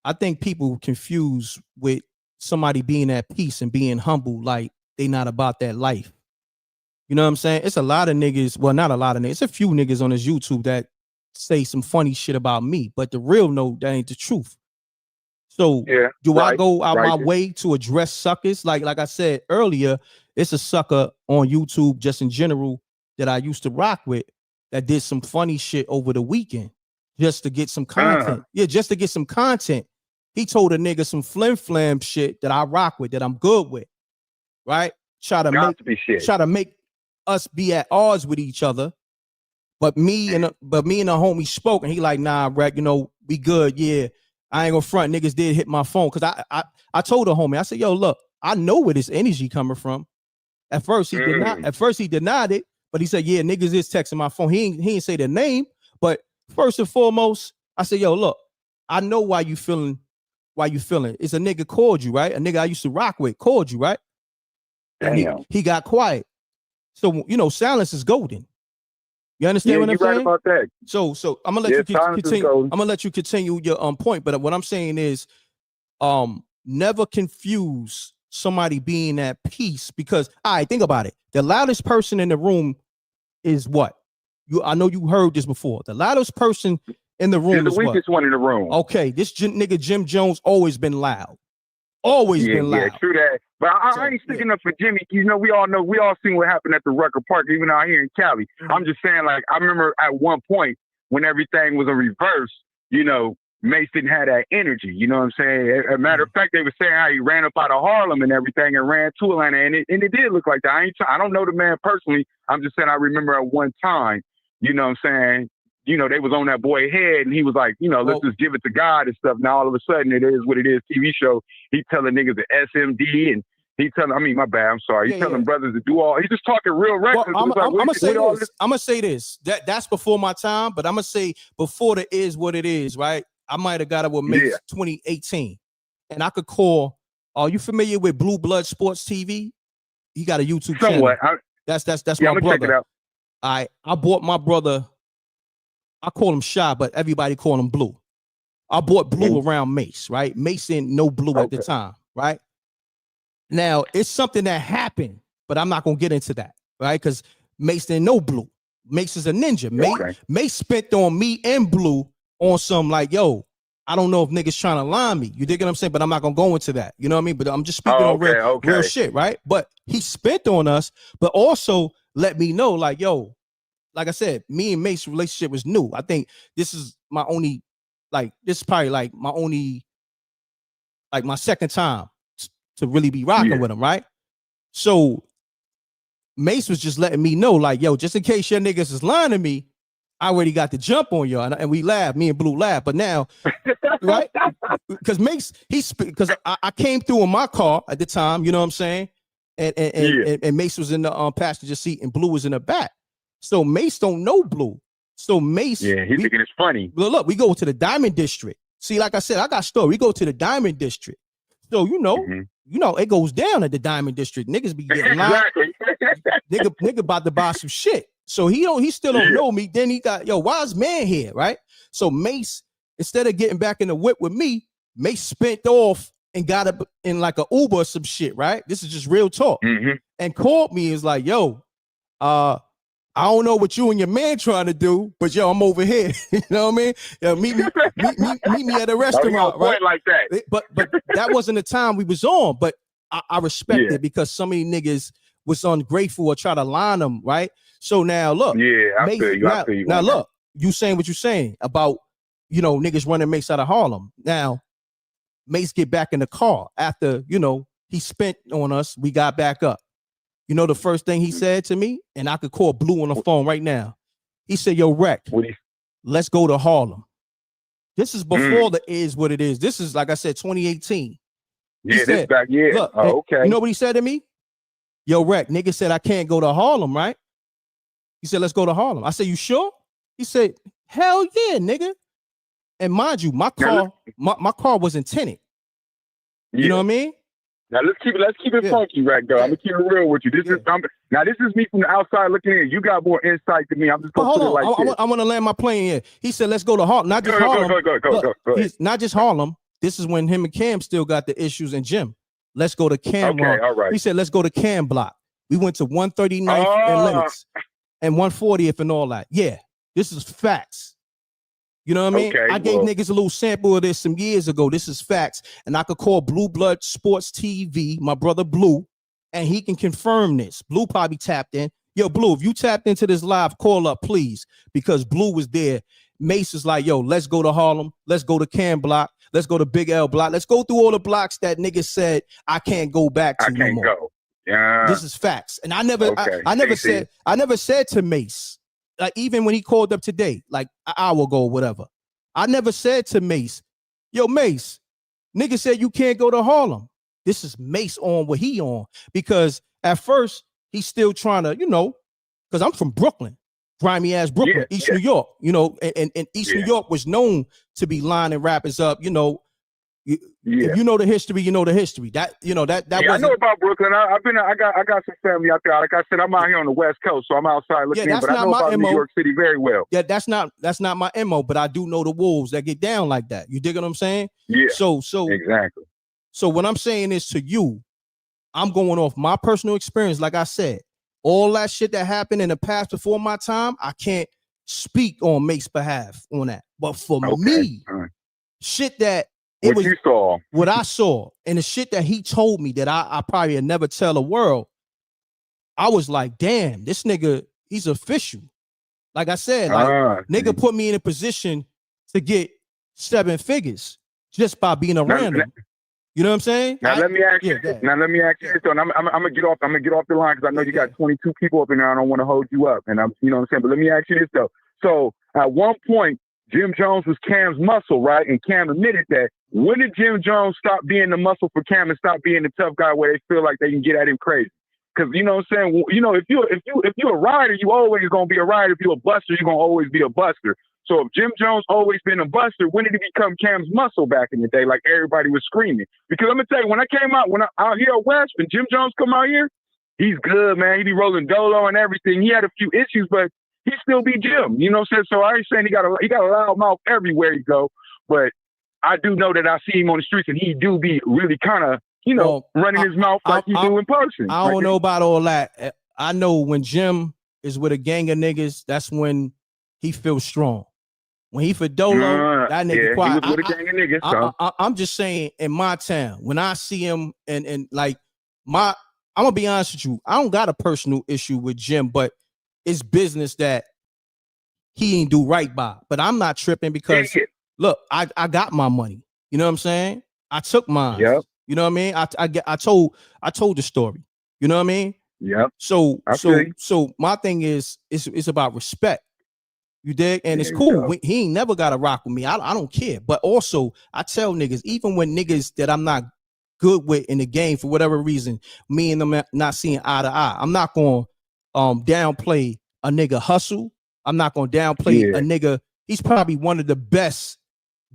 I think people confuse with somebody being at peace and being humble, like they not about that life. You know what I'm saying? It's a lot of niggas, well, not a lot of niggas, it's a few niggas on this YouTube that say some funny shit about me, but the real no, that ain't the truth. So I go out my way to address suckers? Like I said earlier, it's a sucker on YouTube just in general that I used to rock with that did some funny shit over the weekend just to get some content. Just to get some content. He told a nigga some flim shit that I rock with, that I'm good with, right? Try to make us be at odds with each other. But me and the homie spoke, and he like, nah, Reck, you know, we good. Yeah, I ain't gonna front. Niggas did hit my phone, because I told the homie, I said, yo, look, I know where this energy coming from. At first he denied it, but he said, yeah, niggas is texting my phone. He ain't say the name, but first and foremost, I said, yo, look, I know why you feeling. It's a nigga called you, right? A nigga I used to rock with called you, right? And he got quiet. So, you know, silence is golden. You understand what I'm saying?
Right about that.
So I'm gonna let you continue. I'm gonna let you continue your point. But what I'm saying is, never confuse somebody being at peace, because think about it. The loudest person in the room is what? I know you heard this before. The loudest person in the room
is the weakest one in the room.
Okay, this nigga Jim Jones always been loud. Been loud.
Yeah, true that. But I ain't sticking up for Jimmy. You know, we all seen what happened at the Rucker Park, even out here in Cali. I'm just saying, like, I remember at one point when everything was in reverse, you know, Mase didn't have that energy. You know what I'm saying? As a matter of fact, they were saying how he ran up out of Harlem and everything and ran to Atlanta, and it did look like that. I don't know the man personally. I'm just saying I remember at one time, you know what I'm saying, you know, they was on that boy head, and he was like, you know, let's just give it to God and stuff. Now all of a sudden it is what it is. TV show. He telling niggas the SMD, and he telling, my bad, I'm sorry. He telling brothers to do all. He's just talking real reckless.
I'm gonna say this. That's before my time, but I'm gonna say before the is what it is, right? I might have got it with Mase 2018. And I could call, are you familiar with Blue Blood Sports TV? He got a YouTube
Somewhat.
channel. That's
Yeah,
my
I'm gonna
brother.
check it out.
I bought my brother, I call him Shy, but everybody call him Blue. I bought Blue around Mase, right? Mase didn't know Blue at the time, right? Now, it's something that happened, but I'm not going to get into that, right? Because Mase didn't know Blue. Mase is a ninja. Mase spent on me and Blue on some like, yo, I don't know if niggas trying to line me. You dig what I'm saying? But I'm not going to go into that. You know what I mean? But I'm just speaking on real shit, right? But he spent on us, but also let me know like, yo, like I said, me and Mase relationship was new. I think this is my only, like, this is probably like my only, like my second time to really be rocking with him, right? So Mase was just letting me know, like, yo, just in case your niggas is lying to me, I already got the jump on y'all. And we laughed, me and Blue laughed. But now, right? Because Mase, because I came through in my car at the time, you know what I'm saying? And Mase was in the passenger seat and Blue was in the back. So Mase don't know Blue. So Mase,
he thinking it's funny.
Look, we go to the Diamond District. See, like I said, I got story. We go to the Diamond District. So you know, it goes down at the Diamond District. Niggas be getting lined. nigga about to buy some shit. So he still don't know me. Then he got, yo, why is man here, right? So Mase, instead of getting back in the whip with me, Mase spent off and got up in like a Uber or some shit, right? This is just real talk. And called me and was like, yo, I don't know what you and your man trying to do, but yo, I'm over here. You know what I mean? Yo, meet me at a restaurant, right?
Like that.
But that wasn't the time we was on. But I respect it because so many niggas was ungrateful or try to line them, right? So now look,
I feel you.
Now look, you saying what you saying about, you know, niggas running Mase out of Harlem. Now Mase get back in the car after, you know, he spent on us. We got back up. You know the first thing he said to me, and I could call Blue on the phone right now. He said, yo, Reck, let's go to Harlem. This is before the Is What It Is. This is, like I said, 2018. He said,
this back,
look,
okay.
You know what he said to me? Yo, Reck, nigga said I can't go to Harlem, right? He said, let's go to Harlem. I said, you sure? He said, hell yeah, nigga. And mind you, my car wasn't tinted. You know what I mean?
Now let's keep it funky, right, though. I'm gonna keep it real with you. This is me from the outside looking in. You got more insight than me. I'm just gonna put it like this.
I want to land my plane here. He said, "Let's go to Harlem." Not just Harlem.
Go ahead.
Not just Harlem. This is when him and Cam still got the issues in Jim. Let's go to Cam.
Okay, all right.
He said, "Let's go to Cam Block." We went to 139th and Lennox and 140th and all that. Yeah, this is facts. You know what I mean?
Okay,
I gave niggas a little sample of this some years ago. This is facts. And I could call Blue Blood Sports TV, my brother Blue, and he can confirm this. Blue probably tapped in. Yo, Blue, if you tapped into this live, call up, please, because Blue was there. Mase is like, yo, let's go to Harlem. Let's go to Cam Block. Let's go to Big L Block. Let's go through all the blocks that niggas said I can't go back to no more.
Go. Yeah.
This is facts. And I never said to Mase, like even when he called up today, like an hour ago or whatever, I never said to Mase, yo, Mase, nigga said you can't go to Harlem. This is Mase on what he on. Because at first, he's still trying to, you know, because I'm from Brooklyn, grimy ass Brooklyn, East New York, you know, and East New York was known to be lining rappers up, you know. If you know the history, you know the history. That you know that
I know about Brooklyn. I got some family out there. Like I said, I'm out here on the West Coast, so I'm outside looking in. But I know about New York City very well.
Yeah, that's not my MO, but I do know the wolves that get down like that. You dig what I'm saying?
Yeah.
So
exactly.
So what I'm saying is to you, I'm going off my personal experience. Like I said, all that shit that happened in the past before my time, I can't speak on Mase's behalf on that. But for me, shit that what I saw, and the shit that he told me that I probably would never tell the world, I was like, damn, this nigga, he's official. Like I said, nigga put me in a position to get 7 figures just by being around him. You know what I'm saying?
Now let me ask you this. And I'm gonna get off the line because I know you got 22 people up in there. I don't want to hold you up, and you know what I'm saying. But let me ask you this though. So at one point, Jim Jones was Cam's muscle, right? And Cam admitted that. When did Jim Jones stop being the muscle for Cam and stop being the tough guy where they feel like they can get at him crazy? Because you know what I'm saying. You know, if you're a rider, you always gonna be a rider. If you're a buster, you're gonna always be a buster. So if Jim Jones always been a buster, when did he become Cam's muscle back in the day? Like everybody was screaming. Because I'm gonna tell you, when I came out, out here at West, when Jim Jones come out here, he's good, man. He be rolling dolo and everything. He had a few issues, but he still be Jim. You know what I'm saying? So I ain't saying he got a loud mouth everywhere he go, but I do know that I see him on the streets and he do be really kind of, running his mouth like he do in person.
I don't know about all that. I know when Jim is with a gang of niggas, that's when he feels strong. When he for Dolo, that nigga quiet.
He was with a gang of niggas.
I'm just saying, in my town, when I see him and like I'm gonna be honest with you, I don't got a personal issue with Jim, but it's business that he ain't do right by. But I'm not tripping because look, I got my money. You know what I'm saying? I took mine.
Yep.
You know what I mean? I told the story. You know what I mean?
Yep.
So my thing is it's about respect. You dig? And it's cool. He ain't never got to rock with me. I don't care. But also, I tell niggas, even when niggas that I'm not good with in the game for whatever reason, me and them not seeing eye to eye, I'm not going to downplay a nigga hustle. I'm not going to downplay a nigga. He's probably one of the best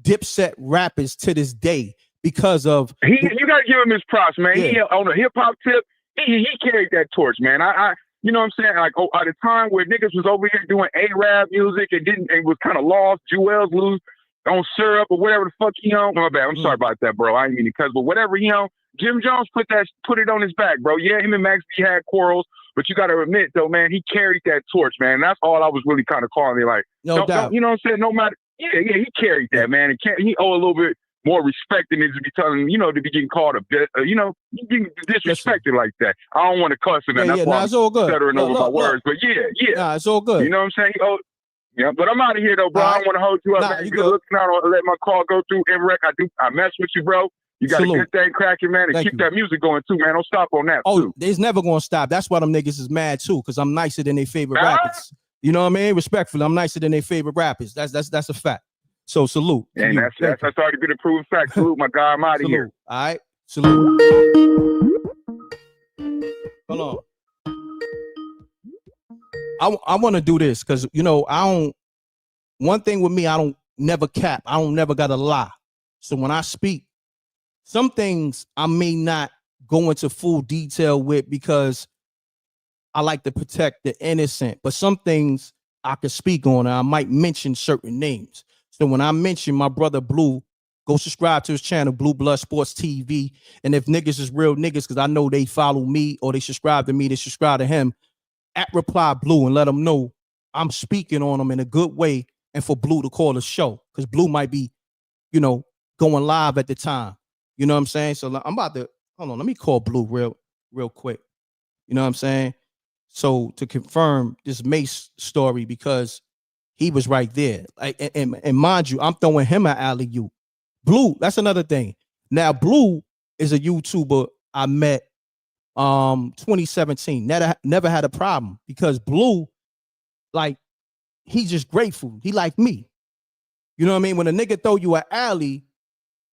Dipset rappers to this day because of
you got to give him his props, man. He on a hip hop tip. He carried that torch, man. I you know what I'm saying? Like at a time where niggas was over here doing A-rap music and was kind of lost, Jewels lose on syrup or whatever the fuck he on. My bad. I'm sorry about that, bro. I ain't mean to cuss, but whatever he on, Jim Jones put it on his back, bro. Yeah, him and Max B had quarrels, but you got to admit though, man, he carried that torch, man. And that's all I was really kind of calling it. Like,
no doubt.
You know what I'm saying? No matter, he carried that, man. And he owe a little bit more respect than it to be telling, to be getting called a bit, getting disrespected like that. I don't want to cuss in that. That's why
it's all good.
Stuttering over my words. But
nah, it's all good.
You know what I'm saying? Yeah, but I'm out of here though, bro. I don't want to hold you up. Man. You good looking out on let my call go through M.Reck. I mess with you, bro. You got a good thing cracking, man, and keep that music going too, man. Don't stop on that. Too.
It's never gonna stop. That's why them niggas is mad too, because I'm nicer than their favorite rappers. You know what I mean? Respectfully, I'm nicer than their favorite rappers. That's a fact. So salute.
And that's already been a proven fact. Salute, my guy. I'm out of here.
All right. Salute. Hold on. I want to do this because one thing with me, I don't never cap. I don't never gotta lie. So when I speak, some things I may not go into full detail with because I like to protect the innocent, but some things I could speak on and I might mention certain names. So when I mention my brother Blue, go subscribe to his channel, Blue Blood Sports TV. And if niggas is real niggas, because I know they follow me or they subscribe to me, they subscribe to him, at Reply Blue and let them know I'm speaking on them in a good way and for Blue to call the show. Because Blue might be, going live at the time. You know what I'm saying? So I'm about to, hold on, let me call Blue real quick. You know what I'm saying? So to confirm this Mase story, because he was right there. And mind you, I'm throwing him an alley-oop. Blue, that's another thing. Now, Blue is a YouTuber I met 2017. Never had a problem because Blue, like, he's just grateful. He like me. You know what I mean? When a nigga throw you an alley,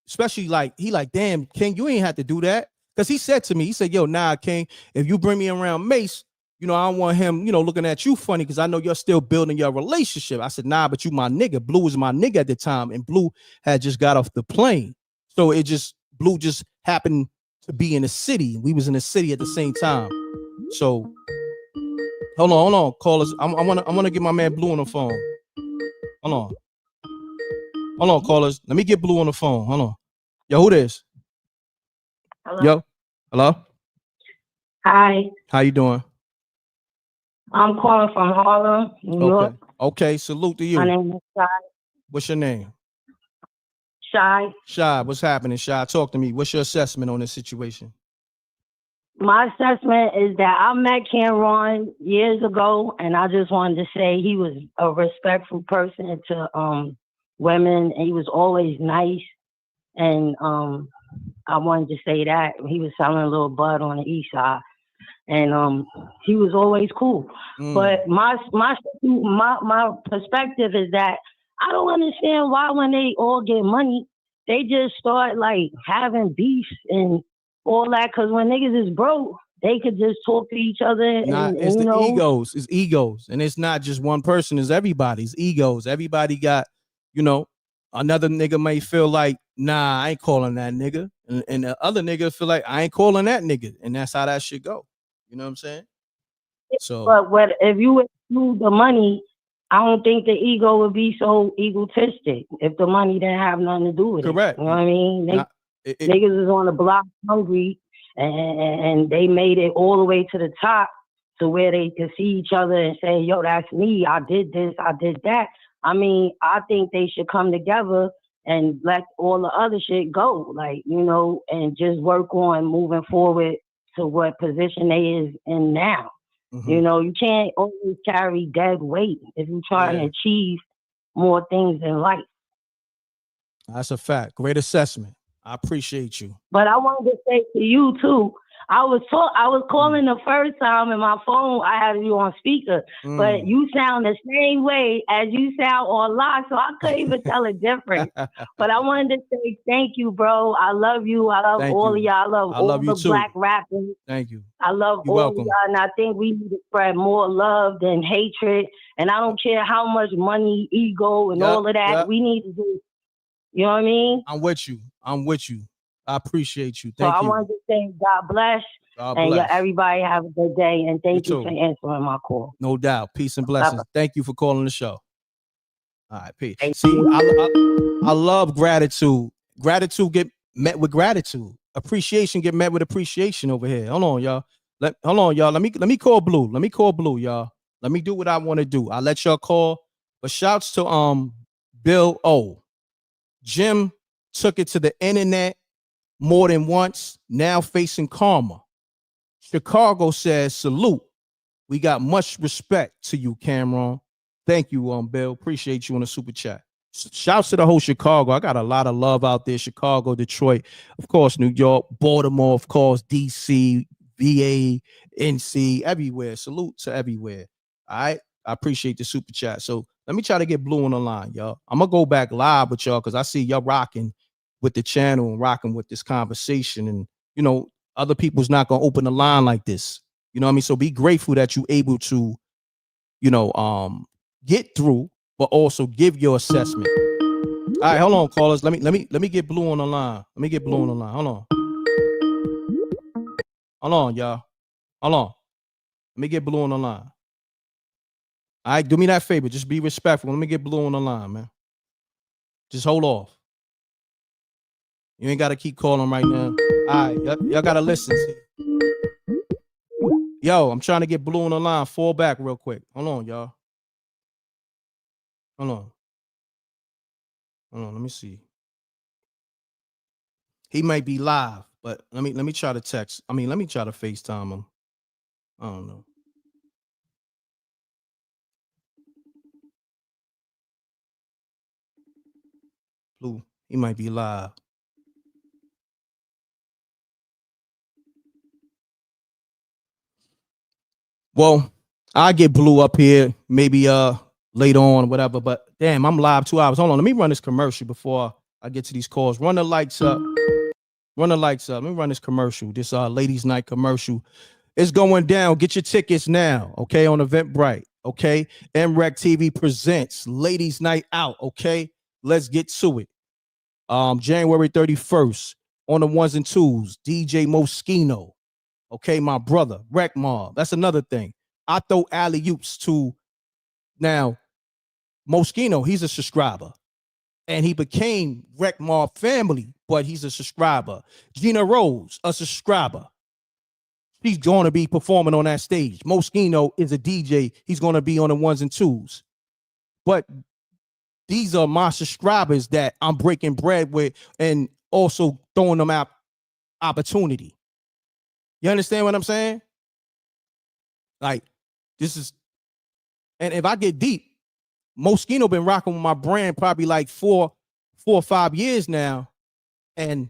especially he like, damn, King, you ain't have to do that. Because he said to me, he said, yo, nah, King, if you bring me around Mase, I don't want him, looking at you funny because I know you're still building your relationship. I said, nah, but you my nigga. Blue was my nigga at the time, and Blue had just got off the plane. So Blue just happened to be in the city. We was in the city at the same time. So hold on, callers. I wanna get my man Blue on the phone. Hold on, callers. Let me get Blue on the phone. Hold on. Yo, who this?
Hello.
Yo, hello.
Hi.
How you doing?
I'm calling from Harlem, New York.
Okay, salute to you.
My name is Shy.
What's your name?
Shy.
Shy, what's happening, Shy? Talk to me. What's your assessment on this situation?
My assessment is that I met Cameron years ago, and I just wanted to say he was a respectful person to women. He was always nice, and I wanted to say that. He was selling a little bud on the east side. And he was always cool. But my perspective is that I don't understand why when they all get money, they just start like having beef and all that. Because when niggas is broke, they could just talk to each other
It's
you
the
know.
egos. It's egos. And it's not just one person, it's everybody's egos. Everybody got, you know, another nigga may feel like, nah, I ain't calling that nigga. And the other nigga feel like I ain't calling that nigga. And that's how that shit go. You know what I'm saying? So
But what if you exclude the money, I don't think the ego would be so egotistic if the money didn't have nothing to do with
correct.
it. You know what I mean?
It,
Niggas is on the block hungry and they made it all the way to the top to where they could see each other and say, yo, that's me. I did this. I did that. I mean, I think they should come together and let all the other shit go. Like, you know, and just work on moving forward to what position they is in now. You know, you can't always carry dead weight if you try to achieve more things in life.
That's a fact. Great assessment. I appreciate you.
But I wanted to say to you too, I was calling the first time and my phone, I had you on speaker, but you sound the same way as you sound on live, so I couldn't even tell a difference. But I wanted to say thank you, bro. I love you. I love all of y'all. I love all the black rappers.
Thank you.
I love
You're
all
welcome.
of y'all, and I think we need to spread more love than hatred. And I don't care how much money, ego, and all of that. We need to do. You know what I mean?
I'm with you. I appreciate you.
So
Thank
I
you.
wanted to say God bless.
God
and
bless.
everybody have a good day. And thank you
too.
for answering my call.
No doubt. Peace and blessings.
Bye-bye.
Thank you for calling the show. All right, peace. See, I love gratitude. Gratitude get met with gratitude. Appreciation get met with appreciation over here. Hold on, y'all. Let me call Blue. Let me call Blue, y'all. Let me do what I want to do. I'll let y'all call. But shouts to Bill O. Jim took it to the internet more than once, now facing karma. Chicago says, salute. We got much respect to you, Cameron. Thank you, Bill. Appreciate you on the super chat. Shouts to the whole Chicago. I got a lot of love out there. Chicago, Detroit, of course, New York, Baltimore, of course, DC, VA, NC, everywhere. Salute to everywhere. All right. I appreciate the super chat. So let me try to get Blue on the line, y'all. I'm gonna go back live with y'all because I see y'all rocking with the channel and rocking with this conversation. And you know, other people's not gonna open the line like this. You know what I mean? So be grateful that you're able to, you know, get through, but also give your assessment. All right, hold on, callers. Let me get Blue on the line. Let me get Blue on the line. Hold on. Hold on, y'all. Hold on. Let me get Blue on the line. All right, do me that favor. Just be respectful. Let me get Blue on the line, man. Just hold off. You ain't got to keep calling right now. All right, y'all got to listen. Yo, I'm trying to get Blue on the line. Fall back real quick. Hold on, y'all. Hold on. Hold on, let me see. He might be live, but let me try to text. I mean, let me try to FaceTime him. I don't know. Blue, he might be live. Well, I'll get Blue up here maybe later on, whatever. But damn, I'm live 2 hours. Hold on, let me run this commercial before I get to these calls. Run the lights up. Run the lights up. Let me run this commercial. This ladies' night commercial. It's going down. Get your tickets now, okay, on Eventbrite, okay? M.Reck TV presents Ladies' Night Out, okay? Let's get to it. January 31st on the ones and twos, DJ Moschino, okay, my brother, Reckmobb. That's another thing. I throw alley-oops to now Moschino. He's a subscriber. And he became Reckmobb family, but he's a subscriber. Gina Rose, a subscriber. She's going to be performing on that stage. Moschino is a DJ. He's going to be on the ones and twos. But these are my subscribers that I'm breaking bread with and also throwing them out opportunity. You understand what I'm saying? Like, this is, and if I get deep, Moschino been rocking with my brand probably like four or 5 years now, and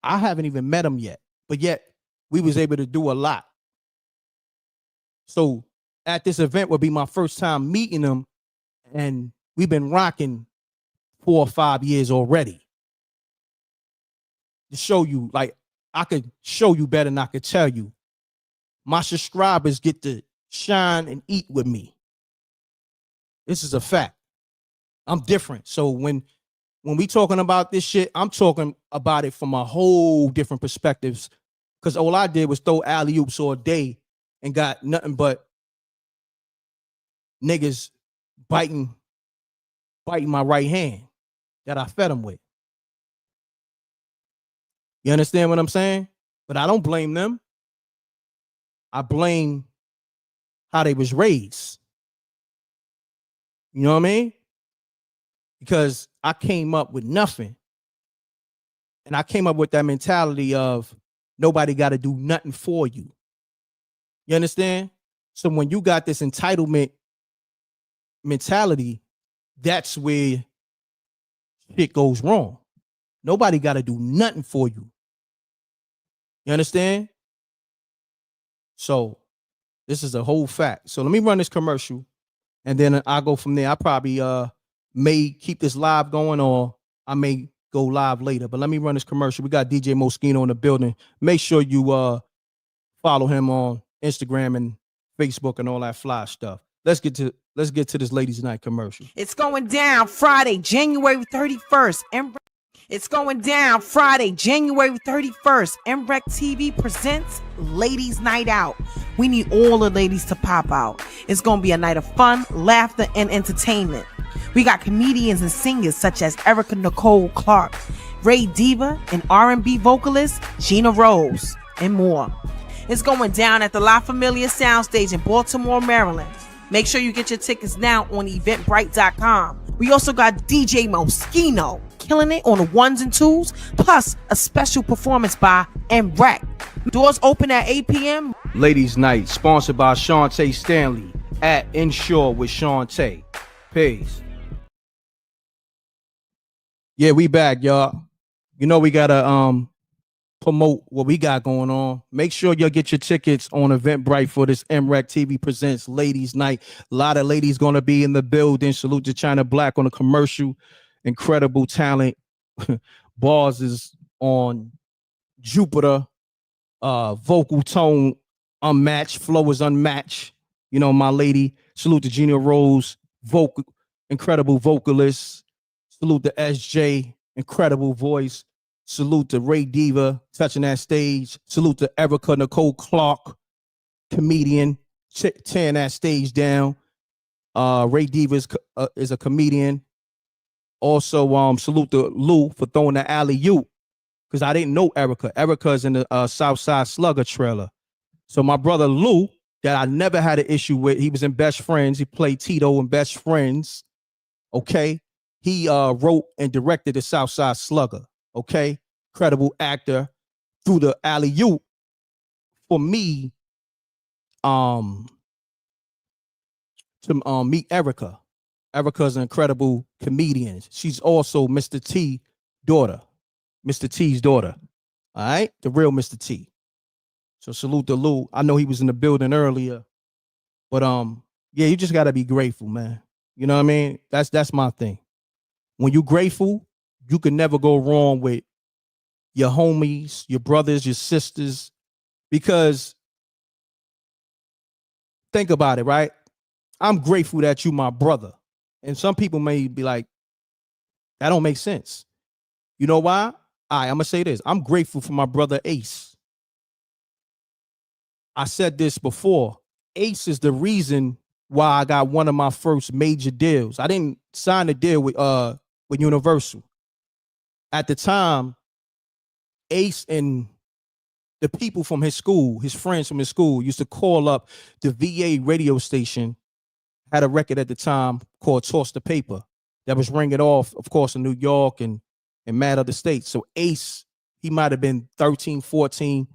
I haven't even met him yet. But yet, we was able to do a lot. So at this event would be my first time meeting him, and we've been rocking 4 or 5 years already. To show you, like, I could show you better than I could tell you my subscribers get to shine and eat with me. This is a fact. I'm different. So when we talking about this shit, I'm talking about it from a whole different perspectives. Because all I did was throw alley-oops all day and got nothing but niggas biting my right hand that I fed them with. You understand what I'm saying? But I don't blame them. I blame how they was raised. You know what I mean? Because I came up with nothing. And I came up with that mentality of nobody got to do nothing for you. You understand? So when you got this entitlement mentality, that's where shit goes wrong. Nobody got to do nothing for you. You understand? So this is a whole fact. So let me run this commercial and then I'll go from there. I probably may keep this live going or I may go live later. But let me run this commercial. We got DJ Moschino in the building. Make sure you follow him on Instagram and Facebook and all that fly stuff. Let's get to this ladies' night commercial.
It's going down Friday, January 31st. It's going down Friday, January 31st. M.Reck TV presents Ladies Night Out. We need all the ladies to pop out. It's going to be a night of fun, laughter, and entertainment. We got comedians and singers such as Erica Nicole Clark, Ray Diva, and R&B vocalist Gina Rose, and more. It's going down at the La Familia Soundstage in Baltimore, Maryland. Make sure you get your tickets now on eventbrite.com. We also got DJ Moschino killing it on the ones and twos, plus a special performance by M.Reck. Doors open at 8 p.m.
Ladies Night, sponsored by Shantae Stanley at Inshore with Shantae. Peace. Yeah, we back, y'all. You know we gotta promote what we got going on. Make sure y'all get your tickets on Eventbrite for this M.Reck TV presents Ladies Night. A lot of ladies gonna be in the building. Salute to China Black on the commercial. Incredible talent. Bars is on Jupiter. Vocal tone unmatched. Flow is unmatched. You know, my lady. Salute to Gina Rose. Incredible vocalist. Salute to SJ. Incredible voice. Salute to Ray Diva touching that stage. Salute to Erica Nicole Clark, comedian, tearing that stage down. Ray Diva is a comedian. Also, salute to Lou for throwing the alley-oop because I didn't know Erica. Erica's in the Southside Slugger trailer. So my brother Lou, that I never had an issue with, he was in Best Friends. He played Tito in Best Friends. Okay, he wrote and directed the Southside Slugger. Okay, credible actor. Through the alley-oop for me to meet Erica. Erica's an incredible comedian. She's also Mr. T's daughter. All right, the real Mr. T. So salute to Lou. I know he was in the building earlier, but yeah, you just gotta be grateful, man. You know what I mean? That's my thing. When you're grateful, you can never go wrong with your homies, your brothers, your sisters, because think about it, right? I'm grateful that you my brother. And some people may be like, that don't make sense. You know why? I'm going to say this. I'm grateful for my brother Ace. I said this before. Ace is the reason why I got one of my first major deals. I didn't sign a deal with Universal. At the time, Ace and the people from his school, his friends from his school, used to call up the VA radio station. Had a record at the time called Toss the Paper that was ringing off, of course, in New York and mad other states. So Ace, he might have been 13, 14,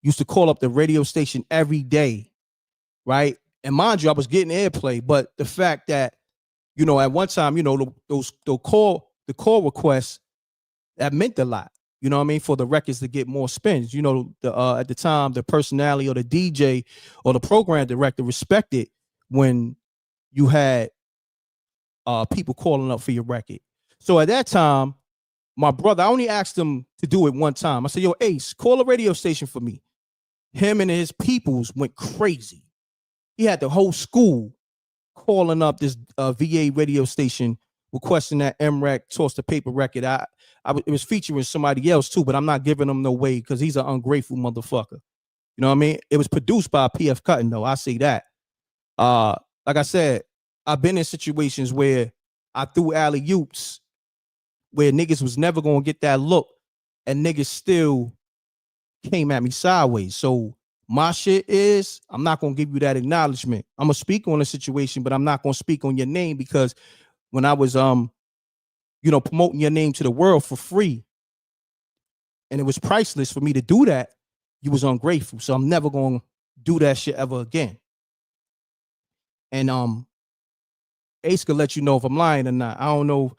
used to call up the radio station every day, right? And mind you, I was getting airplay, but the fact that, you know, at one time, you know, the call requests, that meant a lot. You know what I mean? For the records to get more spins. You know, at the time, the personality or the DJ or the program director respected when you had people calling up for your record. So at that time, my brother, I only asked him to do it one time. I said, yo, Ace, call a radio station for me. him and his peoples went crazy. He had the whole school calling up this VA radio station requesting that M.Reck toss the paper record. It was featuring somebody else too, but I'm not giving him no way because he's an ungrateful motherfucker. You know what I mean? It was produced by PF Cutting though. I see that. Like I said, I've been in situations where I threw alley-oops where niggas was never gonna get that look, and niggas still came at me sideways. So my shit is, I'm not gonna give you that acknowledgement. I'm gonna speak on the situation, but I'm not gonna speak on your name because when I was promoting your name to the world for free, and it was priceless for me to do that, you was ungrateful. So I'm never gonna do that shit ever again. And Ace could let you know if I'm lying or not. I don't know,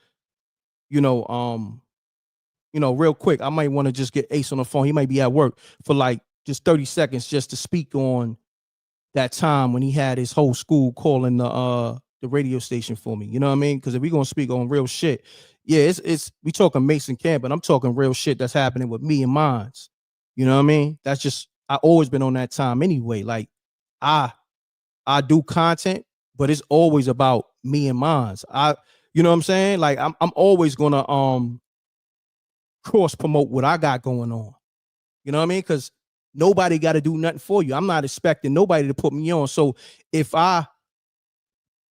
real quick, I might want to just get Ace on the phone. He might be at work for like just 30 seconds just to speak on that time when he had his whole school calling the radio station for me. You know what I mean? Because if we're gonna speak on real shit, yeah, it's we talking Mason Camp, but I'm talking real shit that's happening with me and mines. You know what I mean? That's just, I always been on that time anyway. Like I do content, but it's always about me and mines. You know what I'm saying? Like I'm always gonna cross promote what I got going on. You know what I mean? Because nobody got to do nothing for you. I'm not expecting nobody to put me on. So if I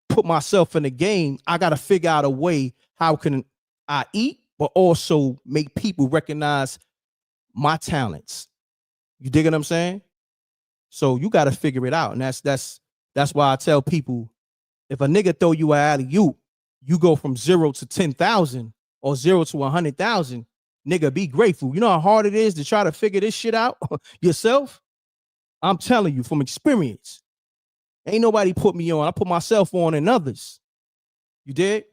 put myself in the game, I got to figure out a way how can I eat, but also make people recognize my talents. You dig what I'm saying? So you got to figure it out. And that's why I tell people, if a nigga throw you an alley-oop, you go from 0 to 10,000 or 0 to 100,000. Nigga, be grateful. You know how hard it is to try to figure this shit out yourself? I'm telling you from experience. Ain't nobody put me on. I put myself on and others. You did?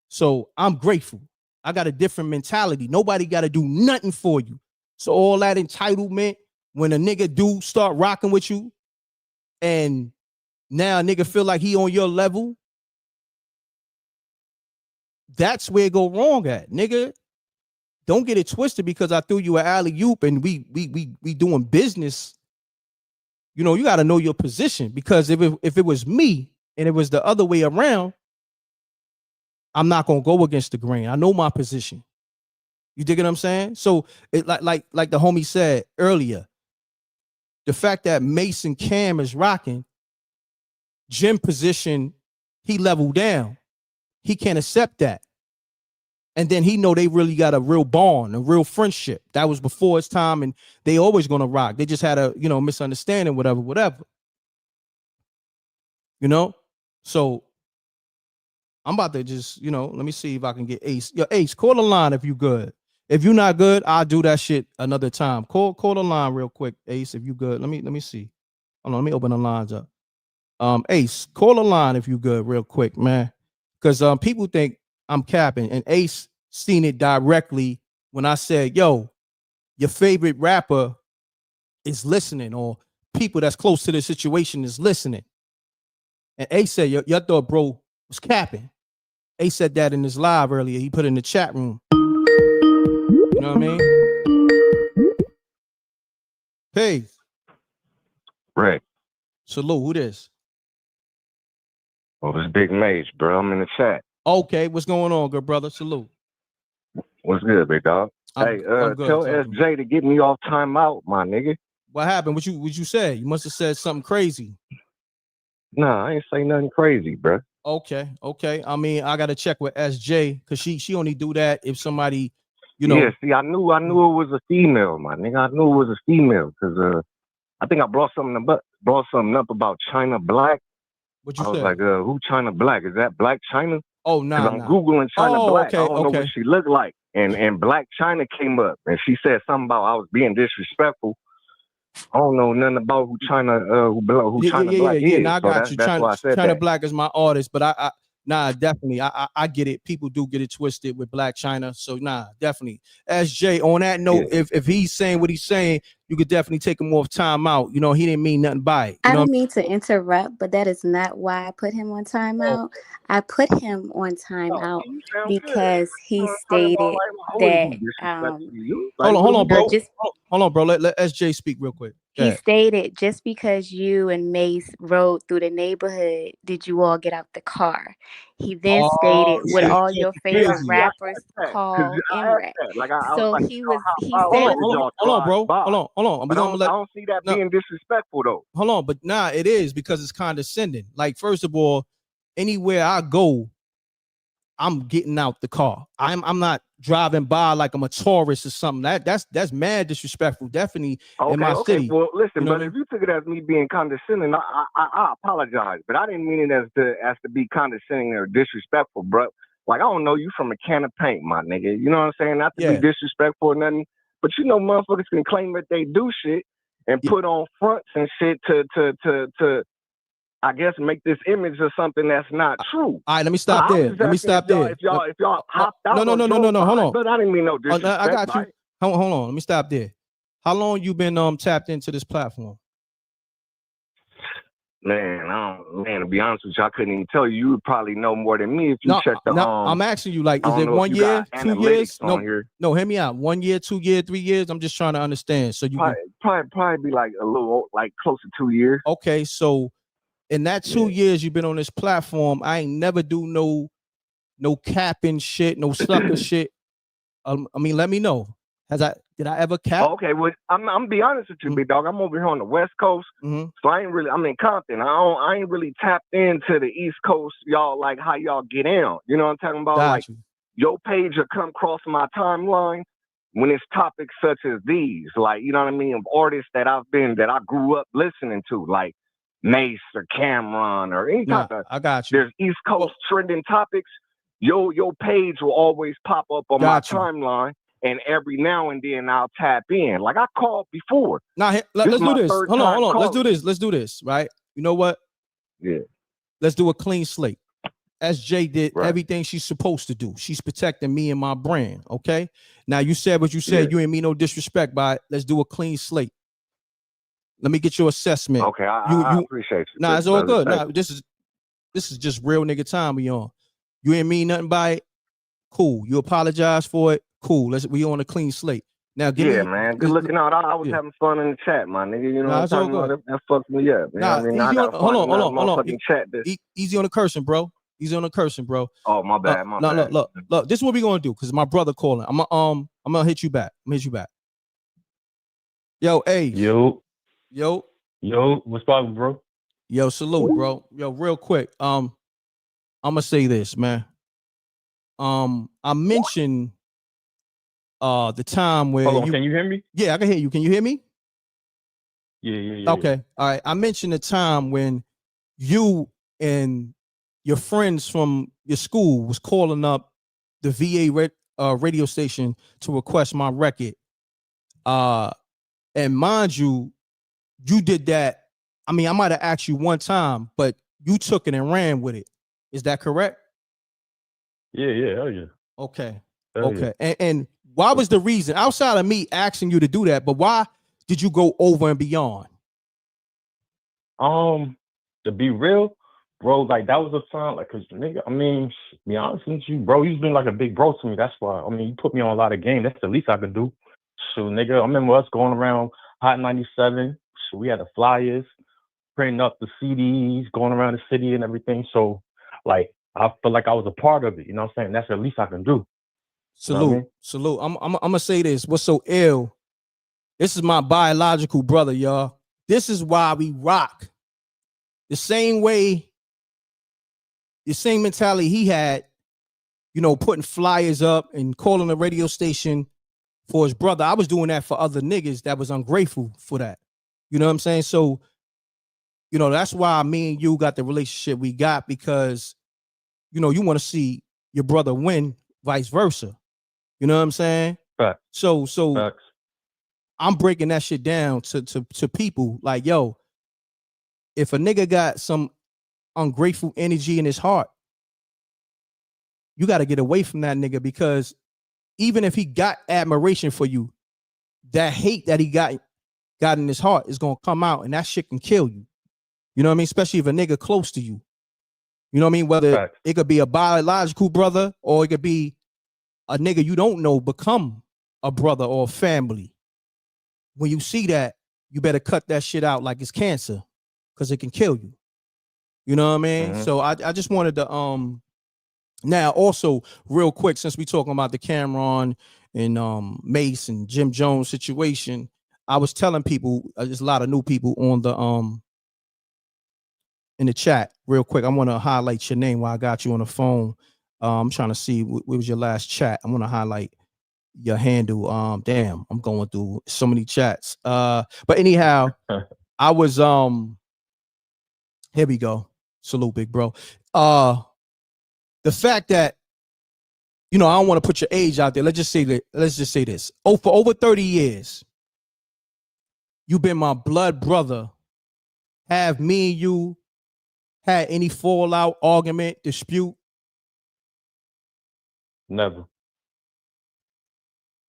So I'm grateful. I got a different mentality. Nobody got to do nothing for you. So all that entitlement, when a nigga do start rocking with you, and now a nigga feel like he on your level, that's where it go wrong at, nigga. Don't get it twisted because I threw you an alley-oop and we doing business. You know, you got to know your position, because if it was me and it was the other way around, I'm not going to go against the grain. I know my position. You dig what I'm saying? So it like the homie said earlier, the fact that Mason Cam is rocking, Jim position, he leveled down. He can't accept that. And then he know they really got a real bond, a real friendship. That was before his time, and they always gonna rock. They just had a misunderstanding, whatever. So I'm about to just let me see if I can get Ace. Yo, Ace, call the line if you good. If you're not good, I'll do that shit another time. Call the line real quick, Ace, if you good. Let me see. Hold on, let me open the lines up. Ace, call the line if you good real quick, man. Because people think I'm capping, and Ace seen it directly when I said, yo, your favorite rapper is listening, or people that's close to the situation is listening. And Ace said, your thought bro was capping. Ace said that in his live earlier. He put it in the chat room. You know what I mean? Hey.
Reck.
Salute, who this?
Oh, this Big Mase, bro. I'm in the chat.
Okay, what's going on, good brother? Salute.
What's good, big dog?
I'm good.
Tell SJ to get me off timeout, my nigga.
What happened? What you say? You must have said something crazy.
Nah, I ain't say nothing crazy, bro.
Okay. I mean, I gotta check with SJ because she only do that if somebody,
Yeah, see, I knew it was a female, my nigga. I knew it was a female because I think I brought something up about China Black.
What you
I was
say?
like, who China Black? Is that Black China?
Oh, nah.
I'm Googling China Black.
Okay,
I don't know what she looked like. And Black China came up and she said something about I was being disrespectful. I don't know nothing about who China Black is.
Nah, I got you.
That's why I said
China
that.
Black is my artist, but definitely. I get it. People do get it twisted with Black China. So definitely. SJ, on that note, if he's saying what he's saying, you could definitely take him off timeout. He didn't mean nothing by it.
I don't mean to interrupt, but that is not why I put him on timeout. I put him on timeout because he stated that
Hold on, bro. Hold on, bro. Let SJ speak real quick.
He stated, just because you and Mase rode through the neighborhood, did you all get out the car? He then stated, would all your favorite rappers call M.Reck? So he said,
hold on, bro. Hold on.
I don't see that being disrespectful though.
Hold on, but nah, it is because it's condescending. Like, first of all, anywhere I go, I'm getting out the car. I'm not driving by like I'm a tourist or something. That's mad disrespectful. Definitely in my city.
Well, listen,
you know
but if you took it as me being condescending, I apologize, but I didn't mean it as to be condescending or disrespectful, bro. Like, I don't know you from a can of paint, my nigga. You know what I'm saying? Not to be disrespectful or nothing, but you know, motherfuckers can claim that they do shit and put on fronts and shit to I guess make this image of something that's not true.
All right, let me stop there.
If y'all hopped out.
No. Hold on.
But I didn't mean no disrespect.
I got you. Hold on. Let me stop there. How long you been tapped into this platform?
Man, to be honest with you, I couldn't even tell you. You would probably know more than me if you checked the.
I'm asking you, like, is it 1 year, 2 years? No, hear me out. 1 year, 2 years, 3 years. I'm just trying to understand. So you
probably be like a little, like close to 2 years.
Okay, so in that 2 years you've been on this platform, I ain't never do no capping shit, no sucker shit. I mean, let me know. Did I ever cap?
Okay, well, I'm be honest with you, big dog. I'm over here on the West Coast, so I'm in Compton. I ain't really tapped into the East Coast, y'all, like how y'all get in. You know what I'm talking about? Like, your page will come across my timeline when it's topics such as these, like, you know what I mean, of artists that I grew up listening to, like Mase or Cameron or any type of.
I got you.
There's East Coast trending topics. Your page will always pop up on my timeline. And every now and then I'll tap in. Like I called before.
Now let's do this. Hold on. Let's do this. Right? You know what?
Yeah.
Let's do a clean slate. SJ did everything she's supposed to do. She's protecting me and my brand. Okay. Now you said what you said. You ain't mean no disrespect by it. Let's do a clean slate. Let me get your assessment.
Okay, I appreciate you.
Nah, it's all good. Nah, this is just real nigga time we on. You ain't mean nothing by it. Cool. You apologize for it. Cool. We on a clean slate. Now,
man. Good looking out. I was having fun in the chat, my nigga. You know what I'm talking about? That fucked me up. Hold on. Chat this.
Easy on the cursing, bro. Easy on the cursing, bro.
Oh, my bad. Bad.
Look. This is what we gonna do because my brother calling. I'm gonna hit you back. Yo, hey. Yo.
What's poppin', bro?
Yo, salute, bro. Yo, real quick. I'm gonna say this, man. I mentioned the time where
Hold on, can you hear me?
Yeah, I can hear you. Can you hear me?
Yeah.
Okay. All right. I mentioned the time when you and your friends from your school was calling up the VA radio station to request my record. And mind you, you did that. I mean, I might have asked you one time, but you took it and ran with it. Is that correct?
Yeah, hell yeah.
Okay.
Hell
okay.
Yeah.
And why was the reason, outside of me asking you to do that, but why did you go over and beyond?
To be real, bro, like that was a time, like, cause nigga, I mean, to be honest with you, bro, you've been like a big bro to me. That's why. I mean, you put me on a lot of game. That's the least I could do. So, nigga, I remember us going around Hot 97. So we had the flyers, printing up the CDs, going around the city and everything. So, like, I feel like I was a part of it. You know what I'm saying? That's the least I can do.
Salute,
you know what I mean?
salute. I'm gonna say this. What's so ill? This is my biological brother, y'all. This is why we rock. The same way, the same mentality he had, you know, putting flyers up and calling the radio station for his brother. I was doing that for other niggas that was ungrateful for that. You know what I'm saying? So, you know, that's why me and you got the relationship we got, because, you know, you want to see your brother win, vice versa. You know what I'm saying?
Right.
So I'm breaking that shit down to people like, yo, if a nigga got some ungrateful energy in his heart, you got to get away from that nigga, because even if he got admiration for you, that hate that he got in his heart is going to come out, and that shit can kill you. You know what I mean? Especially if a nigga close to you. You know what I mean? Whether it could be a biological brother or it could be a nigga you don't know become a brother or a family. When you see that, you better cut that shit out like it's cancer, because it can kill you. You know what I mean? So I just wanted to now also real quick, since we talking about the Cameron and Mase and Jim Jones situation, I was telling people, there's a lot of new people on the in the chat. Real quick, I want to highlight your name while I got you on the phone. I'm trying to see what was your last chat. I want to highlight your handle. Damn, I'm going through so many chats. But anyhow, I was here we go. Salute, big bro. The fact that, you know, I don't want to put your age out there. Let's just say this. Oh, for over 30 years, you've been my blood brother. Have me and you had any fallout, argument, dispute?
Never.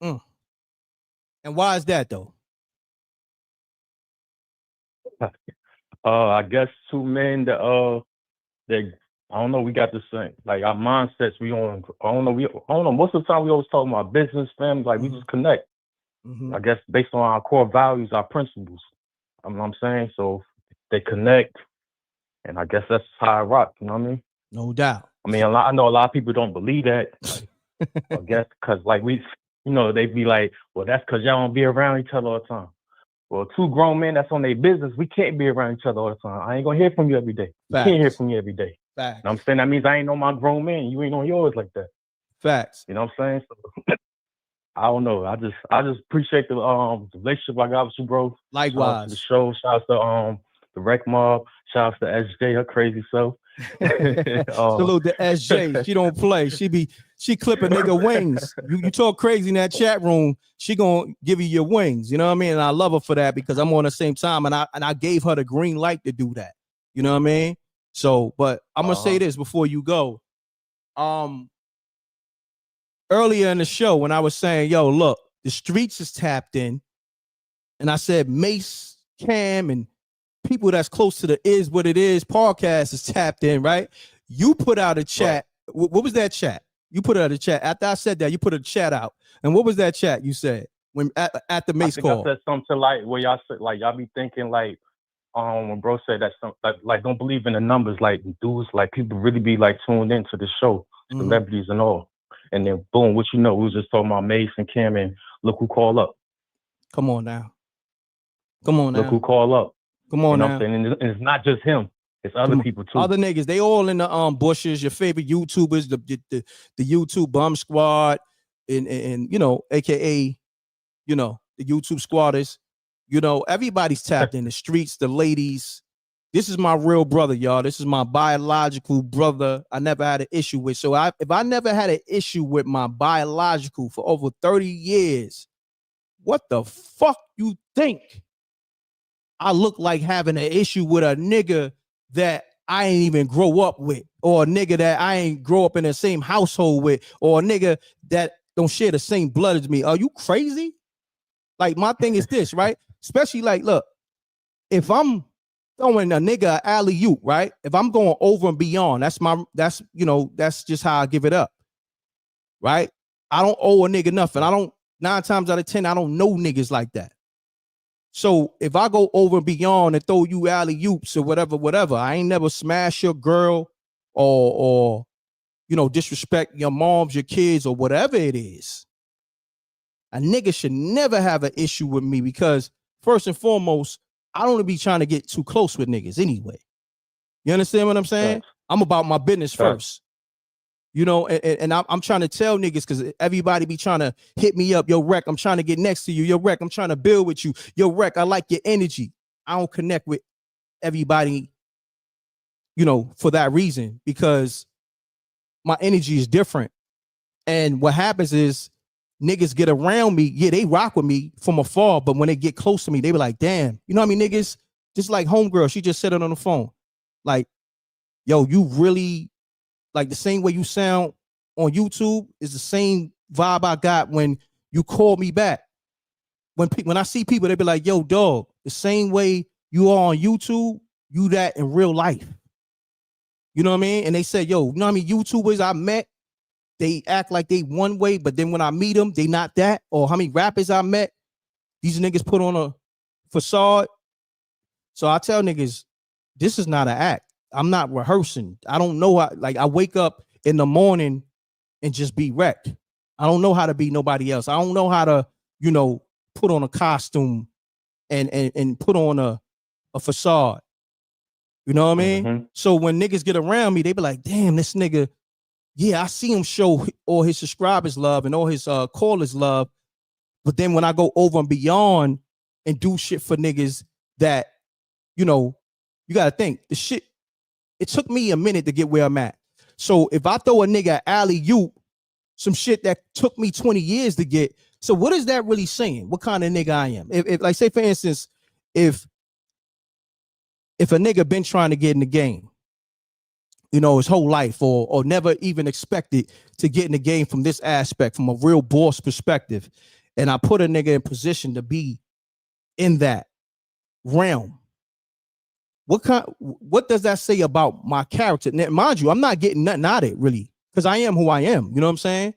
And why is that though?
I guess two men that I don't know, we got the same, like, our mindsets, we on, I don't know, most of the time we always talk about business, family, like, we just connect. I guess based on our core values, our principles. You know what I'm saying? So they connect, and I guess that's how I rock, you know what I mean?
No doubt.
I mean, I know a lot of people don't believe that. Like, I guess because, like, we, you know, they be like, well, that's because y'all don't be around each other all the time. Well, two grown men that's on their business, we can't be around each other all the time. I ain't gonna hear from you every day. You can't hear from me every day.
Facts.
You know what I'm saying? That means I ain't on my grown man. You ain't on yours like that.
Facts.
You know what I'm saying? So, I don't know. I just appreciate the relationship I got with you, bro.
Likewise.
Shout out to the show. Shout out to the Reckmobb. Shout out to SJ, her crazy self.
Salute to SJ. She don't play. She clip a nigga wings. You talk crazy in that chat room, she gonna give you your wings. You know what I mean? And I love her for that, because I'm on the same time, and I gave her the green light to do that. You know what I mean? So, but I'm gonna say this before you go. Earlier in the show, when I was saying, yo, look, the streets is tapped in, and I said Mase, Cam, and people that's close to the Is What It Is podcast is tapped in, right? You put out a chat. Right. What was that chat? You put out a chat. After I said that, you put a chat out. And what was that chat you said when at the Mase call?
I said something like where y'all said, like, y'all be thinking like, when bro said that, like don't believe in the numbers, like dudes, like people really be like tuned into the show, celebrities and all. And then boom, what you know, we was just talking about Mase and Cam, and look who called up.
Come on now. Come on now.
Look who called up.
Come on
you know
now.
What I'm saying? And it's not just him. It's other people too.
Other niggas, they all in the bushes. Your favorite YouTubers, the YouTube Bum Squad, and you know, AKA, you know, the YouTube squatters. You know, everybody's tapped in the streets, the ladies. This is my real brother, y'all. This is my biological brother. I never had an issue with. So if I never had an issue with my biological for over 30 years, what the fuck you think I look like having an issue with a nigga that I ain't even grow up with, or a nigga that I ain't grow up in the same household with, or a nigga that don't share the same blood as me? Are you crazy? Like, my thing is this, right? Especially like, look, if I'm throwing a nigga alley-oop, right? If I'm going over and beyond, that's just how I give it up, right? I don't owe a nigga nothing. 9 times out of 10, I don't know niggas like that. So if I go over and beyond and throw you alley-oops or whatever, I ain't never smash your girl or you know, disrespect your moms, your kids, or whatever it is. A nigga should never have an issue with me, because first and foremost, I don't be trying to get too close with niggas anyway. You understand what I'm saying? I'm about my business first. You know, and I'm trying to tell niggas, because everybody be trying to hit me up. Yo, Reck, I'm trying to get next to you. Yo, Reck, I'm trying to build with you. Yo, Reck, I like your energy. I don't connect with everybody, you know, for that reason, because my energy is different. And what happens is niggas get around me. Yeah, they rock with me from afar, but when they get close to me, they be like, damn. You know what I mean, niggas? Just like homegirl, she just said it on the phone. Like, yo, you really, like, the same way you sound on YouTube is the same vibe I got when you call me back. When I see people, they be like, yo, dog, the same way you are on YouTube, you that in real life. You know what I mean? And they say, yo, you know what I mean? YouTubers I met, they act like they one way, but then when I meet them, they not that. Or how many rappers I met, these niggas put on a facade. So I tell niggas, this is not an act. I'm not rehearsing. I don't know how, like I wake up in the morning and just be wrecked. I don't know how to be nobody else. I don't know how to, put on a costume and put on a facade. You know what I mean?
Mm-hmm.
So when niggas get around me, they be like, damn, this nigga, yeah, I see him show all his subscribers love and all his callers love. But then when I go over and beyond and do shit for niggas that, you got to think the shit, it took me a minute to get where I'm at. So if I throw a nigga alley-oop, some shit that took me 20 years to get, so what is that really saying? What kind of nigga I am? If like, say for instance, if a nigga been trying to get in the game, his whole life or never even expected to get in the game from this aspect, from a real boss perspective, and I put a nigga in position to be in that realm, what does that say about my character? Now, mind you, I'm not getting nothing out of it really, because I am who I am. You know what I'm saying?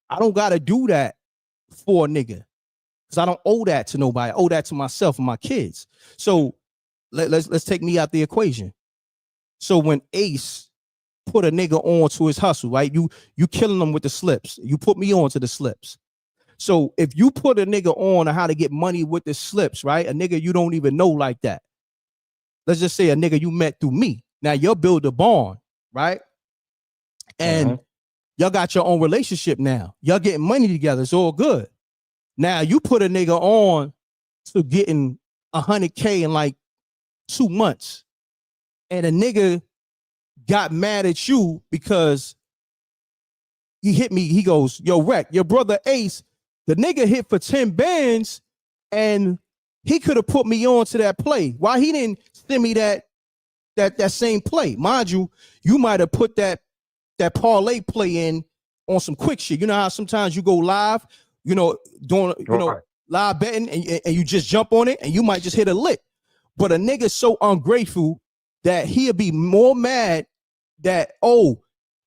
I don't gotta do that for a nigga, because I don't owe that to nobody. I owe that to myself and my kids. So let's take me out the equation. So when Ace put a nigga on to his hustle, right? You killing them with the slips. You put me on to the slips. So if you put a nigga on how to get money with the slips, right? A nigga you don't even know like that. Let's just say a nigga you met through me. Now you'll build a bond, right? And y'all got your own relationship now. Y'all getting money together. It's all good. Now you put a nigga on to getting 100K in like 2 months. And a nigga got mad at you because he hit me. He goes, yo, Reck, your brother Ace, the nigga hit for 10 bands and he could have put me on to that play. Why he didn't send me that same play? Mind you, you might have put that parlay play in on some quick shit. You know how sometimes you go live, doing live betting and you just jump on it and you might just hit a lick. But a nigga so ungrateful that he'll be more mad that, oh,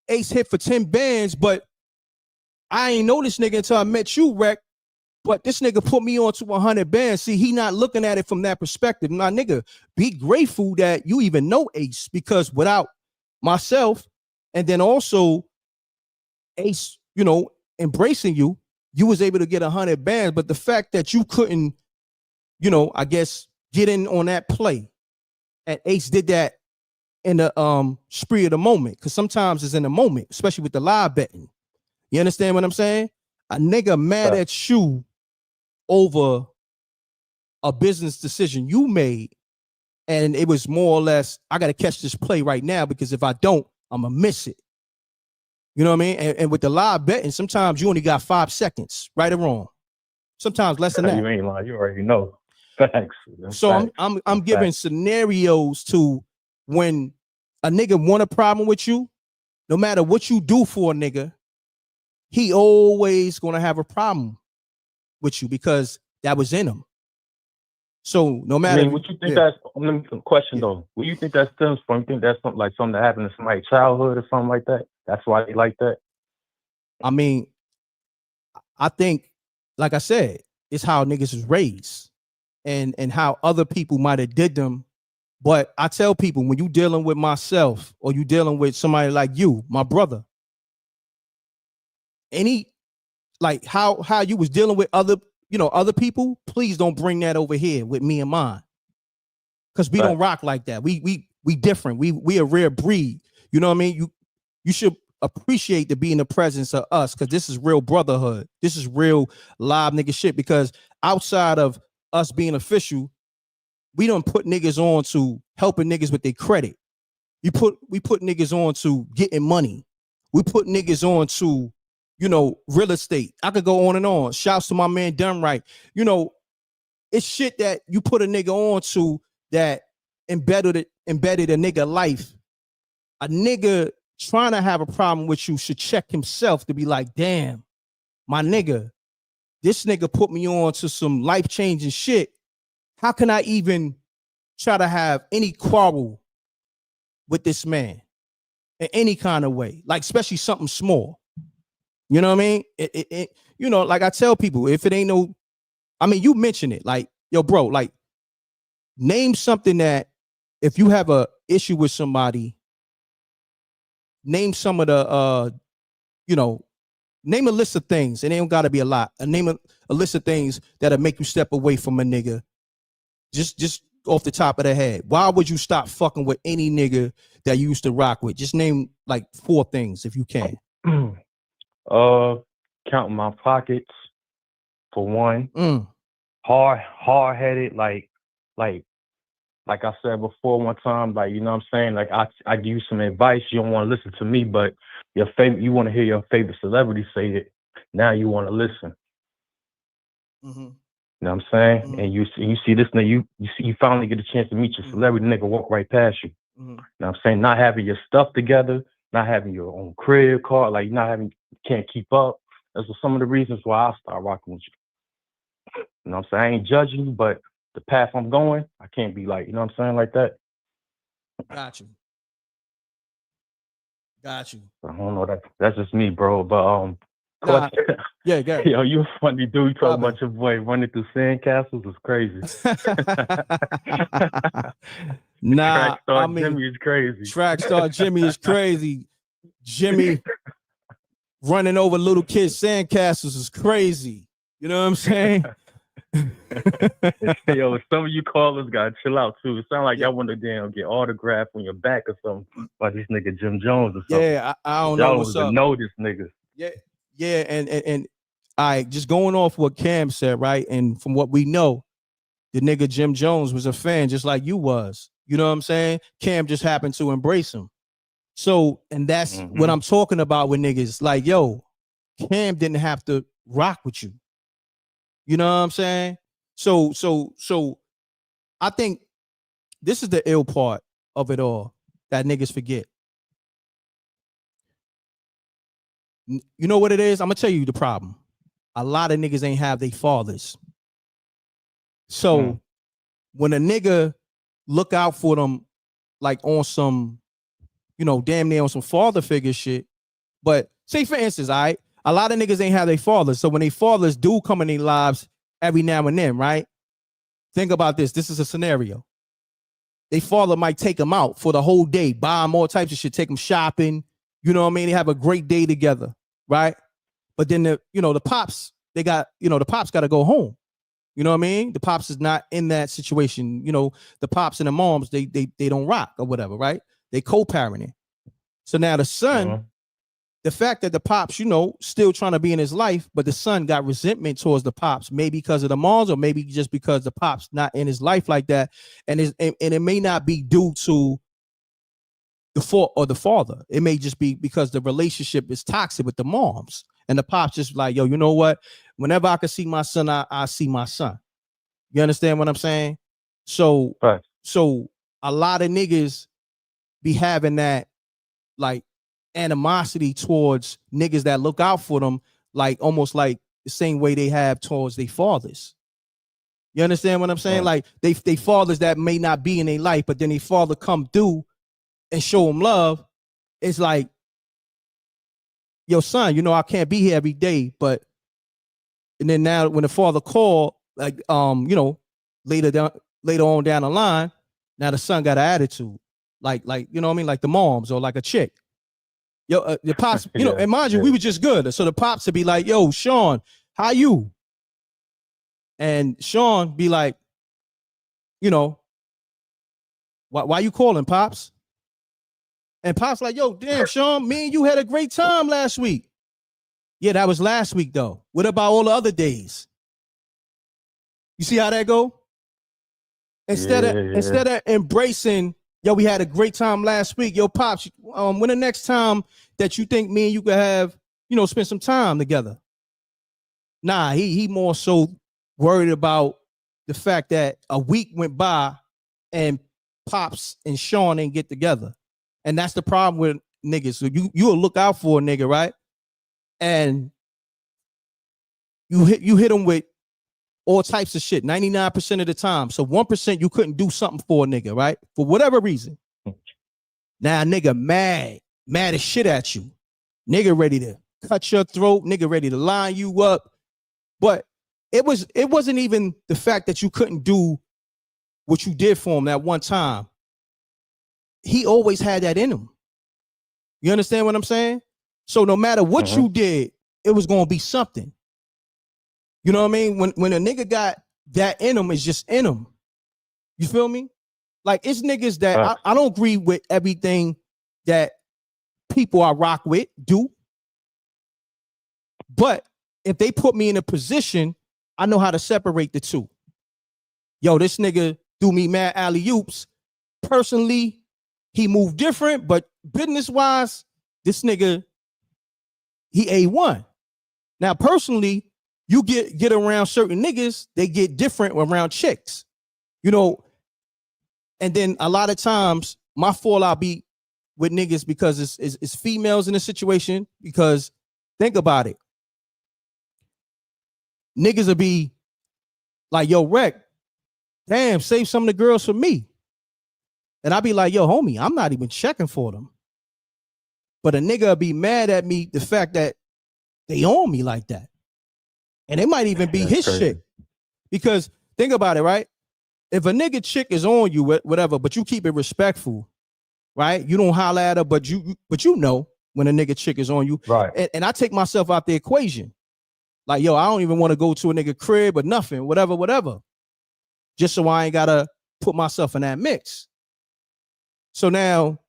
Ace hit for 10 bands, but I ain't know this nigga until I met you, Reck. But this nigga put me on to 100 bands. See, he not looking at it from that perspective. Now, nigga, be grateful that you even know Ace, because without myself and then also Ace, embracing you, you was able to get 100 bands. But the fact that you couldn't, I guess, get in on that play, and Ace did that in the spree of the moment, because sometimes it's in the moment, especially with the live betting. You understand what I'm saying? A nigga mad at you over a business decision you made, and it was more or less, I got to catch this play right now, because if I don't, I'm gonna miss it. You know what I mean? And with the live betting, sometimes you only got 5 seconds, right or wrong. Sometimes less than that.
You ain't lying. You already know. Facts.
So I'm giving scenarios to when a nigga want a problem with you, no matter what you do for a nigga, he always gonna have a problem with you because that was in him. So no matter,
I mean, what you think that's question though? What you think that stems from? You think that's something that happened in somebody's childhood or something like that? That's why they like that?
I mean, I think, like I said, it's how niggas was raised and how other people might have did them. But I tell people, when you dealing with myself or you dealing with somebody like you, my brother, like how you was dealing with other people, please don't bring that over here with me and mine. Because we don't rock like that. We different. We a rare breed. You know what I mean? You should appreciate to be in the presence of us, because this is real brotherhood. This is real live nigga shit. Because outside of us being official, we don't put niggas on to helping niggas with their credit. We put niggas on to getting money. We put niggas on to, real estate. I could go on and on. Shouts to my man Done Right. It's shit that you put a nigga on to that embedded a nigga life. A nigga trying to have a problem with you should check himself to be like, damn, my nigga, this nigga put me on to some life-changing shit. How can I even try to have any quarrel with this man in any kind of way? Like, especially something small. You know what I mean? Like I tell people, if it ain't no, I mean, you mention it, like, yo, bro, like, name something that if you have a issue with somebody, name some of the name a list of things. It ain't gotta be a lot. Name a list of things that'll make you step away from a nigga. Just off the top of the head. Why would you stop fucking with any nigga that you used to rock with? Just name like 4 things if you can.
Counting my pockets for one. Hard headed, like I said before one time, like, you know what I'm saying? Like I give you some advice, you don't want to listen to me, but you want to hear your favorite celebrity say it. Now you want to listen. You know what I'm saying? And you see this nigga, you finally get a chance to meet your celebrity, nigga walk right past you. You know what I'm saying? Not having your stuff together, not having your own crib car, like can't keep up. Those are some of the reasons why I start rocking with you. You know what I'm saying? I ain't judging you, but the path I'm going, I can't be like, you know what I'm saying, like that.
Got you.
I don't know, that's just me, bro. But
Nah, yeah.
Yo, you a funny dude. You talking about your boy running through sandcastles is crazy.
Nah,
Track star Jimmy is crazy.
Track star Jimmy is crazy. Jimmy running over little kids' sandcastles is crazy. You know what I'm saying?
Yo, some of you callers gotta chill out too. It sound like y'all want to get autograph on your back or something by this nigga Jim Jones or something.
Yeah, I don't
y'all
know what's up.
Know this nigga.
Yeah, and I just going off what Cam said, right? And from what we know, the nigga Jim Jones was a fan just like you was. You know what I'm saying? Cam just happened to embrace him. So, and that's what I'm talking about with niggas. Like, yo, Cam didn't have to rock with you. You know what I'm saying? So I think this is the ill part of it all that niggas forget. You know what it is? I'm gonna tell you the problem. A lot of niggas ain't have their fathers. So when a nigga look out for them like on some, damn near on some father figure shit. But say for instance, all right, a lot of niggas ain't have their fathers. So when they fathers do come in their lives every now and then, right? Think about this. This is a scenario. They father might take them out for the whole day, buy them all types of shit, take them shopping. You know what I mean? They have a great day together, right? But then the pops, they got, the pops got to go home. You know what I mean? The pops is not in that situation. The pops and the moms, they don't rock or whatever, right? They co-parenting. So now the son, the fact that the pops, still trying to be in his life, but the son got resentment towards the pops, maybe because of the moms or maybe just because the pops not in his life like that. And it may not be due to the fault or the father. It may just be because the relationship is toxic with the moms. And the pops just like, yo, you know what? Whenever I can see my son, I see my son. You understand what I'm saying? So a lot of niggas be having that like animosity towards niggas that look out for them, like almost like the same way they have towards their fathers. You understand what I'm saying? Like they fathers that may not be in their life, but then their father come through and show them love. It's like, yo, son, I can't be here every day, but and then now when the father called, like later on down the line, now the son got an attitude, like you know what I mean, like the moms or like a chick. Yo, the pops, and mind you, we were just good. So the pops would be like, yo, Sean, how you? And Sean be like, why you calling, Pops? And Pops like, yo, damn, Sean, me and you had a great time last week. Yeah, that was last week, though. What about all the other days? You see how that go? Instead of embracing, yo, we had a great time last week. Yo, Pops, when the next time that you think me and you could have, spend some time together? Nah, he more so worried about the fact that a week went by and Pops and Sean ain't get together. And that's the problem with niggas. So you'll look out for a nigga, right? And you hit them with all types of shit 99% of the time. So 1% you couldn't do something for a nigga, right? For whatever reason. Now nigga mad as shit at you. Nigga ready to cut your throat. Nigga ready to line you up. But it wasn't even the fact that you couldn't do what you did for him that one time, he always had that in him. You understand what I'm saying? So no matter what you did, it was gonna be something. You know what I mean? When a nigga got that in him, it's just in him. You feel me? Like it's niggas that I don't agree with everything that people I rock with do. But if they put me in a position, I know how to separate the two. Yo, this nigga do me mad alley-oops. Personally, he moved different, but business-wise, this nigga, he A1. Now, personally, you get around certain niggas, they get different around chicks. You know, and then a lot of times, my fallout be with niggas because it's females in a situation, because think about it. Niggas will be like, yo, Reck, damn, save some of the girls for me. And I'll be like, yo, homie, I'm not even checking for them. But a nigga will be mad at me, the fact that they own me like that. And it might even be his shit. Because think about it, right? If a nigga chick is on you, whatever, but you keep it respectful, right? You don't holler at her, but you know when a nigga chick is on you.
Right.
And I take myself out the equation. Like, yo, I don't even want to go to a nigga crib or nothing, whatever. Just so I ain't gotta put myself in that mix. So now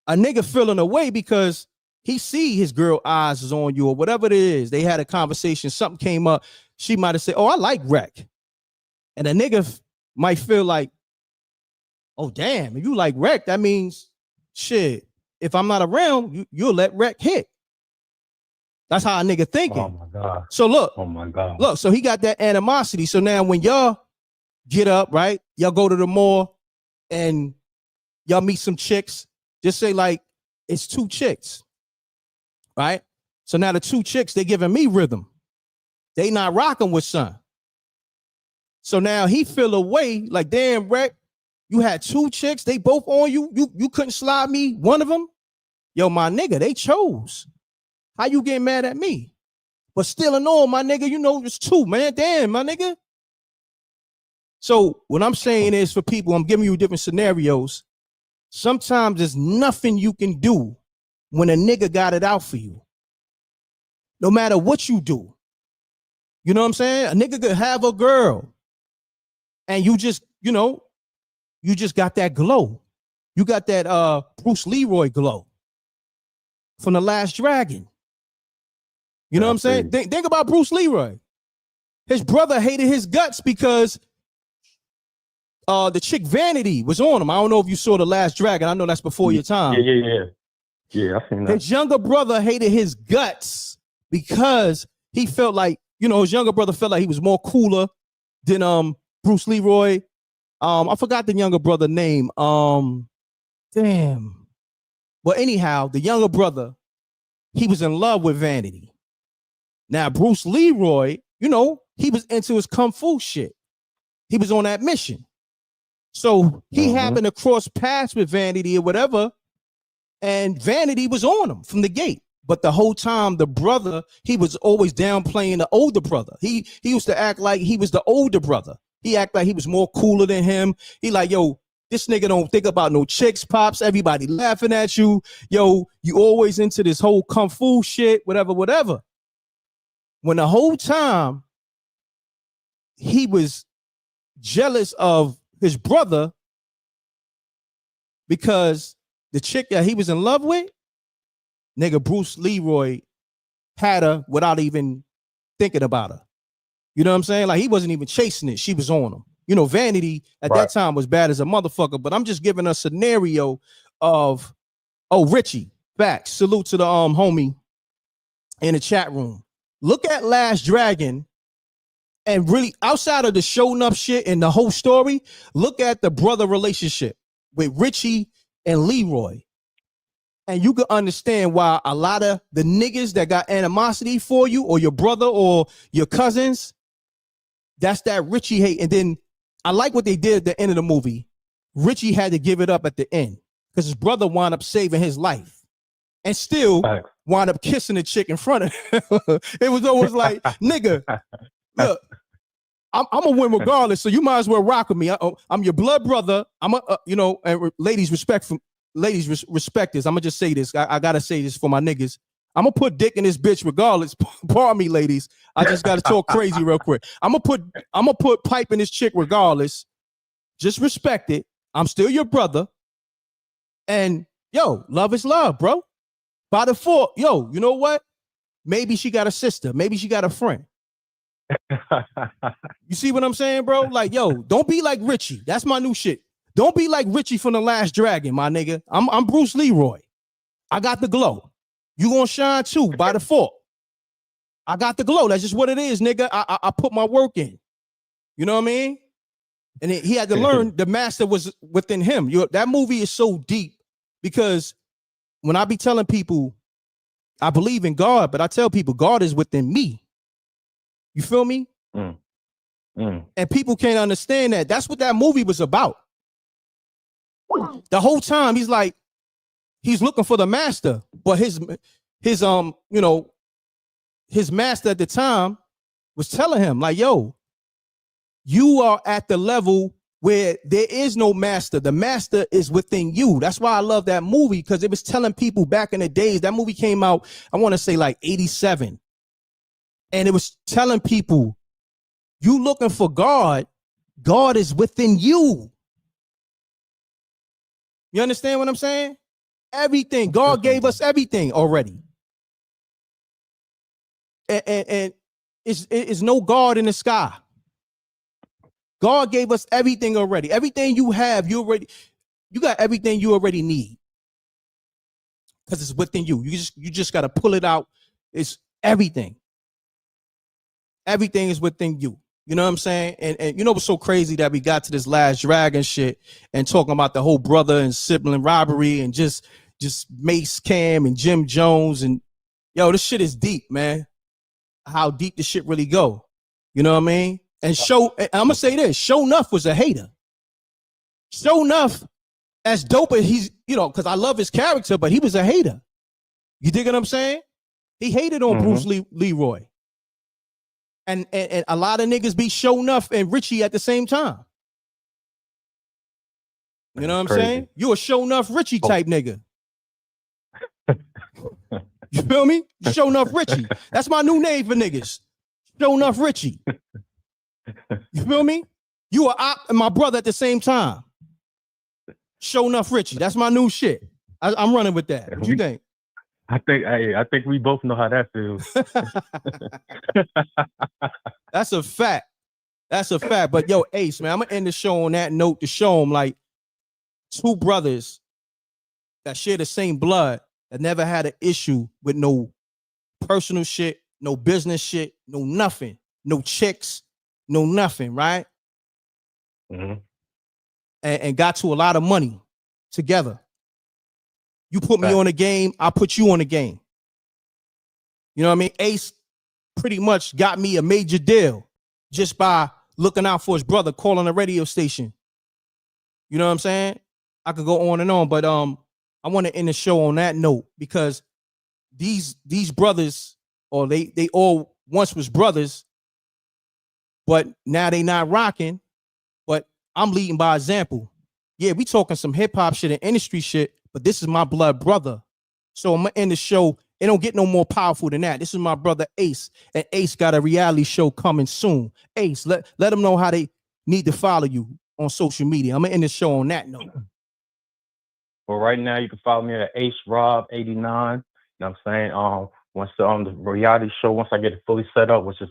a nigga feeling away because he see his girl eyes is on you or whatever it is. They had a conversation, something came up. She might have said, oh, I like Reck. And a nigga might feel like, oh, damn, if you like Reck, that means, shit, if I'm not around, you'll let Reck hit. That's how a nigga thinking.
Oh my God.
So look.
Oh my God.
Look, so he got that animosity. So now when y'all get up, right? Y'all go to the mall and y'all meet some chicks. Just say like it's two chicks, right? So now the two chicks, they giving me rhythm. They not rocking with son. So now he feel away like, damn, Reck, you had two chicks, they both on you. You couldn't slide me one of them. Yo, my nigga, they chose. How you getting mad at me? But still in all, my nigga, you know, it's two, man. Damn, my nigga. So what I'm saying is for people, I'm giving you different scenarios. Sometimes there's nothing you can do when a nigga got it out for you. No matter what you do. You know what I'm saying? A nigga could have a girl and you just, you know, you just got that glow. You got that Bruce Leroy glow from The Last Dragon. You know what I'm saying? Think about Bruce Leroy. His brother hated his guts because the chick Vanity was on him. I don't know if you saw The Last Dragon. I know that's before your time.
Yeah, I seen that.
His younger brother hated his guts because he felt like, you know, his younger brother felt like he was more cooler than Bruce Leroy. I forgot the younger brother name. Damn. Well, anyhow, the younger brother, he was in love with Vanity. Now, Bruce Leroy, you know, he was into his kung fu shit. He was on that mission. So he happened to cross paths with Vanity or whatever, and Vanity was on him from the gate. But the whole time, the brother, he was always downplaying the older brother. He used to act like he was the older brother. He act like he was more cooler than him. He like, yo, this nigga don't think about no chicks, pops. Everybody laughing at you. Yo, you always into this whole kung fu shit, whatever. When the whole time he was jealous of his brother because the chick that he was in love with, nigga, Bruce Leroy had her without even thinking about her. You know what I'm saying? Like he wasn't even chasing it. She was on him. You know, Vanity at that time was bad as a motherfucker, but I'm just giving a scenario of, oh, Richie, facts. Salute to the homie in the chat room. Look at Last Dragon and really outside of the showing up shit and the whole story, look at the brother relationship with Richie and Leroy. And you can understand why a lot of the niggas that got animosity for you or your brother or your cousins, that's that Richie hate. And then I like what they did at the end of the movie. Richie had to give it up at the end because his brother wound up saving his life and still wound up kissing the chick in front of him. It was almost like, nigga, look, I'm gonna win regardless. So you might as well rock with me. I'm your blood brother. I'm a and ladies respect this. I'm gonna just say this. I gotta say this for my niggas. I'm gonna put dick in this bitch regardless. Pardon me, ladies. I just gotta talk crazy real quick. I'm gonna put pipe in this chick regardless. Just respect it. I'm still your brother. And yo, love is love, bro. By default, yo, you know what? Maybe she got a sister. Maybe she got a friend. You see what I'm saying, bro? Like, yo, don't be like Richie. That's my new shit. Don't be like Richie from The Last Dragon, my nigga. I'm Bruce Leroy. I got the glow. You gonna shine too by default. I got the glow. That's just what it is, nigga. I put my work in. You know what I mean? And he had to learn the master was within him. That movie is so deep because when I be telling people I believe in God, but I tell people God is within me. You feel me? And people can't understand that. That's what that movie was about. The whole time he's like, he's looking for the master, but his master at the time was telling him like, yo, you are at the level where there is no master. The master is within you. That's why I love that movie, because it was telling people back in the days. That movie came out, I want to say like 87. And it was telling people, you looking for God, God is within you. You understand what I'm saying? Everything. God gave us everything already. And it's no God in the sky. God gave us everything already. Everything you have, you got everything you already need. Because it's within you. You just got to pull it out. It's everything. Everything is within you. You know what I'm saying? And you know what's so crazy that we got to this Last Dragon shit and talking about the whole brother and sibling robbery and just Mase Cam and Jim Jones, and yo, this shit is deep, man. How deep this shit really go. You know what I mean? And I'm gonna say this, Show Nuff was a hater. Show Nuff, as dope as he's, because I love his character, but he was a hater. You dig what I'm saying? He hated on Bruce Leroy. And a lot of niggas be Show Nuff and Richie at the same time. You know what I'm saying? You a Show Nuff Richie type nigga. You feel me? Show Nuff Richie. That's my new name for niggas. Show Nuff Richie. You feel me? You are Op and my brother at the same time. Show Nuff Richie. That's my new shit. I'm running with that. What you think?
I think we both know how that feels.
That's a fact. That's a fact. But yo, Ace, man, I'm gonna end the show on that note to show them like two brothers that share the same blood that never had an issue with no personal shit, no business shit, no nothing, no chicks, no nothing, right? And got to a lot of money together. You put me on the game, I put you on the game. You know what I mean? Ace pretty much got me a major deal just by looking out for his brother, calling a radio station. You know what I'm saying? I could go on and on, but I want to end the show on that note, because these brothers, or they all once was brothers, but now they not rocking. But I'm leading by example. Yeah, we talking some hip hop shit and industry shit, but this is my blood brother. So I'm gonna end the show. It don't get no more powerful than that. This is my brother Ace, and Ace got a reality show coming soon. Ace, let them know how they need to follow you on social media. I'm gonna end the show on that note.
Well, right now you can follow me at AceRob89. You know what I'm saying? Once the reality show, once I get it fully set up, which is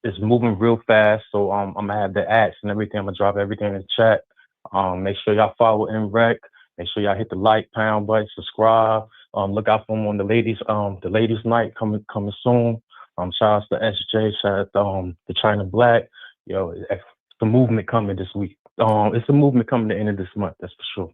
it's moving real fast. So I'm gonna have the ads and everything. I'm gonna drop everything in the chat. Make sure y'all follow M.Reck. Make sure y'all hit the like, pound button, subscribe. Look out for them on the ladies night coming soon. Shout out to SJ, shout out to the China Black. Yo, it's a movement coming this week. It's a movement coming the end of this month, that's for sure.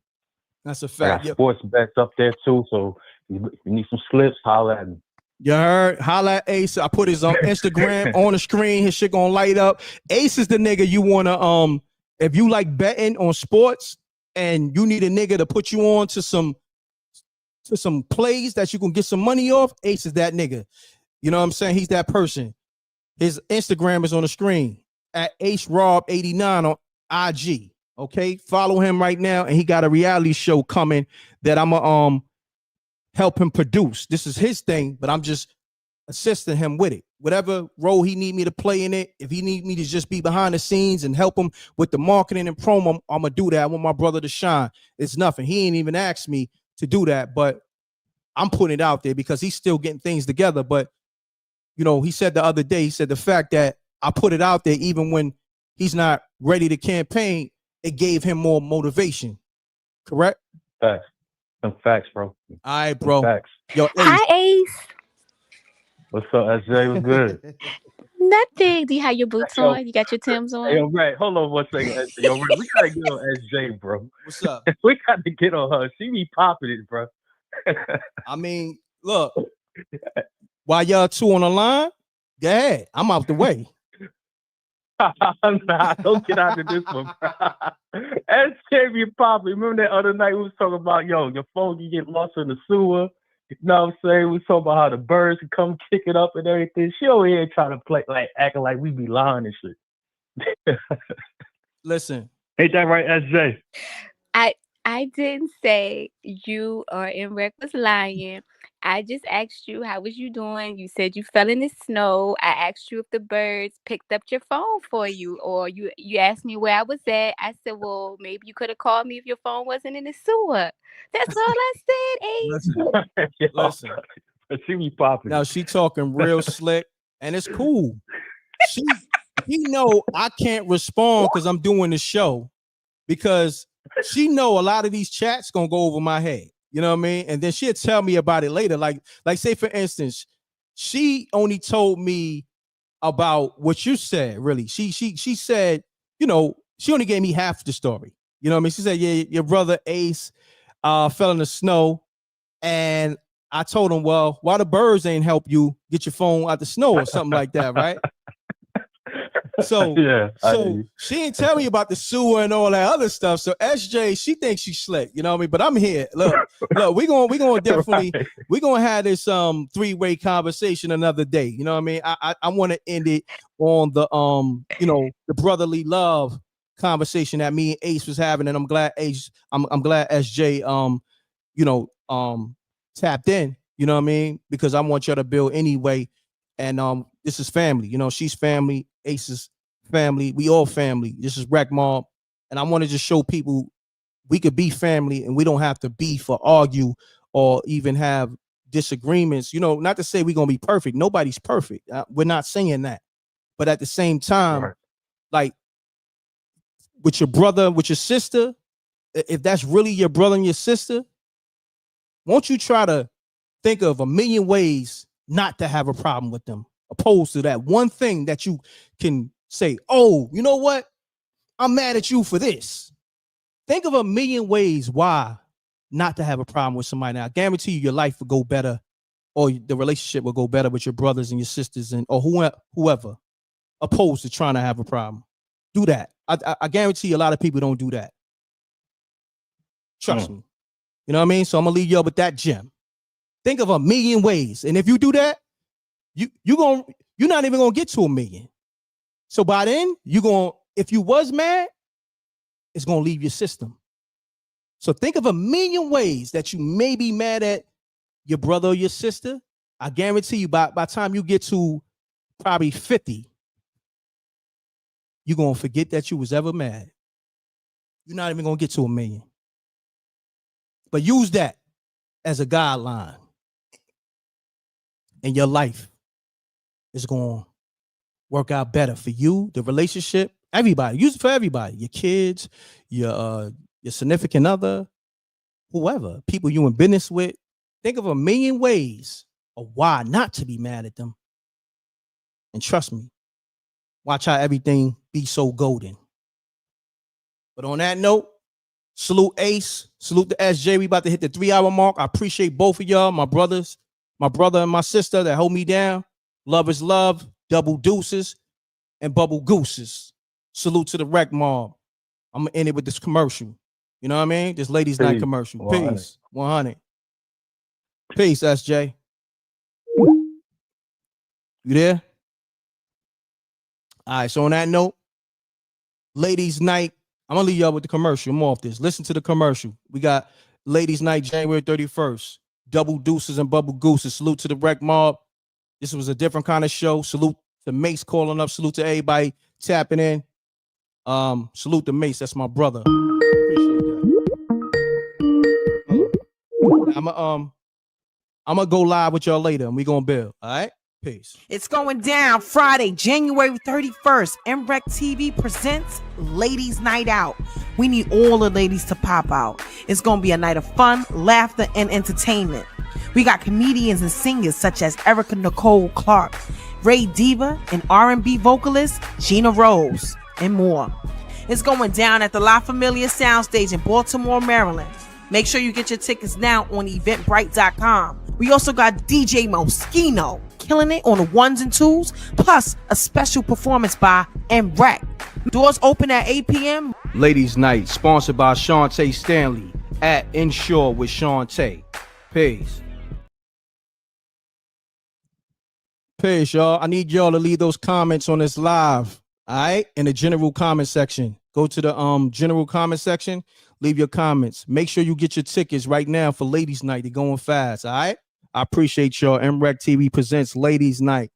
That's a fact.
I got sports bets up there too, so if you need some slips, holla at me.
You heard? Holla at Ace. I put his Instagram on the screen. His shit gonna light up. Ace is the nigga you wanna if you like betting on sports and you need a nigga to put you on to some plays that you can get some money off, Ace is that nigga. You know what I'm saying? He's that person. His Instagram is on the screen. at AceRob89 on IG. Okay, follow him right now, and he got a reality show coming that I'm gonna help him produce. This is his thing, but I'm just assisting him with it. Whatever role he need me to play in it, if he need me to just be behind the scenes and help him with the marketing and promo, I'm gonna do that. I want my brother to shine. It's nothing. He ain't even asked me to do that, but I'm putting it out there because he's still getting things together. But you know, he said the other day, he said the fact that I put it out there even when he's not ready to campaign, it gave him more motivation. Correct?
Facts. Some facts, bro.
All right, bro.
Facts.
Yo, Ace.
Hi, Ace.
What's up, SJ? What's good?
Nothing. Do you have your boots
Yo,
on? You got your Timbs on?
Yo, Ray, hold on 1 second. Yo, Ray, we gotta get on SJ, bro.
What's up?
We got to get on her. She be popping it, bro.
I mean, look, while y'all two on the line, go ahead. I'm out the way.
Nah, don't get out of this one, bro. SJ be popping. Remember that other night we was talking about, yo, your phone can get lost in the sewer. You know what I'm saying? We was talking about how the birds can come kick it up and everything. She over here trying to play, like, acting like we be lying and shit.
Listen.
Ain't that right, SJ?
I didn't say you or M.Reck was lying. I just asked you, how was you doing? You said you fell in the snow. I asked you if the birds picked up your phone for you, or you asked me where I was at. I said, well, maybe you could have called me if your phone wasn't in the sewer. That's all I said, Ace.
Listen.
She be popping.
Now she talking real slick, and it's cool. He know I can't respond because I'm doing the show, because she know a lot of these chats gonna go over my head. You know what I mean? And then she'll tell me about it later. Like say for instance, she only told me about what you said. Really, she said, you know, she only gave me half the story. You know what I mean? She said, yeah, your brother Ace fell in the snow, and I told him, well, why the birds ain't help you get your phone out the snow or something like that, right? So
yeah,
so she didn't tell me about the sewer and all that other stuff. So SJ, she thinks she's slick, you know what I mean? But I'm here. Look, we gonna definitely we gonna have this three-way conversation another day. You know what I mean? I want to end it on the you know, the brotherly love conversation that me and Ace was having, and I'm glad I'm glad SJ you know tapped in. You know what I mean? Because I want y'all to build anyway. And this is family, you know, she's family, Ace's family, we all family. This is Reckmobb, and I want to just show people we could be family and we don't have to beef or argue or even have disagreements. You know, not to say we're gonna be perfect. Nobody's perfect. We're not saying that, but at the same time, like with your brother, with your sister, if that's really your brother and your sister, won't you try to think of a million ways not to have a problem with them, opposed to that one thing that you can say, oh, you know what? I'm mad at you for this. Think of a million ways why not to have a problem with somebody. Now, I guarantee you your life will go better, or the relationship will go better with your brothers and your sisters and or whoever, opposed to trying to have a problem. Do that. I guarantee you a lot of people don't do that. Trust me. You know what I mean? So I'm gonna leave you up with that gem. Think of a million ways. And if you do that, you're not even gonna get to a million. So by then, if you was mad, it's gonna leave your system. So think of a million ways that you may be mad at your brother or your sister. I guarantee you by the time you get to probably 50, you're gonna forget that you was ever mad. You're not even gonna get to a million. But use that as a guideline. And your life is going to work out better for you, the relationship, everybody. Use it for everybody. Your kids, your significant other, whoever, people you in business with. Think of a million ways of why not to be mad at them. And trust me, watch how everything be so golden. But on that note, salute Ace, salute the SJ. We about to hit the 3-hour mark. I appreciate both of y'all, my brothers. My brother and my sister that hold me down. Love is love, double deuces, and bubble gooses. Salute to the Reckmobb. I'm gonna end it with this commercial. You know what I mean? This ladies' night commercial.
100.
Peace. 100. Peace, SJ. You there? All right. So on that note, Ladies Night. I'm gonna leave y'all with the commercial. I'm off this. Listen to the commercial. We got Ladies Night, January 31st. Double deuces and bubble gooses. Salute to the Reckmobb. This was a different kind of show. Salute to Mase calling up. Salute to everybody tapping in. Salute to Mase. That's my brother. Appreciate that. I'm gonna go live with y'all later, and we gonna build. All right. Peace.
It's going down Friday, January 31st. M.Reck TV presents Ladies Night Out. We need all the ladies to pop out. It's going to be a night of fun, laughter, and entertainment. We got comedians and singers such as Erica Nicole Clark, Ray Diva, and R&B vocalist Gina Rose, and more. It's going down at the La Familia Soundstage in Baltimore, Maryland. Make sure you get your tickets now on eventbrite.com. We also got DJ Moschino killing it on the ones and twos, plus a special performance by M.Reck. Doors open at 8 p.m.
Ladies Night, sponsored by Shantae Stanley at Inshore with Shantae. Peace. Peace, y'all. I need y'all to leave those comments on this live, all right? In the general comment section. Go to the general comment section. Leave your comments. Make sure you get your tickets right now for Ladies Night. They're going fast, all right? I appreciate y'all. M.Reck TV presents Ladies Night.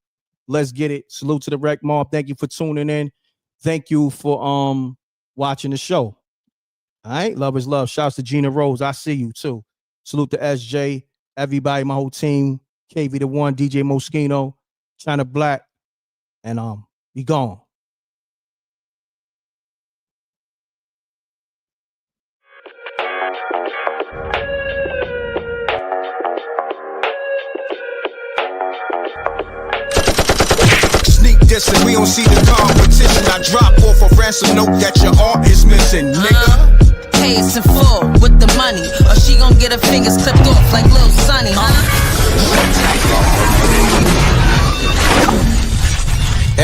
Let's get it. Salute to the Reckmobb. Thank you for tuning in. Thank you for watching the show. All right. Love is love. Shouts to Gina Rose. I see you too. Salute to SJ, everybody, my whole team, KV the One, DJ Moschino, China Black, and be gone.
dissing. We don't see the competition. I drop off a ransom note that your art is missing, nigga.
Pay us in full with the money, or she gon' get her fingers clipped off like Lil Sonny, huh?